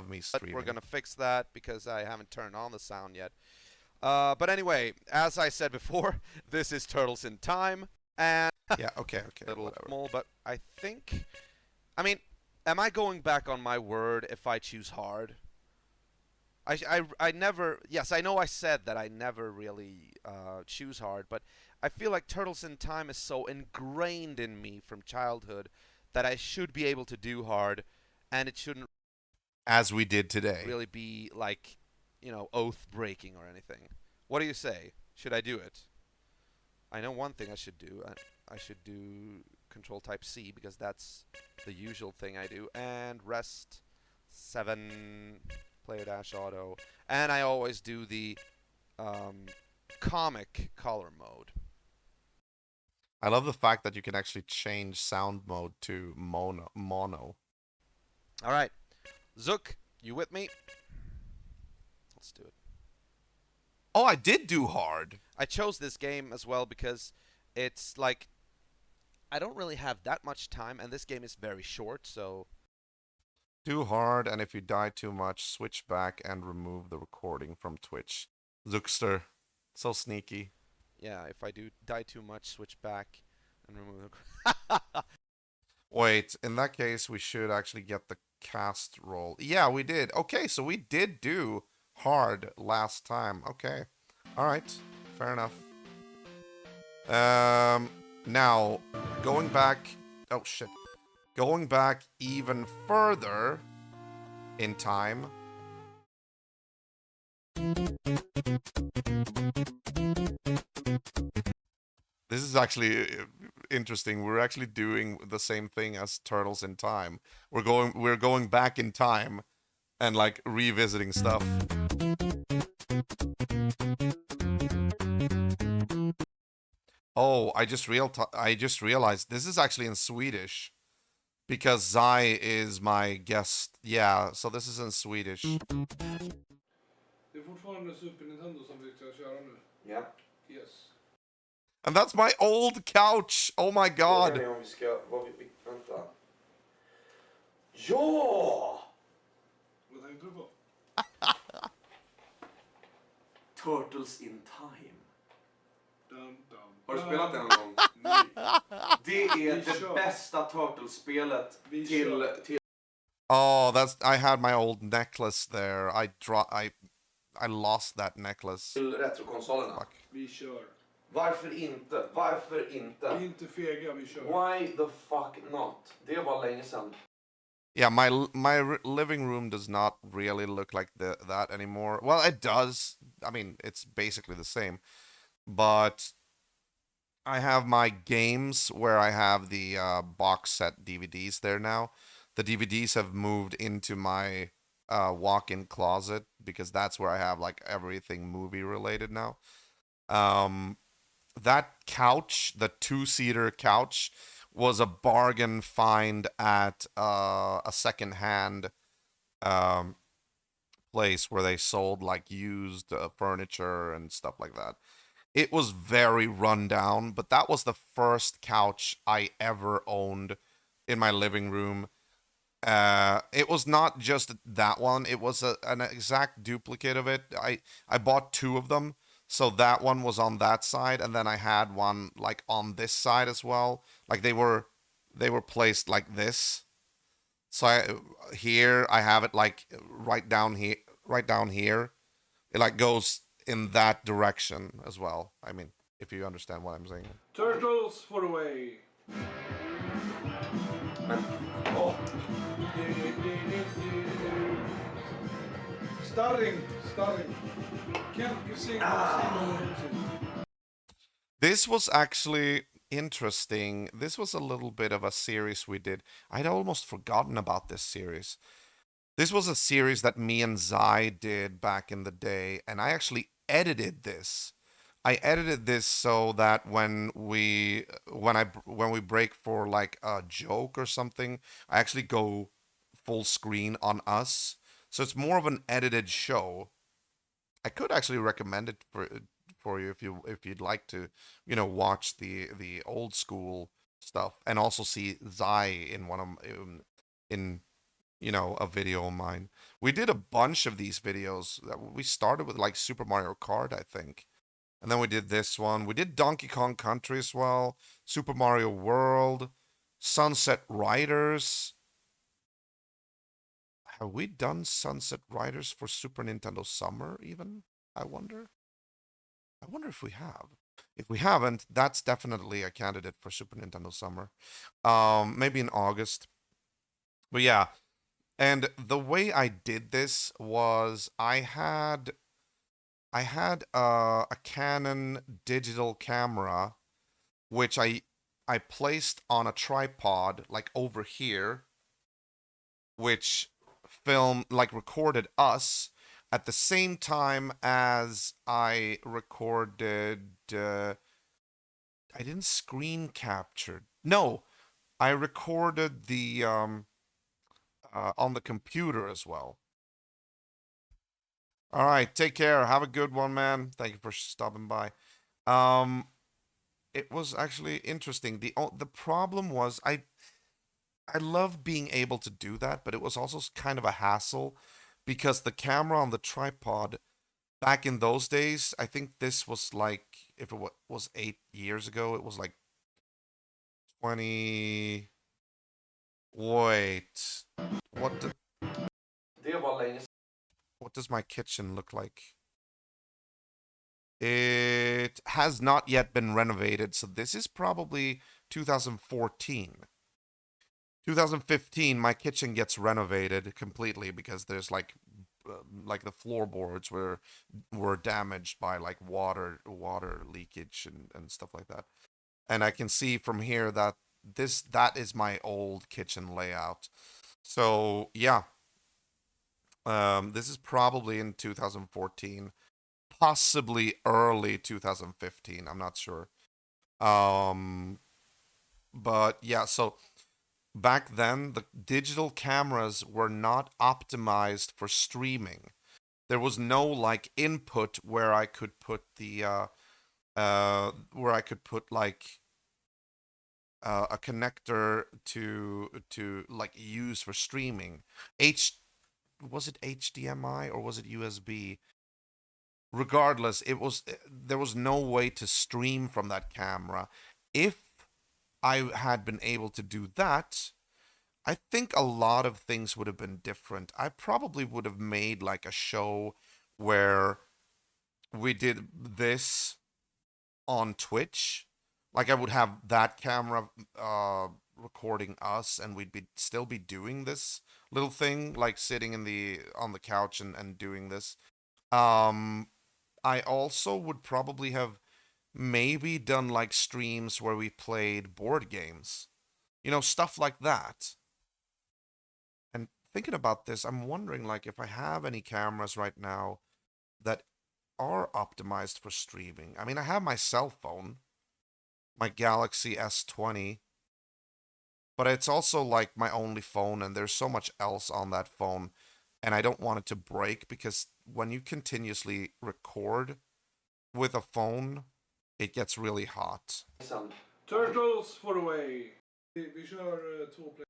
me streaming. we're gonna fix that because I haven't turned on the sound yet. But anyway, as I said before, this is Turtles in Time, and Yeah. Okay. Okay. little Whatever. small, but I think, I mean, am I going back on my word if I choose hard? I never, yes, I know I said that I never really choose hard, but I feel like Turtles in Time is so ingrained in me from childhood that I should be able to do hard, and it shouldn't As we did today. really be like, oath breaking or anything. What do you say? Should I do it? I know one thing I should do. I should do Control Type C because that's the usual thing I do. And rest 7 player dash auto. And I always do the comic color mode. I love the fact that you can actually change sound mode to mono. All right, Zook, you with me? Let's do it. Oh, I did do hard. I chose this game as well because it's like I don't really have that much time, and this game is very short, so Do hard, and if you die too much, switch back and remove the recording from Twitch. Zookster. So sneaky. yeah, if I do die too much, switch back and remove the. Wait, in that case, we should actually get the cast roll. Yeah, we did. Okay, so we did do hard last time. Okay. Alright. Fair enough. Now, going back. Oh shit. Going back even further in time. This is actually interesting. We're actually doing the same thing as Turtles in Time. We're going back in time and like revisiting stuff. Oh, I just realized this is actually in Swedish because Zai is my guest. Yeah, so this is in Swedish. Det är fortfarande Super Nintendo som vi ska köra nu. Yeah. Yes. And that's my old couch. Oh my god. Frågan är om vi ska... Vänta. Ja! Vad tänkte du på? Turtles in Time. Dum, dum, Har du dum. spelat det någon gång? Nej. Det är Vi det kör. bästa Turtles-spelet Vi till... kör. Oh, I had my old necklace there. I lost that necklace. till retrokonsolerna. Fuck. Vi kör. Varför inte? Varför Vi är inte? inte fega, vi kör. Why the fuck not? Det var länge sedan. Yeah, my living room does not really look like that anymore. Well, it does. I mean, it's basically the same. But I have my games where I have the box set DVDs there now. The DVDs have moved into my walk-in closet because that's where I have like everything movie related now. That couch, the two-seater couch, was a bargain find at a second-hand place where they sold like used furniture and stuff like that. It was very run down, but that was the first couch I ever owned in my living room. It was not just that one; it was an exact duplicate of it. I bought two of them, so that one was on that side, and then I had one like on this side as well. Like they were placed like this. So here I have it like right down here, right down here. It like goes in that direction as well. I mean, if you understand what I'm saying. Turtles for the way. Men, åh, Starring. Can't you sing music? This was actually interesting. This was a little bit of a series we did. I'd almost forgotten about this series. This was a series that me and Zai did back in the day, and I actually edited this. I edited this so that when we break for like a joke or something, I actually go full screen on us. So it's more of an edited show. I could actually recommend it for you if you'd like to, watch the old school stuff and also see Zai in a video of mine. We did a bunch of these videos. We started with like Super Mario Kart, I think. And then we did this one. We did Donkey Kong Country as well, Super Mario World, Sunset Riders. Have we done Sunset Riders for Super Nintendo Summer even? I wonder if we have. If we haven't, that's definitely a candidate for Super Nintendo Summer. Maybe in August. But yeah. And the way I did this was I had a Canon digital camera, which I placed on a tripod like over here, which recorded us at the same time as I recorded. I didn't screen capture. No, I recorded the on the computer as well. All right, take care. Have a good one, man. Thank you for stopping by. It was actually interesting. The problem was I love being able to do that, but it was also kind of a hassle because the camera on the tripod back in those days, I think this was like if it was 8 years ago, it was like 20. Wait, det var länge sedan. what does my kitchen look like? It has not yet been renovated, so this is probably 2014. 2015, my kitchen gets renovated completely because there's like the floorboards were damaged by like water leakage and stuff like that. And I can see from here that that is my old kitchen layout. So yeah, this is probably in 2014, possibly early 2015. I'm not sure. Um, but yeah, so back then the digital cameras were not optimized for streaming. There was no like input where I could put the where I could put like a connector to like use for streaming. H Was it HDMI or was it USB? Regardless, it was there was no way to stream from that camera. If I had been able to do that, I think a lot of things would have been different. I probably would have made like a show where we did this on Twitch. Like I would have that camera recording us, and we'd be still be doing this little thing, like sitting in the on the couch and doing this. Um, I also would probably have maybe done like streams where we played board games, stuff like that. And thinking about this, I'm wondering like if I have any cameras right now that are optimized for streaming. I mean, I have my cell phone, my Galaxy S20, but it's also like my only phone, and there's so much else on that phone, and I don't want it to break because when you continuously record with a phone, it gets really hot. Turtles for away. Vi kör två play.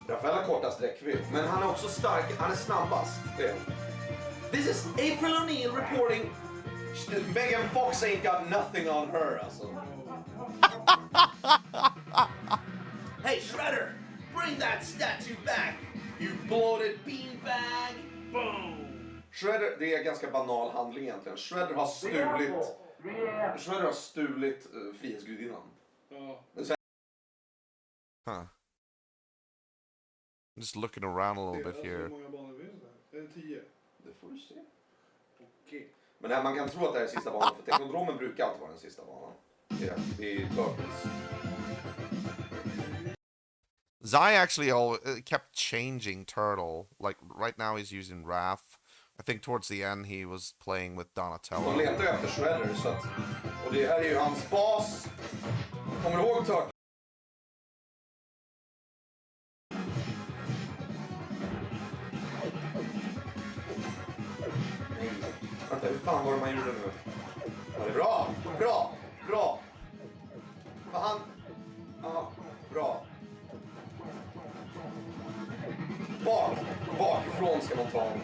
Rafael har kortast räckvidd, men han är också stark, han är snabbast. This is April O'Neil reporting. Megan Fox ain't got nothing on her, alltså. Hey Shredder, bring that statue back, you bloated beanbag. Boom! Shredder, det är en ganska banal handling egentligen. Shredder har stulit Frihetsgudinnan. Ja. Huh. I'm just looking around a little bit here. Hur många banor finns det? Är det 10? Det får du se. Okej. Men man kan tro att det är sista banan, för teknodromen brukar alltid vara den sista banan. Det är Turtles. Zai actually kept changing Turtle. Like right now he's using Raph. I think towards the end he was playing with De Donatello. letar ju efter Shredder, så att, och det här är ju hans bas. Kommer du ihåg Turtles? Nej, vänta, hur fan var det man gjorde nu? Ja, det är bra, bra, bra. Fan. Ja, bra. Bakifrån ska man ta honom.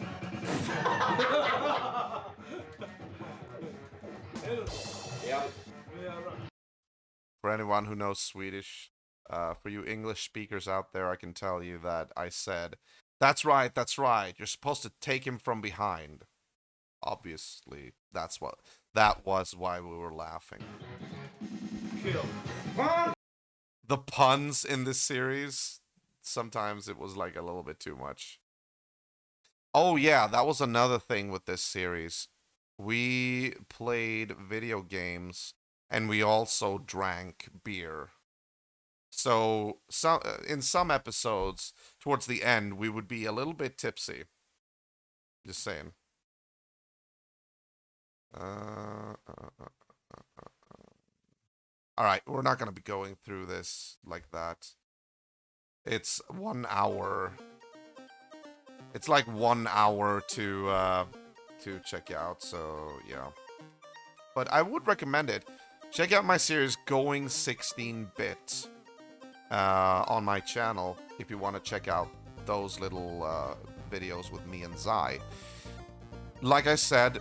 Är det så? Ja. Jävlar. For anyone who knows Swedish, for you English speakers out there, I can tell you that I said, that's right, that's right. You're supposed to take him from behind. Obviously, that was why we were laughing. Kill. The puns in this series, sometimes it was like a little bit too much. Oh yeah, that was another thing with this series. We played video games and we also drank beer. So in some episodes, towards the end, we would be a little bit tipsy. Just saying. All right, we're not going to be going through this like that. It's 1 hour. It's like 1 hour to check out, so yeah. But I would recommend it. Check out my series Going 16-Bit on my channel if you want to check out those little videos with me and Zai. Like I said,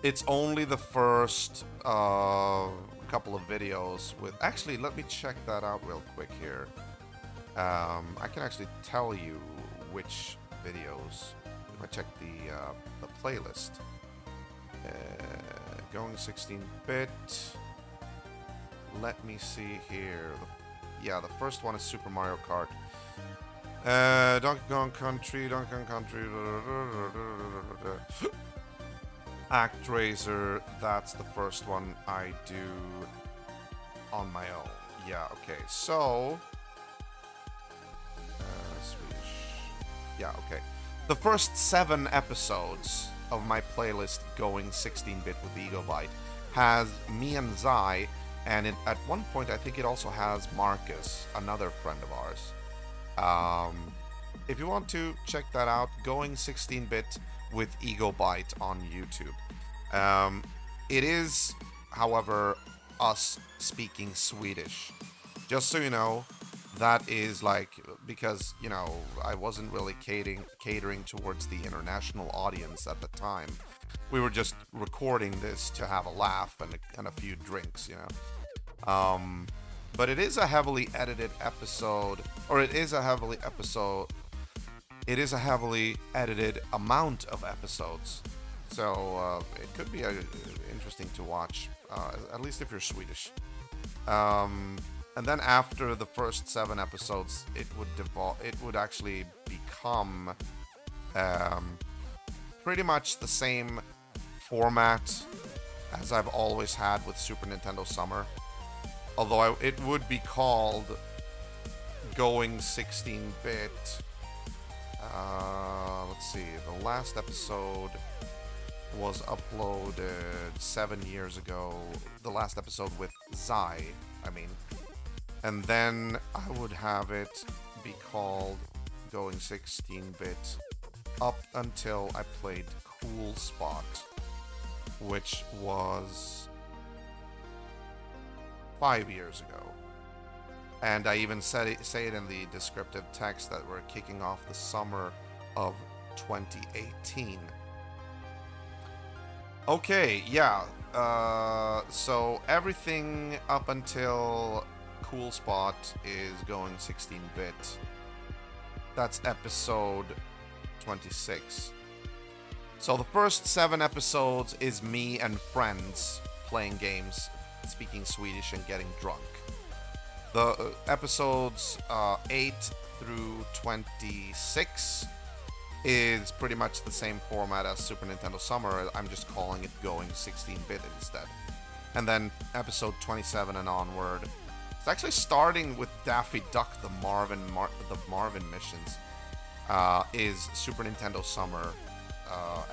it's only the first couple of videos with... Actually, let me check that out real quick here. I can actually tell you which videos if I check the playlist. Going 16-bit. Let me see here. Yeah, the first one is Super Mario Kart. Donkey Kong Country. ActRaiser, that's the first one I do on my own. Yeah, okay, so... Swedish. Yeah, okay. The first 7 episodes of my playlist Going 16-bit with Egobyte has me and Zai, and at one point I think it also has Marcus, another friend of ours. If you want to check that out, Going 16-bit with Egobyte on YouTube. It is, however, us speaking Swedish. Just so you know, that is like, because, you know, I wasn't really catering towards the international audience at the time. We were just recording this to have a laugh and a few drinks, you know. But it is a heavily edited episode, or it is a heavily edited amount of episodes. So it could be interesting to watch, at least if you're Swedish. And then after the first 7 episodes, it would actually become pretty much the same format as I've always had with Super Nintendo Summer. Although it would be called Going 16-bit. Let's see, the last episode was uploaded 7 years ago. The last episode with Zai, I mean. And then I would have it be called Going 16-bit up until I played Cool Spot, which was 5 years ago. And I even say it in the descriptive text that we're kicking off the summer of 2018. Okay, yeah. So everything up until Cool Spot is Going 16-bit. That's episode 26. So the first 7 episodes is me and friends playing games, speaking Swedish and getting drunk. The episodes 8 through 26 is pretty much the same format as Super Nintendo Summer. I'm just calling it Going 16-bit instead. And then episode 27 and onward, it's actually starting with Daffy Duck, the Marvin missions, is Super Nintendo Summer,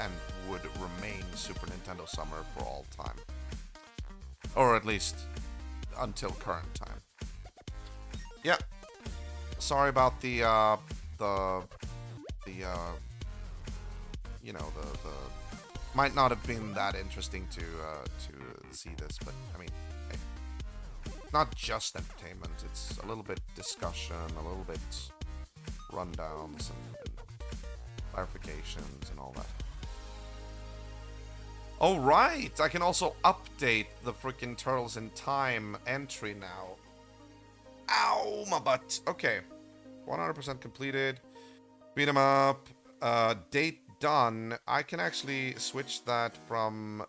and would remain Super Nintendo Summer for all time, or at least until current time. Yeah, sorry about the might not have been that interesting to see this, but I mean, hey, it's not just entertainment. It's a little bit discussion, a little bit rundowns and clarifications and all that. Oh right, I can also update the freaking Turtles in Time entry now. Ow, my butt. Okay, 100% completed. Beat 'em up. Date done. I can actually switch that from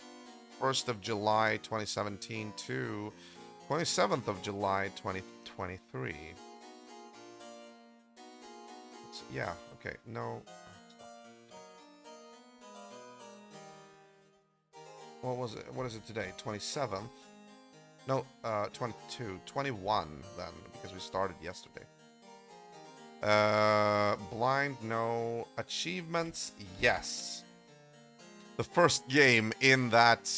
1st of July 2017 to 27th of July 2023. So, yeah, okay, no. What was it? What is it today? 27th? No, 22. 21 then, because we started yesterday. Blind, no. Achievements, yes. The first game in that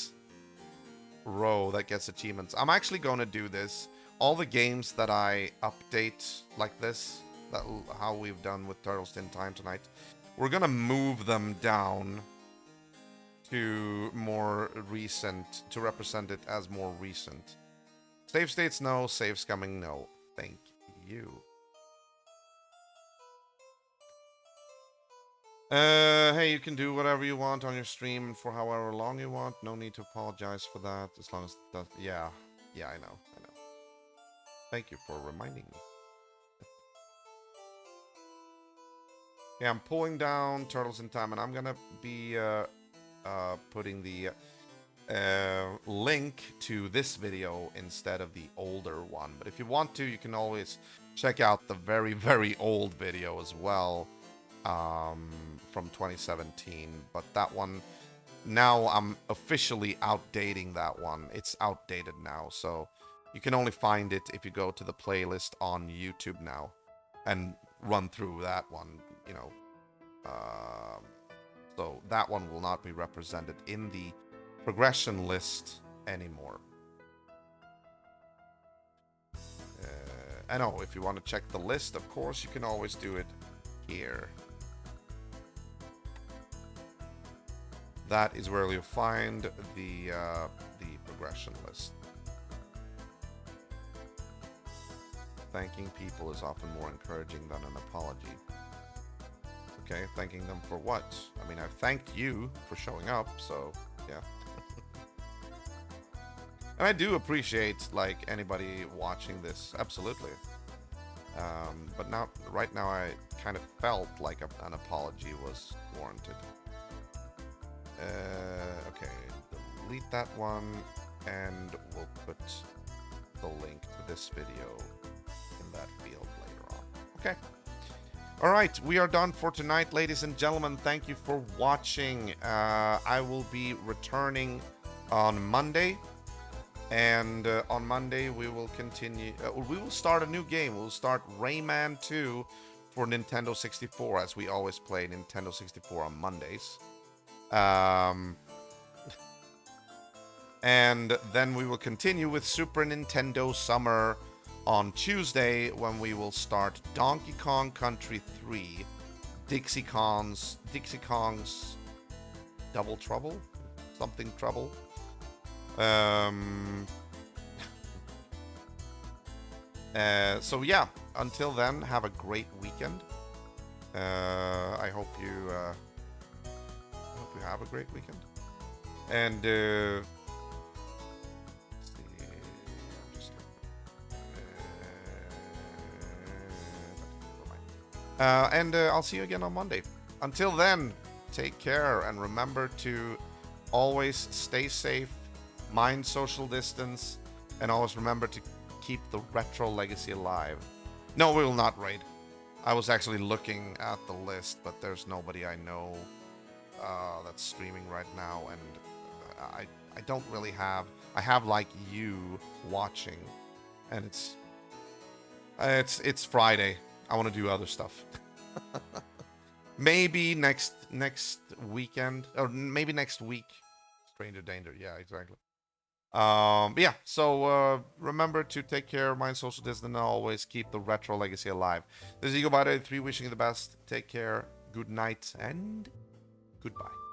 row that gets achievements. I'm actually going to do this. All the games that I update like this, how we've done with Turtles in Time tonight, we're going to move them down to more recent, to represent it as more recent. Save states, no. Save scumming, no. Thank you. Hey, you can do whatever you want on your stream for however long you want. No need to apologize for that, as long as that. Yeah, I know. Thank you for reminding me. Yeah, I'm pulling down Turtles in Time, and I'm gonna be putting the link to this video instead of the older one. But if you want to, you can always check out the very, very old video as well, from 2017. But that one, now I'm officially outdating that one. It's outdated now, so you can only find it if you go to the playlist on YouTube now and run through that one, you know. So that one will not be represented in the progression list anymore. I know, if you want to check the list, of course, you can always do it here. That is where you'll find the progression list. Thanking people is often more encouraging than an apology. Okay, thanking them for what? I mean, I've thanked you for showing up, so yeah. And I do appreciate, like, anybody watching this, absolutely. But now, right now, I kind of felt like an apology was warranted. Okay, delete that one, and we'll put the link to this video in that field later on. Okay. All right, we are done for tonight, ladies and gentlemen. Thank you for watching. I will be returning on Monday, and on Monday we will continue. We will start a new game. We'll start Rayman 2 for Nintendo 64, as we always play Nintendo 64 on Mondays. And then we will continue with Super Nintendo Summer on Tuesday, when we will start Donkey Kong Country 3, Dixie Kong's Double Trouble? Something Trouble. So yeah, until then, have a great weekend. I hope you have a great weekend. And I'll see you again on Monday. Until then, take care, and remember to always stay safe, mind social distance, and always remember to keep the retro legacy alive. No, we will not raid. I was actually looking at the list, but there's nobody I know that's streaming right now, and I don't really have. I have like you watching, and it's Friday. I want to do other stuff. Maybe next weekend, or maybe next week. Stranger danger. Yeah, exactly. Yeah. So remember to take care, mind social distance, and always keep the retro legacy alive. This is Ego Bite 3 wishing you the best. Take care. Good night and goodbye.